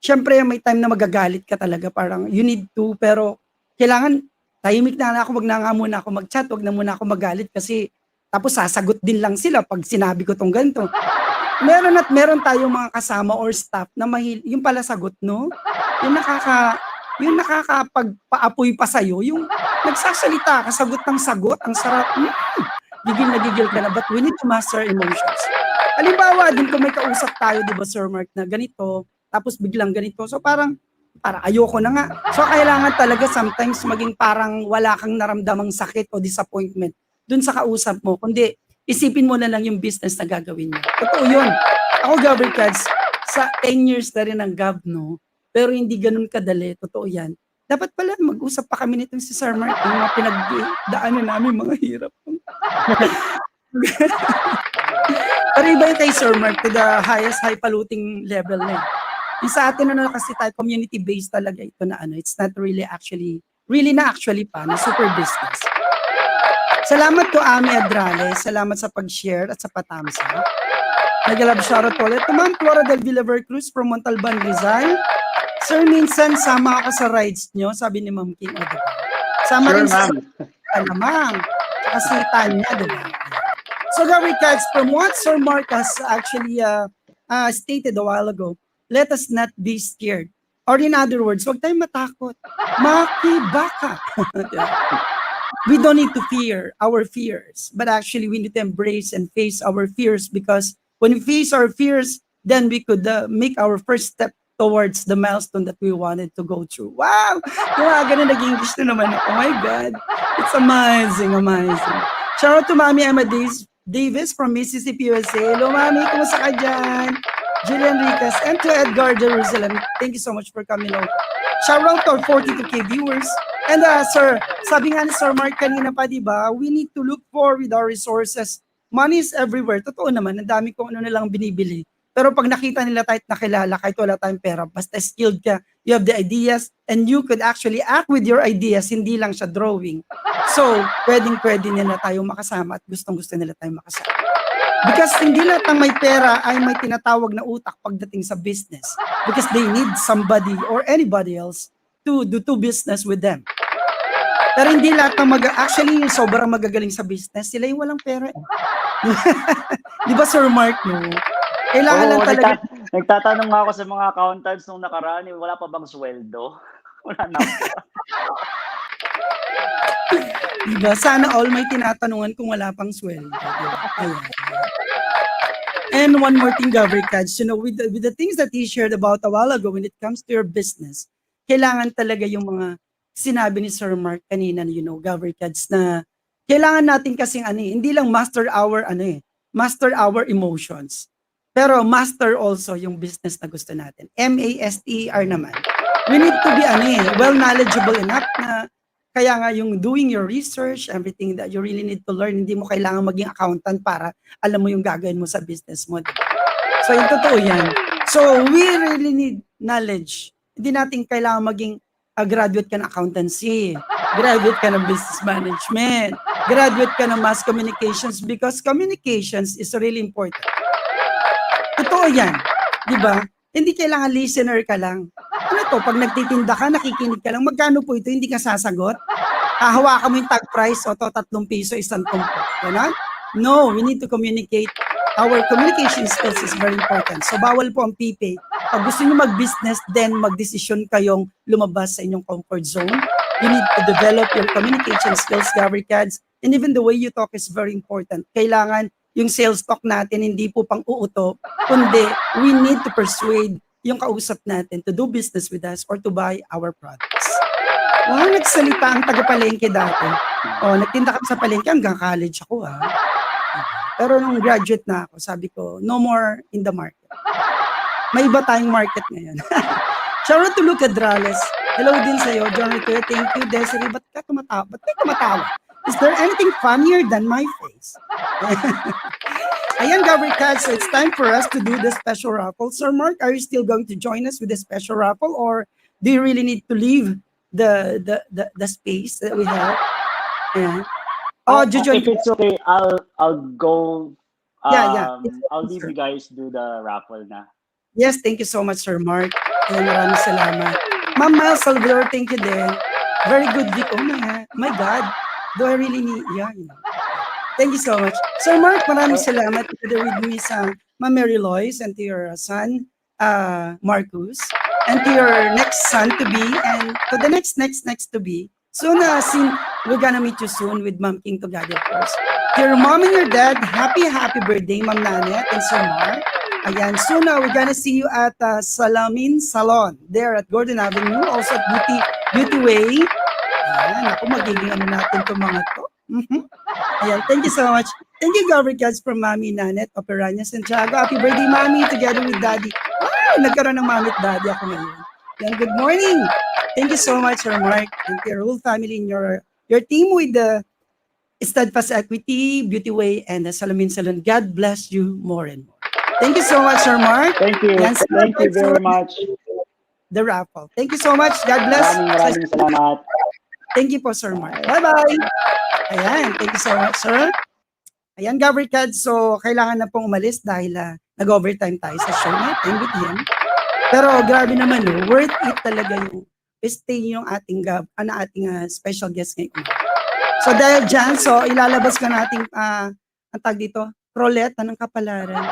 Syempre, may time na magagalit ka talaga, parang you need to, pero kailangan, tahimik na ako, wag na nga muna ako mag-chat, wag na muna ako magalit kasi tapos sasagot din lang sila pag sinabi ko tong ganito. Meron tayong mga kasama or staff na yung pala sagot, no? Yung nakakapagpaapoy pa sa'yo, yung nagsasalita, kasagot ng sagot, ang sarap. Gigil na gigil ka na, but we need to master emotions. Halimbawa, din kung may kausap tayo, di ba, Sir Mark, na ganito, tapos biglang ganito. So parang ayoko na nga. So kailangan talaga sometimes maging parang wala kang naramdamang sakit o disappointment dun sa kausap mo, kundi isipin mo na lang yung business na gagawin niyo. Totoo yun. Ako, GAVarkadz, sa 10 years na rin ng GAV, no? Pero hindi ganun kadali. Totoo yan. Dapat pala mag-usap pa kami nitong si Sir Mark. Yung mga pinagdaanan namin, mga hirap. Pero iba yung kay Sir Mark to the highest high-polluting level na. Yung sa atin kasi tayo, community-based talaga ito na it's not really actually pa, na super business. Salamat to Ami Adrale. Salamat sa pag-share at sa patamsa. Nag-love shoutout ulit. To Ma'am Flora del Villaver Cruz from Montalban, Rizal. Sir, minsan sama ako sa rides nyo, sabi ni Ma'am King. Sama rin sa alamang. Tsaka si Tanya, diba? So, GAVarkadz, from what Sir Mark has actually stated a while ago, let us not be scared. Or in other words, huwag tayong matakot. Makibaka. We don't need to fear our fears, but actually we need to embrace and face our fears, because when we face our fears, then we could make our first step towards the milestone that we wanted to go through. Wow! Ganun nag-English na naman ako. Oh my God! It's amazing. Shout out to Mami Emma Davis from Mississippi, USA. Hello, Mami. Kumusta ka dyan? Julian Ricas and to Edgar Jerusalem. Thank you so much for coming over. Shout out to our 42K viewers. And sir, sabi nga ni Sir Mark kanina pa, di ba, we need to look for with our resources. Money is everywhere. Totoo naman, ang dami kung ano nilang binibili. Pero pag nakita nila tayo nakilala, kahit wala tayong pera, basta skilled ka, you have the ideas, and you could actually act with your ideas, hindi lang siya drawing. So, pwedeng-pwede nila tayo makasama at gustong-gusto nila tayo makasama. Because hindi lahat ng may pera ay may tinatawag na utak pagdating sa business. Because they need somebody or anybody else to do business with them. Pero hindi lahat ng actually yung sobrang magagaling sa business, sila yung walang pera. Di ba, Sir Mark, no? Kailangan lang talaga. Nagtatanong nga ako sa mga accountants nung nakaraan, wala pa bang sweldo? Wala na. Diba? Sana all may tinatanungan kung wala pang sweldo. Diba? Ayan. And one more thing, GAVarkadz, with the things that he shared about a while ago when it comes to your business, kailangan talaga yung mga sinabi ni Sir Mark kanina, GAVarkadz, na kailangan natin kasing hindi lang master our emotions, pero master also yung business na gusto natin. MASTER naman. We need to be well knowledgeable enough na kaya nga yung doing your research, everything that you really need to learn, hindi mo kailangan maging accountant para alam mo yung gagawin mo sa business mo. So, yung totoo yan. So, we really need knowledge. Hindi natin kailangan maging graduate ka ng accountancy, graduate ka ng business management, graduate ka ng mass communications because communications is really important. Totoo yan. Di ba? Hindi kailangan listener ka lang. Ano to? Pag nagtitinda ka, nakikinig ka lang, magkano po ito? Hindi ka sasagot? Hahawakan mo yung tag price o to 3 piso, 1 tumpok. Ganon? No, we need to communicate. Our communication skills is very important. So, bawal po ang PPay. Pag gusto nyo mag-business, then mag-desisyon kayong lumabas sa inyong comfort zone. You need to develop your communication skills, GAVarkadz. And even the way you talk is very important. Kailangan yung sales talk natin, hindi po pang uuto, kundi we need to persuade yung kausap natin to do business with us or to buy our products. Wow, nagsalita ang taga-palengke dati. Nagtinda kami sa palengke hanggang college ako Pero nung graduate na ako, sabi ko, no more in the market. May iba tayong market ngayon. Shout out to Luca Drales. Hello din sa'yo, John Rituer. Thank you, Desiree. Ba't ka tumatawa? Ba't kayo tumatawa? Is there anything funnier than my face? Ayan, GAVarkadz, so it's time for us to do the special raffle. Sir Mark, are you still going to join us with the special raffle or do you really need to leave the space that we have? Yeah. If it's okay, I'll go. Yeah. I'll leave you guys do the raffle na. Yes, thank you so much, Sir Mark. Maraming salamat. Ma'am Miles Salvador, thank you din. Very good week. Oh my God. Do I really need, Thank you so much. Sir Mark, maraming salamat together with me sa Ma'am Mary Lois and to your son, Marcus, and to your next son to be, and to the next to be. Soon, we're gonna meet you soon with Ma'am King together, of course. Your mom and your dad, happy birthday, Ma'am Nanette and Sir Mark. Ayan, soon we're gonna see you at Salamin Salon, there at Gordon Avenue, also at Beauty Way. Ayan, ako magiging natin itong mga to. Ayan, thank you so much. Thank you, GAVarkadz, from Mami Nanette Operanya Santiago. Happy birthday, Mami, together with Daddy. Wow, nagkaroon ng Mami at Daddy ako ngayon. Ayan, good morning. Thank you so much, Sir Mark, and your whole family and your team with the Steadfast Equity, Beauty Way, and the Salamin Salon. God bless you more and more. Thank you so much, Sir Mark. Thank you. Thank you very much. The raffle. Thank you so much. God bless. Maraming salamat. Thank you po, Sir Mark. Bye-bye. Ayan, thank you so much, sir. Ayan, GAVarkadz, so kailangan na pong umalis dahil nag-overtime tayo sa show natin with him. Pero grabe naman, worth it talaga yung stay yung ating special guest ngayon. So dahil dyan, so ilalabas ka natin, ang tag dito, Roleta ng Kapalaran.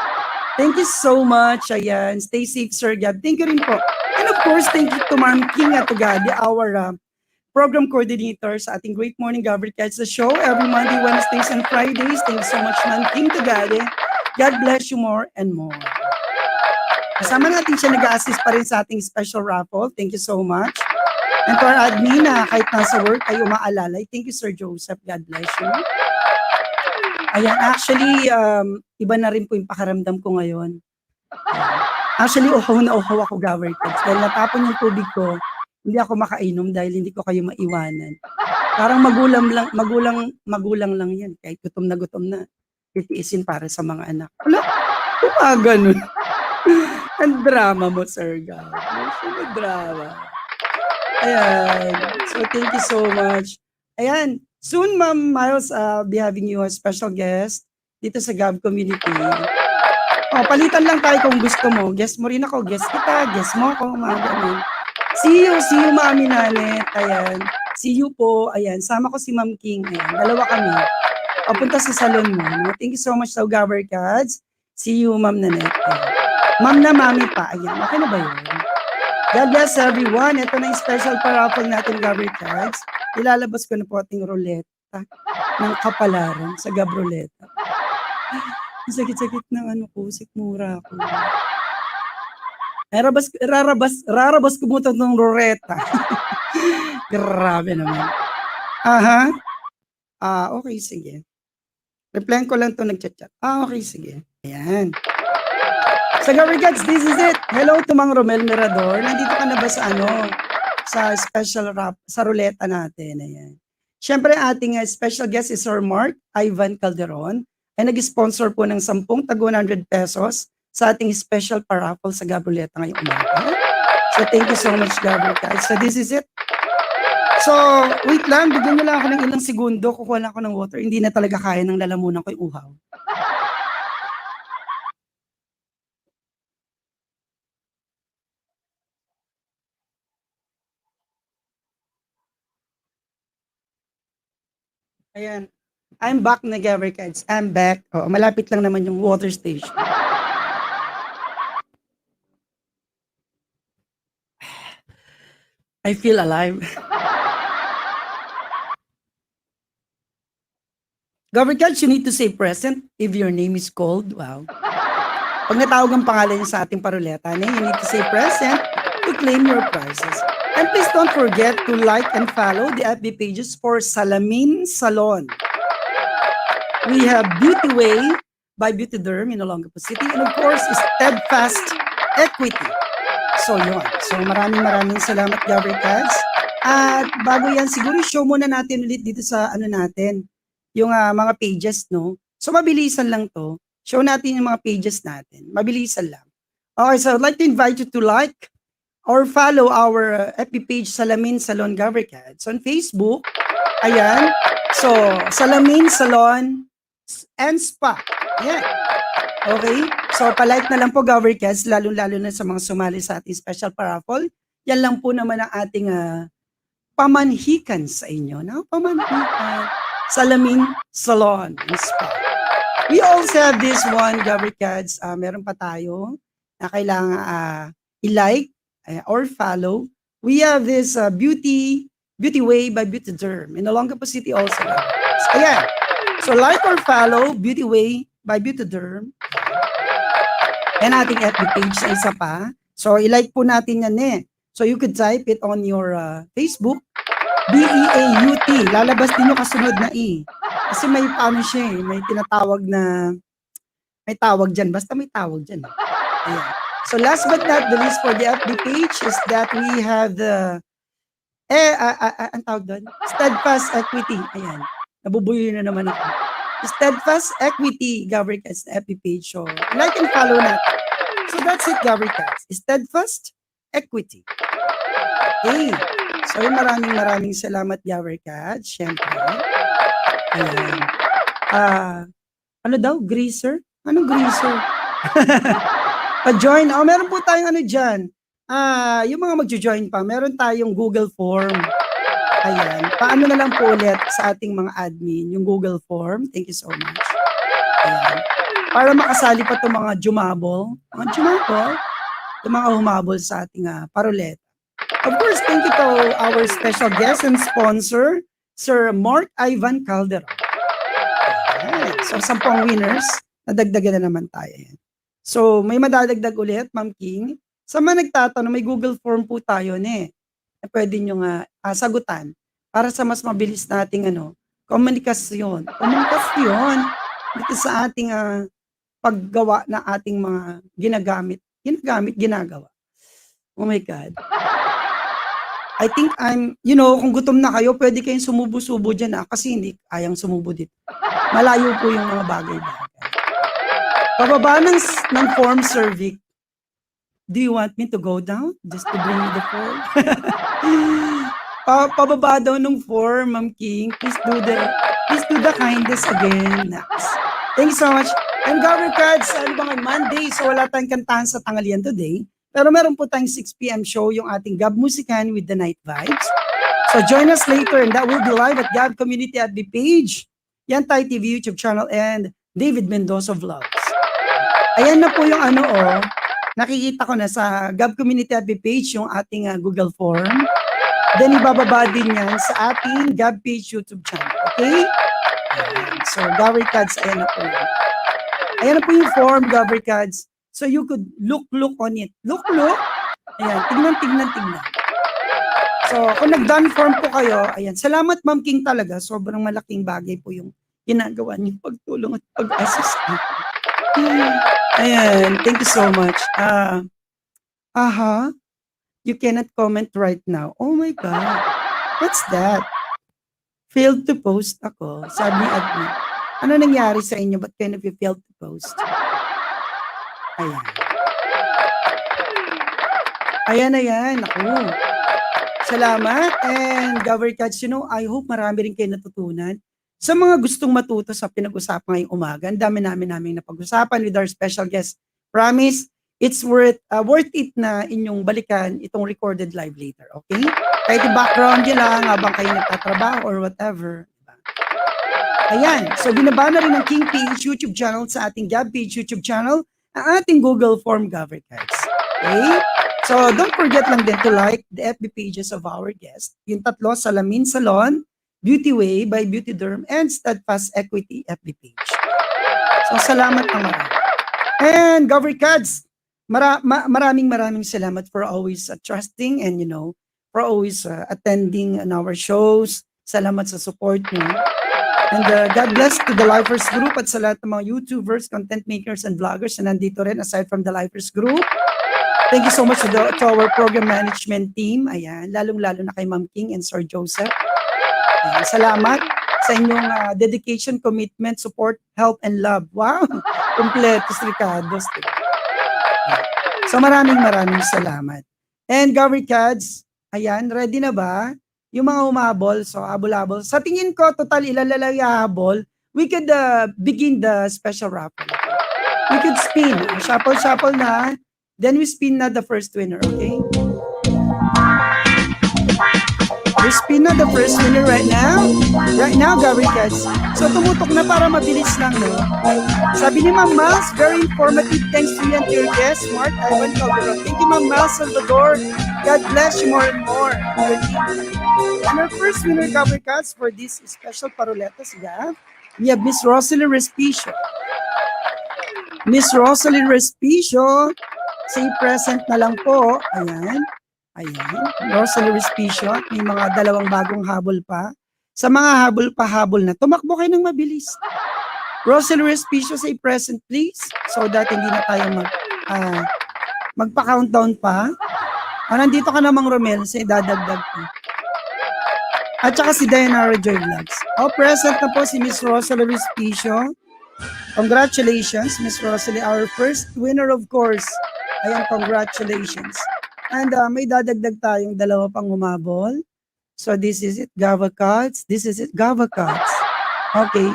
Thank you so much. Ayan, stay safe, Sir Gab. Thank you rin po. And of course, thank you to Ma'am King Atugadi, our program coordinator sa ating Great Morning GAVarkadz show every Monday, Wednesdays, and Fridays. Thank you so much, Ma'am King Atugadi. God bless you more and more. Kasama natin siya nag-assist pa rin sa ating special raffle. Thank you so much. And to our admin na kahit nasa work ay umaalalay. Thank you, Sir Joseph. God bless you. Ayan, actually, iba na rin po yung pakaramdam ko ngayon. Actually, uhaw na uhaw ako, GAVarkadz. Dahil natapon yung tubig ko, hindi ako makainom dahil hindi ko kayo maiwanan. Parang magulang lang yan. Kahit gutom na, titiisin para sa mga anak. Wala, ganun. Ang drama mo, Sir Gab. Ang drama. Ayan. So, thank you so much. Ayan. Soon, Ma'am Miles, I'll be having you a special guest dito sa Gav community. Palitan lang tayo kung gusto mo. Guest mo rin ako. Guest kita. Guest mo ako. Mga ganun. See you, Mami Nanette. Ayan. See you po. Ayan. Sama ko si Ma'am King. Ayan. Dalawa kami. Papunta sa salon mo. Thank you so much sa GAVarkadz. See you, Ma'am Nanette. Ayan. Ma'am na Mami pa. Ayan. Okay na ba yun? God bless everyone. Ito na yung special paraffle natin, GAVarkadz. Ilalabas ko na po ating roleta ng kapalaran sa GAVroleta. Sakit-sakit ng sikmura ko. Rarabas ko mo itong roleta. Grabe naman. Okay, sige. Replyan ko lang ito nagchat-chat. Okay, sige. Ayan. So GAVarkadz, this is it. Hello to Mang Romel Mirador. Nandito ka na ba sa sa special rap, sa ruleta natin. Ayan. Siyempre, ating special guest is Sir MARC YVANN Calderon ay nag-sponsor po ng 10 tag 100 pesos sa ating special paraffle sa GAVruleta ngayong umaga. So thank you so much, GAVarkadz. So this is it. So, wait lang, bigyan nyo lang ako ng ilang segundo, kukuha lang ako ng water. Hindi na talaga kaya ng lalamunan ko yung uhaw. Ayan. I'm back na GAVarkadz. I'm back. Oh, malapit lang naman yung water station. I feel alive. GAVarkadz, you need to say present if your name is called. Wow. Pag natawag ang pangalan niyo sa ating paruleta, you need to say present to claim your prizes. And please don't forget to like and follow the FB pages for Salamin Salon. We have Beauty Way by Beauty Derm in Olongapo City. And of course, Steadfast Equity. So yun. So maraming salamat, GAVarkadz. At bago yan, siguro show muna natin ulit dito sa natin, yung mga pages, no? So mabilisan lang to. Show natin yung mga pages natin. Mabilisan lang. Okay, so I'd like to invite you to like or follow our FB page Salamin Salon GAVarkadz on Facebook. Ayan. So, Salamin Salon and Spa. Ayan. Okay? So, palike na lang po GAVarkadz, lalo-lalo na sa mga sumali sa ating special paraffle. Yan lang po naman ang ating pamanhikan sa inyo. No? Pamanhikan. Salamin Salon and Spa. We also have this one, GAVarkadz. Meron pa tayo na kailangan i-like or follow. We have this Beauty Way by Beauty Derm in Olongapo City also. So, ayan. So like or follow Beauty Way by Beauty Derm. And ating FB page na isa pa. So i-like po natin yan eh. So you could type it on your Facebook. BEAUT. Lalabas din yung kasunod na E. Kasi may paano siya eh. May tinatawag na, may tawag dyan. Basta may tawag dyan. Ayan. So last but not the least for the FB page is that we have the, ang tawag doon? Steadfast Equity. Ayan. Nabubuyo na naman ako. Steadfast Equity GAVarkadz na FB page. So like and follow natin. So that's it, GAVarkadz. Steadfast Equity. Okay. So maraming salamat, GAVarkadz. Siyempre. Ayan. Ano daw? Greaser? Anong greaser? Pa-join. Oh, meron po tayong dyan. Yung mga magjo-join pa, meron tayong Google Form. Ayan. Paano na lang po ulit sa ating mga admin, yung Google Form. Thank you so much. Ayan. Para makasali pa itong mga jumabol. Mga jumabol? Yung mga humabol sa ating paruleta. Of course, thank you to our special guest and sponsor, Sir MARC YVANN Calderon. Ayan. So, 10 winners, nadagdagan na naman tayo. Ayan. So, may madadagdag ulit, Ma'am King. Sa mga nagtatanong, may Google Form po tayo na pwede nyo sagutan para sa mas mabilis nating komunikasyon. Komunikasyon dito sa ating paggawa na ating mga ginagawa. Oh my God. I think kung gutom na kayo, pwede kayong sumubo-subo dyan kasi hindi kayang sumubo dito. Malayo po yung mga bagay-bagay. Pababa ng form, Sir Vic. Do you want me to go down just to bring you the form? Pababa daw ng form, Ma'am King. Please do the kindness again. Next. Thank you so much. And GAVarkadz, Monday, so wala tayong kantahan sa tanghalian today. Pero meron po tayong 6 p.m. show, yung ating Gav Musican with the Night Vibes. So join us later and that will be live at Gav Community FB page, Yantay TV YouTube channel, and David Mendoza Vlogs. Ayan na po yung nakikita ko na sa Gav Community FB page yung ating Google Form. Then ibababa din yan sa ating Gav page YouTube channel. Okay? Ayan. So GAVarkadz, ayan na po yun. Ayan na po yung form, GAVarkadz. So you could look on it. Look. Ayan, tignan. So kung nag-done form po kayo, ayan. Salamat, Ma'am King, talaga. Sobrang malaking bagay po yung ginagawa niyo pagtulong at pag-assist. Ayan, thank you so much. You cannot comment right now. Oh my God. What's that? Failed to post ako. Sabi ni admin. Ano nangyari sa inyo? Ba't kayo failed to post? Ayan. Ayan. Ako. Salamat. And GAVarkadz, I hope marami rin kayo natutunan. Sa mga gustong matuto sa pinag-usapan ngayong umaga, ang dami namin napag-usapan with our special guest. Promise, it's worth it na inyong balikan itong recorded live later, okay? Kahit i-background nyo lang habang kayo nagtatrabaho or whatever. Ayan, so binaba na rin ng King Page YouTube channel sa ating Gab Page YouTube channel, ang ating Google Form GAVarkadz. Okay? So don't forget lang din to like the FB pages of our guests. Yung tatlo, Salamin Salon, Beauty Way by Beauty Derm, and Steadfast Equity FB page. So salamat na marami. And GAVarkadz, maraming salamat for always trusting and for always attending on our shows. Salamat sa support niyo. And God bless to the Lifers Group at sa lahat ng mga YouTubers, content makers, and vloggers na nandito rin aside from the Lifers Group. Thank you so much to our program management team. Ayan, lalong-lalo na kay Ma'am King and Sir Joseph. Ayan, salamat sa inyong dedication, commitment, support, help, and love. Wow! Kompletos, Ricardo. So maraming salamat. And GAVarkadz, ayan, ready na ba? Yung mga humabol, so habol-habol. Sa tingin ko, total ilalala habol, we could begin the special raffle. We could spin. Shuffle na. Then we spin na the first winner, okay? We spin na the first winner right now. Right now, GAVarkadz. So tumutok na para mabilis lang, no? Sabi ni Ma'am Miles, very informative. Thanks to you and to your guest, MARC YVANN CALDERON. Thank you, Ma'am Miles Salvador. God bless you more and more. And our first winner, GAVarkadz, for this special paroletas, we have Miss Rosalie Respicio. Miss Rosalie Respicio, say present na lang po. Ayan. Rosalie Respicio. May mga dalawang bagong habol pa. Sa mga habol na, tumakbo kayo ng mabilis. Rosalie Respicio, say present please. So that hindi na tayo magpa-countdown pa. Nandito ka namang Romel, say dadagdag pa. At saka si Diana Joy Vlogs. Present na po si Miss Rosalie Respicio. Congratulations, Miss Rosalie, our first winner of course. Ayan, congratulations. And may dadagdag tayong dalawa pang humabol. So this is it, GAVarkadz. This is it, GAVarkadz. Okay.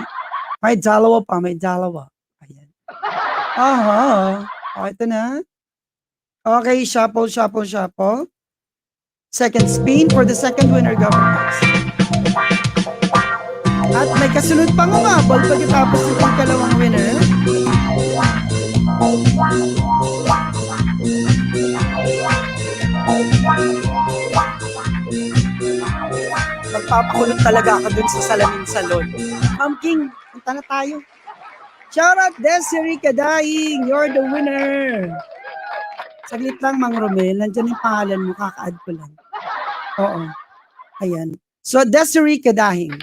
May dalawa pa. Ayan. Ito na. Okay, shuffle. Second spin for the second winner, GAVarkadz. At may kasunod pang umabol pagkatapos ng pangkalawang winner. Magpapakulot talaga ako dun sa Salamin Salon. Ma'am King, punta na tayo. Shout out Desiree Kadaing, you're the winner. Saglit lang, Mang Romel, nandyan yung pangalan mo, kaka-add ko lang. Oo. Ayan. So, Desiree Kadaing.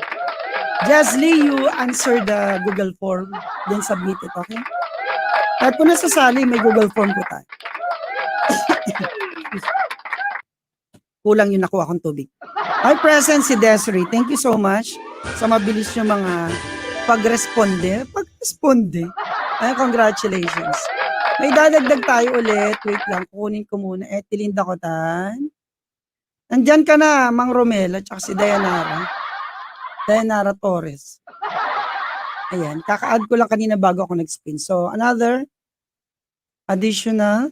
Jasly, you answer the Google form, then submit it, okay? At kung nasasali, may Google form po tayo. Kulang yung nakuha kong tubig. Hi, present si Desiree. Thank you so much sa mabilis yung mga pag-responde. Ay, congratulations. May dadagdag tayo ulit. Wait lang, kukunin ko muna. Ethylene Dakotan. Nandyan ka na, Mang Romel, at saka si Dayanara Torres. Ayan, kaka-add ko lang kanina bago ako nag-spin. So, another additional.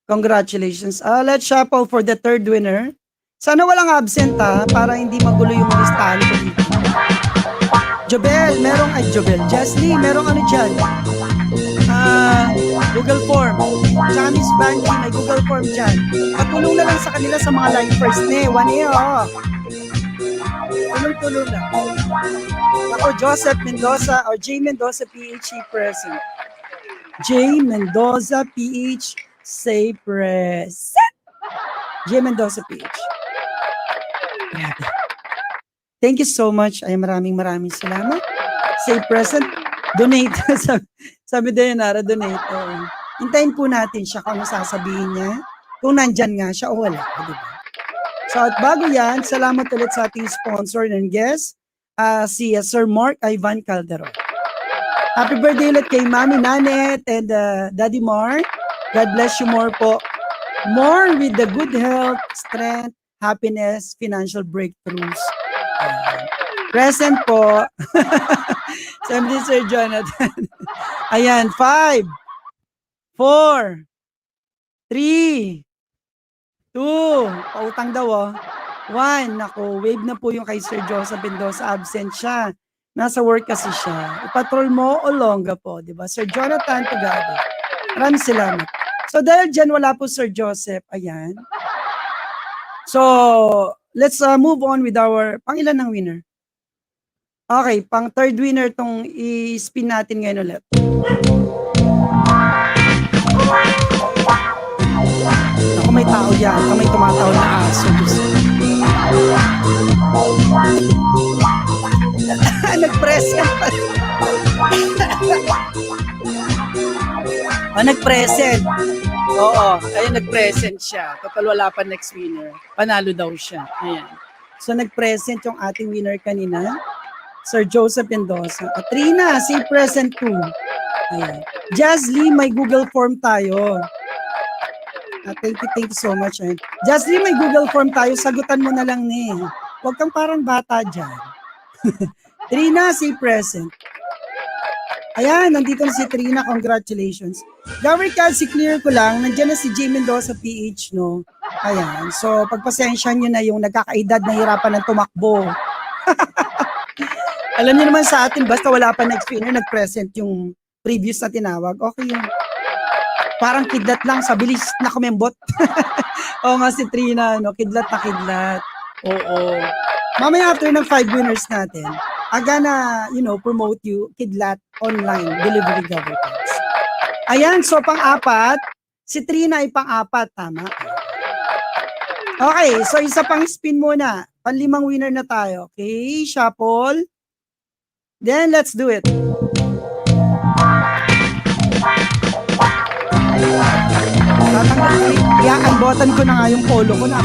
Congratulations. Let's shuffle for the third winner. Sana walang absent para hindi magulo yung listahan ko dito. Jobel, Jesly, merong ano dyan? Google Form. Jamis Banky, may Google Form dyan. Patulong na lang sa kanila sa mga lifers. Tulong lang. Ako, Joseph Mendoza or J. Mendoza PH present. J. Mendoza PH say present. J. Mendoza PH. Thank you so much. Ay maraming salamat. Say present. Donate. sabi din, Nara, donate. Hintayin po natin siya kung ano sasabihin niya. Kung nandyan nga siya o wala. Diba? So at bago yan, salamat ulit sa ating sponsor and guest, si Sir MARC YVANN Calderon. Happy birthday ulit kay Mami Nanet and Daddy Mark. God bless you more po. More with the good health, strength, happiness, financial breakthroughs. Present po. Sabi ni Sir Jonathan. Ayan, 5, 4, 3, 2, pautang daw 1. Nako, wave na po yung kay Sir Joseph Mendoza, absent siya. Nasa work kasi siya. Ipatrol mo o longga po, di ba? Sir Jonathan, Tugado. Maraming salamat. So dahil dyan wala po Sir Joseph, ayan. So, let's move on with our, pang-ilan ng winner? Okay, pang third winner tong i-spin natin ngayon ulit. Ako may tao yan, ako may tumataw na aso. Nag-present pa. Nag-present. Oo, ayun, nag-present siya. Total wala pa next winner. Panalo daw siya. Ayan. So, nag-present yung ating winner kanina. Sir Joseph Mendoza. Trina, say present too. Ayan. Jazly, may Google form tayo. Thank you so much. Jazly, may Google form tayo. Sagutan mo na lang ni. Huwag kang parang bata dyan. Trina, say present. Ayan, nandito na si Trina. Congratulations. GAVarkadz, si-clear ko lang. Nandiyan na si J. Mendoza PH, no? Ayan. So, pagpasensya nyo na yung nagkakaedad na hirapan ng tumakbo. Alam niyo naman sa atin, basta wala pa next winner, nag-present yung previous na tinawag. Okay yun. Parang kidlat lang, sa bilis na kumembot. Oo nga si Trina, no? Kidlat na kidlat. Oo. Mamaya after ng 5 winners natin, agana, promote you, kidlat, online, delivery GAVarkadz. Ayan, so pang-apat, si Trina ay pang-apat, tama? Okay, so isa pang spin muna. Pan-5 winner na tayo. Okay, shuffle. Then, let's do it. Iaan-botan ko na nga yung polo ko na.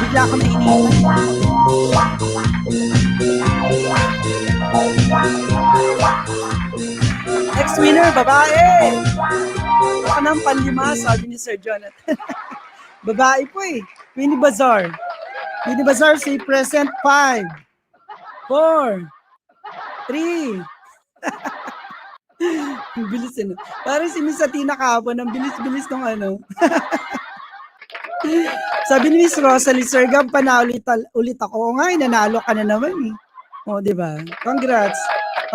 Bigla akong nainiwan. Next winner, babae. Ako ng pan-5, sabi ni Sir Jonathan. Babae po eh. Winnie Bazaar. Winnie Bazaar, say present. 5, 4, 3. Ang bilis ano. Parang si Miss Atina kahapon, ang bilis-bilis ng ano. Sabi ni Miss Rosalie, Sir Gab, ulit ako. O nga, nanalo ka na naman eh. O, diba? Congrats.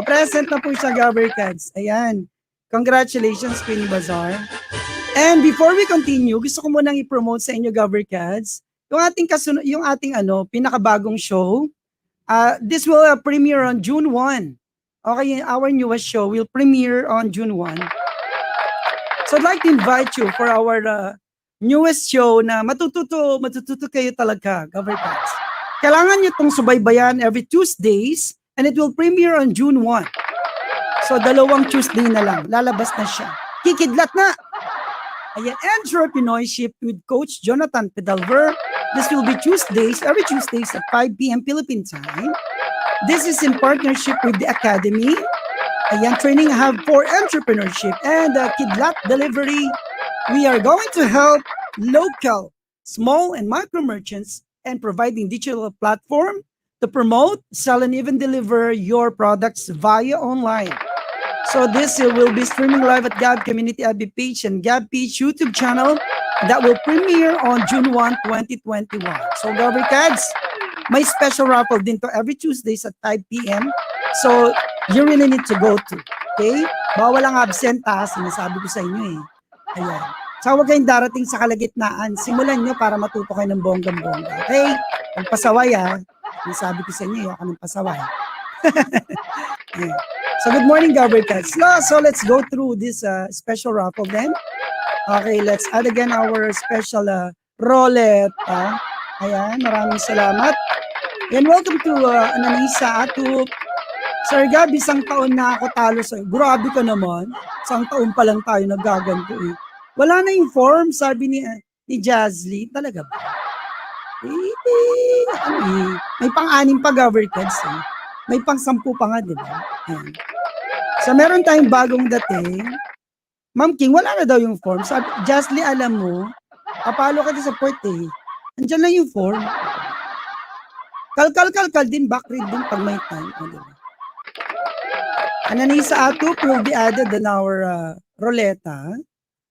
Present na po siya, GAVarkadz. Ayan. Congratulations, Queen Bazaar. And before we continue, gusto ko munang i-promote sa inyo, GAVarkadz, yung ating pinakabagong show. This will premiere on June 1. Okay, our newest show will premiere on June 1. So I'd like to invite you for our newest show na matututo kayo talaga, GAVarkadz. Kailangan nyo itong subaybayan every Tuesdays and it will premiere on June 1. So 2 Tuesday na lang, lalabas na siya. Kikidlat na! Ayan, Entrepreneurship with Coach Jonathan Pedalver. This will be Tuesdays, every Tuesdays at 5 p.m. Philippine time. This is in partnership with the Academy. Ayan, training hub for entrepreneurship and Kidlat Delivery. We are going to help local, small and micro merchants and providing digital platform to promote, sell, and even deliver your products via online. So this will be streaming live at Gab Community FB page and Gab Page YouTube channel that will premiere on June 1, 2021. So GAVarkadz, may special raffle din to every Tuesdays at 5 p.m. So you really need to go to. Okay? Bawal ang absent ha, sinasabi ko sa inyo eh. Ayan. So huwag kayong darating sa kalagitnaan. Simulan nyo para matuto kayo ng bonggang-bongga. Okay? Ang pasaway ha. Sinasabi ko sa inyo, ako ng pasaway. Ayan. So good morning, GAVarkadz. So let's go through this special raffle then. Okay, let's add again our special roulette. Ayan, maraming salamat. And welcome to Ananisa Atup, Sir Gab, isang taon na ako talo sa'yo. Grabe ka naman. Isang taon pa lang tayo nagaganto eh. Wala na yung form, sabi ni Jazly. Talaga ba? May pang-anim pa GAVarkadz eh. May pang-sampu pa nga, di ba? Ayan. So, meron tayong bagong dating. Ma'am King, wala na daw yung form. Sabi, Jazly, alam mo, kapalo ka sa port eh. Andiyan lang yung form. Kalkal din, backread din pag may time. O, diba? Ananisa Atup will be added in our roleta.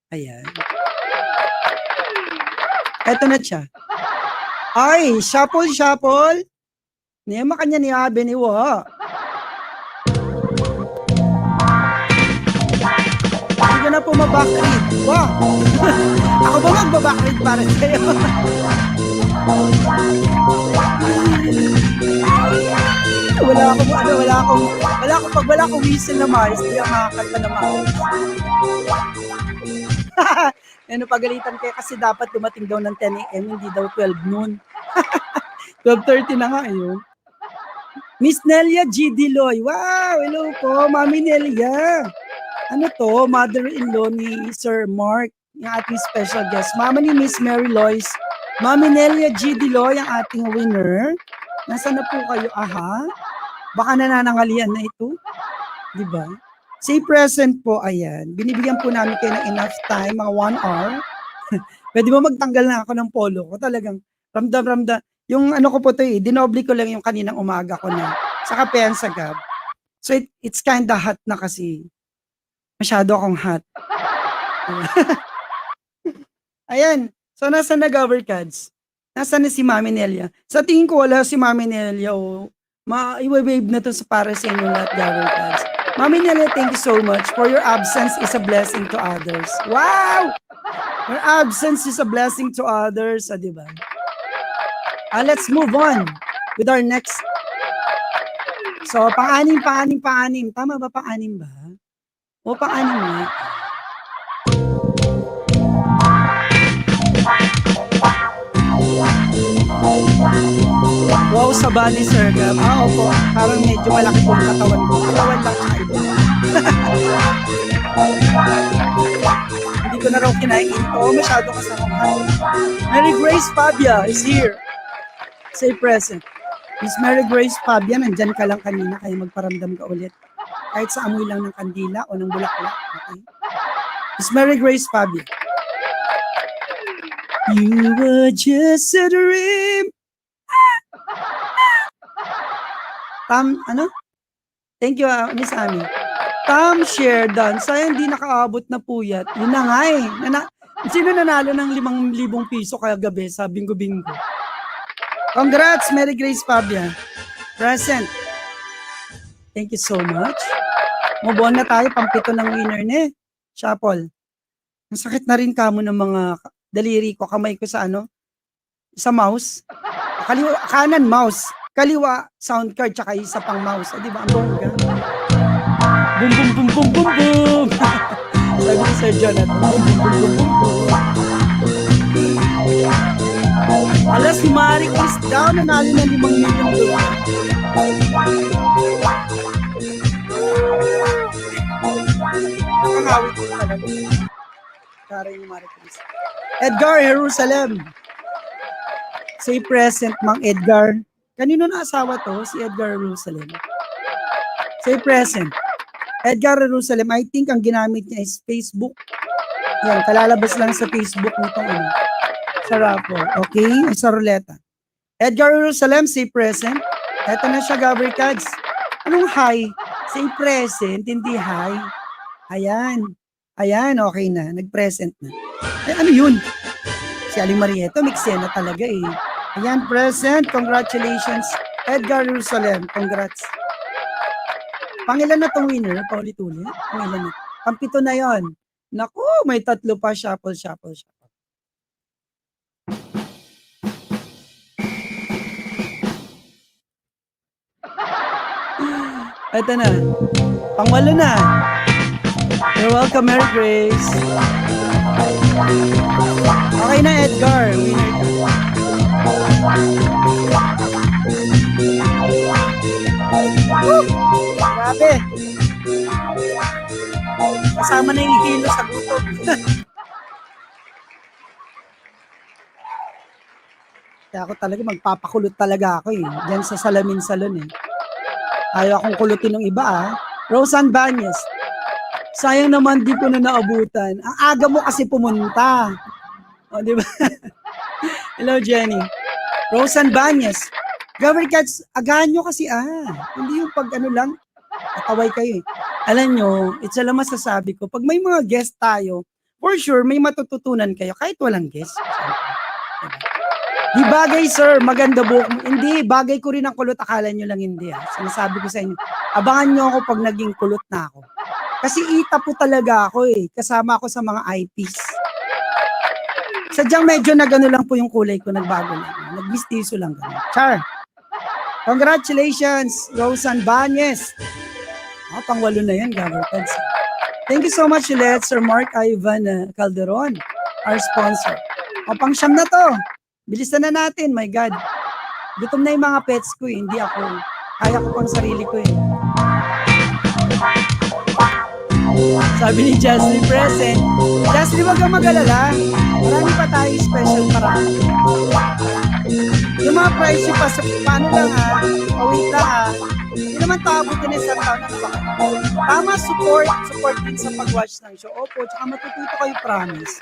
Ayan. Eto na siya. Ay, shuffle. Niya makanya ni Abe ni Wa. Hindi ko na po mabackread. Wow. Ako ba magbabackread para sa'yo? Wala akong whistle na maayos, hindi ako makakanta na maayos. Ano, pagalitan kayo kasi dapat dumating daw ng 10 a.m., hindi daw 12 noon. 12:30 na nga yun. Miss Nelia G. Diloy. Wow, hello po, Mami Nelia. Ano to, mother-in-law ni Sir Mark, yung ating special guest. Mama ni Miss Mary Lois. Mami Nelia G. Diloy, ang ating winner. Nasaan na po kayo? Aha. Baka nananangalian na ito. Diba? Say present po, ayan. Binibigyan po namin kayo ng enough time, mga 1 hour. Pwede ba magtanggal na ako ng polo ko? Talagang ramdam. Yung ano ko po ito dinoble ko lang yung kaninang umaga ko na sa kapehan sa Gab. So it's kinda hot na kasi. Masyado akong hot. Ayan. So nasa na GAVarkadz? Nasa na si Mami Nelia? Sa tingin ko wala si Mami Nelia o i-wave na to para sa inyo lahat GAVarkadz. Mami Nelia, thank you so much for your absence is a blessing to others. Wow! Your absence is a blessing to others. Diba? Let's move on with our next. So, pang-anim. Tama ba pang-anim ba? O pang-anim na? Wow, saba ni Sir Gab. Opo. Parang medyo malaki po ang katawan ko. Katawan lang siya iba. Hindi ko na raw kinain ito. Masyado kasama. Mary Grace Fabia is here. Say present. Miss Mary Grace Fabia, nandyan ka lang kanina kaya magparamdam ka ulit. Kahit sa amoy lang ng kandila o ng bulaklak. Okay? Miss Mary Grace Fabia. You were just a dream. Ano? Thank you, Miss Ami. Share done. Sayang hindi nakaabot na puyat. Yun na nga eh. Sino nanalo ng 5,000 piso kagabi sa bingo-bingo? Congrats, Mary Grace Fabia. Present. Thank you so much. Move na tayo, pampito ng winner ni Shuffle. Masakit na rin kamo ng mga daliri ko, kamay ko sa sa mouse. Kanan mouse, kaliwa sound card, tsaka isa pang mouse. Di ba? Ang bongga. Boom, boom, boom, boom, boom, boom. Sabi ni Sir Jonathan. Boom, boom, boom, boom, boom, boom. Alas, si Marie Chris daw, nanalo na 5 million doon. Nakangawit ko talaga. Karay ni Marie Chris. Edgar Jerusalem. Say present, Mang Edgar. Kanino na asawa to? Si Edgar Jerusalem. Say present. Edgar Jerusalem, I think ang ginamit niya is Facebook. Yan, kalalabas lang sa Facebook nitong sa raffle. Okay? Sa ruleta. Edgar Jerusalem, say present. Eto na siya, GAVarkadz. Anong hi? Say present, hindi hi. Ayan. Ayan, okay na. Nag-present na. Ay, ano yun? Si Aling Marieto, miksena talaga eh. Ayan, present. Congratulations. Edgar Jerusalem, congrats. Pangilan na tong winner? Paulit-ulit? Pangilan na? Pampito na yon. Naku, may 3 pa. Shuffle. Ito na. Pang-8 na. You're welcome, Mary Grace. Okay na, Edgar. Winner ka. Woo! kasama na yung hilo sa gutom. Kaya ako talaga, magpapakulot talaga ako eh. Diyan sa Salamin Salon eh. Ayaw akong kulutin ng iba Roseanne Banyes. Sayang naman di ko na naabutan. Ang aga mo kasi pumunta. O, di ba? Hello, Jenny. Roseanne Banyes. GAVarkadz, agahan nyo kasi Hindi yung pag ano lang, kataway kayo eh. Alam nyo, it's alam masasabi ko, pag may mga guest tayo, for sure, may matututunan kayo kahit walang guest. Di bagay, sir, maganda buhok mo. Hindi, bagay ko rin ang kulot. Akala nyo lang hindi Sinasabi ko sa inyo, abangan nyo ako pag naging kulot na ako. Kasi ita po talaga ako eh. Kasama ako sa mga IPs. Sadyang medyo na gano'n lang po yung kulay ko, nagbago lang. Nagbistiso lang gano'n. Char! Congratulations, Roseanne Banyes. Pang-walo na yan, GAVarkadz. Thank you so much ulit, Sir MARC YVANN Calderon, our sponsor. Pang-siyam na to. Bilisan na natin, my God. Gutom na yung mga pets ko hindi ako. Kaya ko pang sarili ko Sabi ni Jasmine present. Jasmine, wag kang mag-alala. Marami pa tayo special para. Yung mga price yung paano lang pawit lang Hindi naman tabutin isang taon ng baka. Tama, support din sa pag-watch ng show. Opo, tsaka matututo kayo, promise.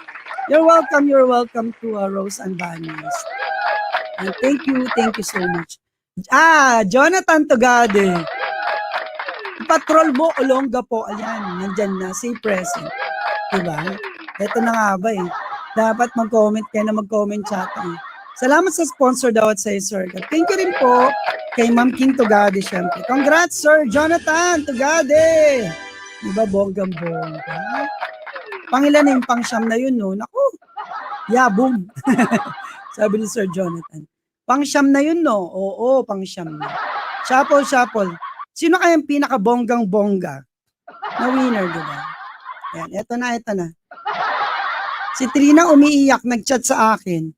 You're welcome to Roseanne Banyes. And thank you so much. Jonathan Tugade. Patrol mo, Olonga po, ayan, nandyan na, say present. Diba? Ito na nga ba Dapat mag-comment kayo na mag-comment chat Salamat sa sponsor daw at sa sir. Thank you rin po kay Ma'am King Tugade, syempre. Congrats, Sir Jonathan Tugade! Diba, bonggang-bongga? Pangilan na yung pang-siyam na yun, no? Naku, boom. Sabi ni Sir Jonathan. Pang-siyam na yun, no? Oo, pang-siyam na. Shuffle. Sino kayang pinaka-bonggang-bongga na winner, diba? Ayan, eto na. Si Trina umiiyak, nag-chat sa akin.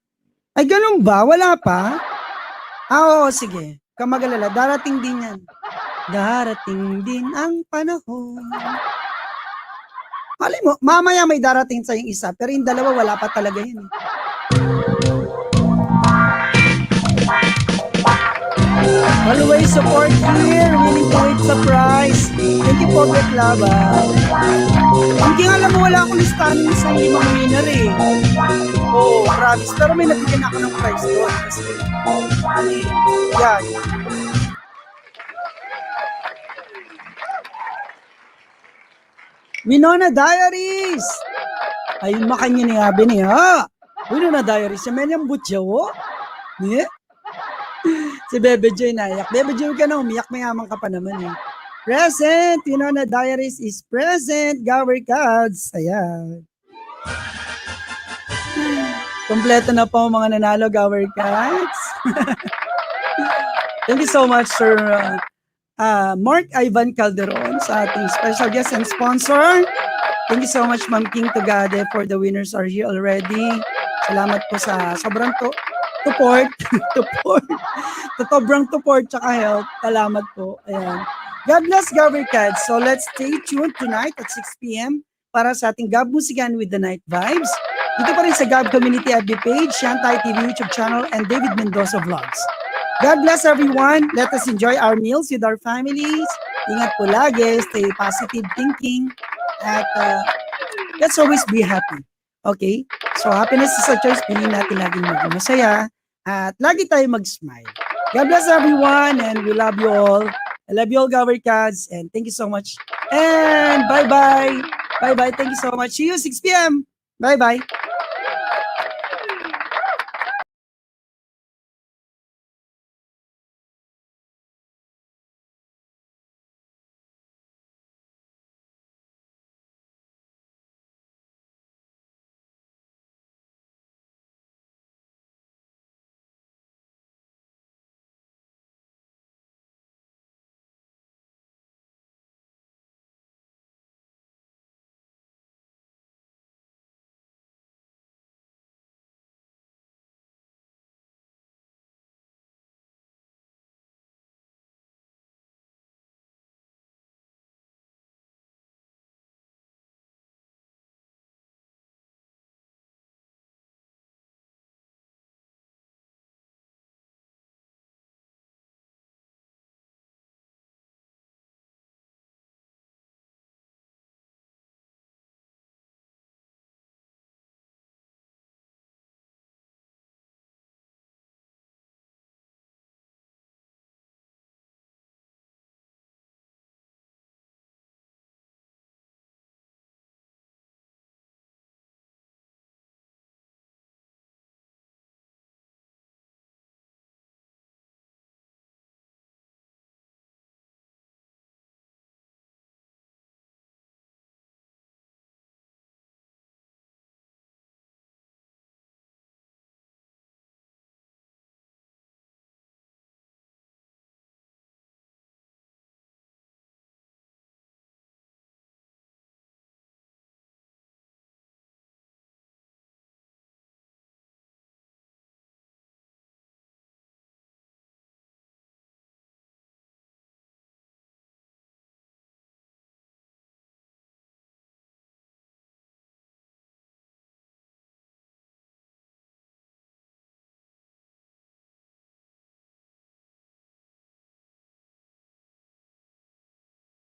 Ay, ganun ba? Wala pa? Oo, sige. Kamagalala, darating din yan. Darating din ang panahon. Malay mo, mamaya may darating sa yung isa, pero yung dalawa wala pa talaga yun. Always support here, willing to wait sa prize. Thank you po, Bet Laban. Hindi nga alam mo, wala akong listahan ng isang limang winner Oo, promise. Pero may nabigyan ako ng prize doon. Kasi, yan. Winona Diaries! Ayun makanya ni Abi niya. Winona Diaries, siya may niyang butya, Niye? Si Bebe Joy naiyak. Bebe Joy ka na, umiyak, mayaman ka pa naman Present! Winona Diaries is present. GAVarkadz. Ayan. Kompleto na po mga nanalo, GAVarkadz. Thank you so much, Sir MARC YVANN Calderon, sa ating special guest and sponsor. Thank you so much, Ma'am King Tugade, for the winners are here already. Salamat po sa sobrang support. Sobrang support tsaka help. Salamat po. Ayan. God bless GAVarkadz. So let's stay tuned tonight at 6 p.m. para sa ating Gab Musikan with the Night Vibes. Dito pa rin sa Gab Community FB page, Shantay TV YouTube channel, and David Mendoza Vlogs. God bless everyone. Let us enjoy our meals with our families. Ingat po lagi. Stay positive thinking. At let's always be happy. Okay? So happiness is a choice. Piliin natin laging maging masaya. At lagi tayo mag-smile. God bless everyone. And we love you all. I love you all, GAVarkadz. And thank you so much. And bye-bye. Bye-bye. Thank you so much. See you 6 p.m. Bye-bye.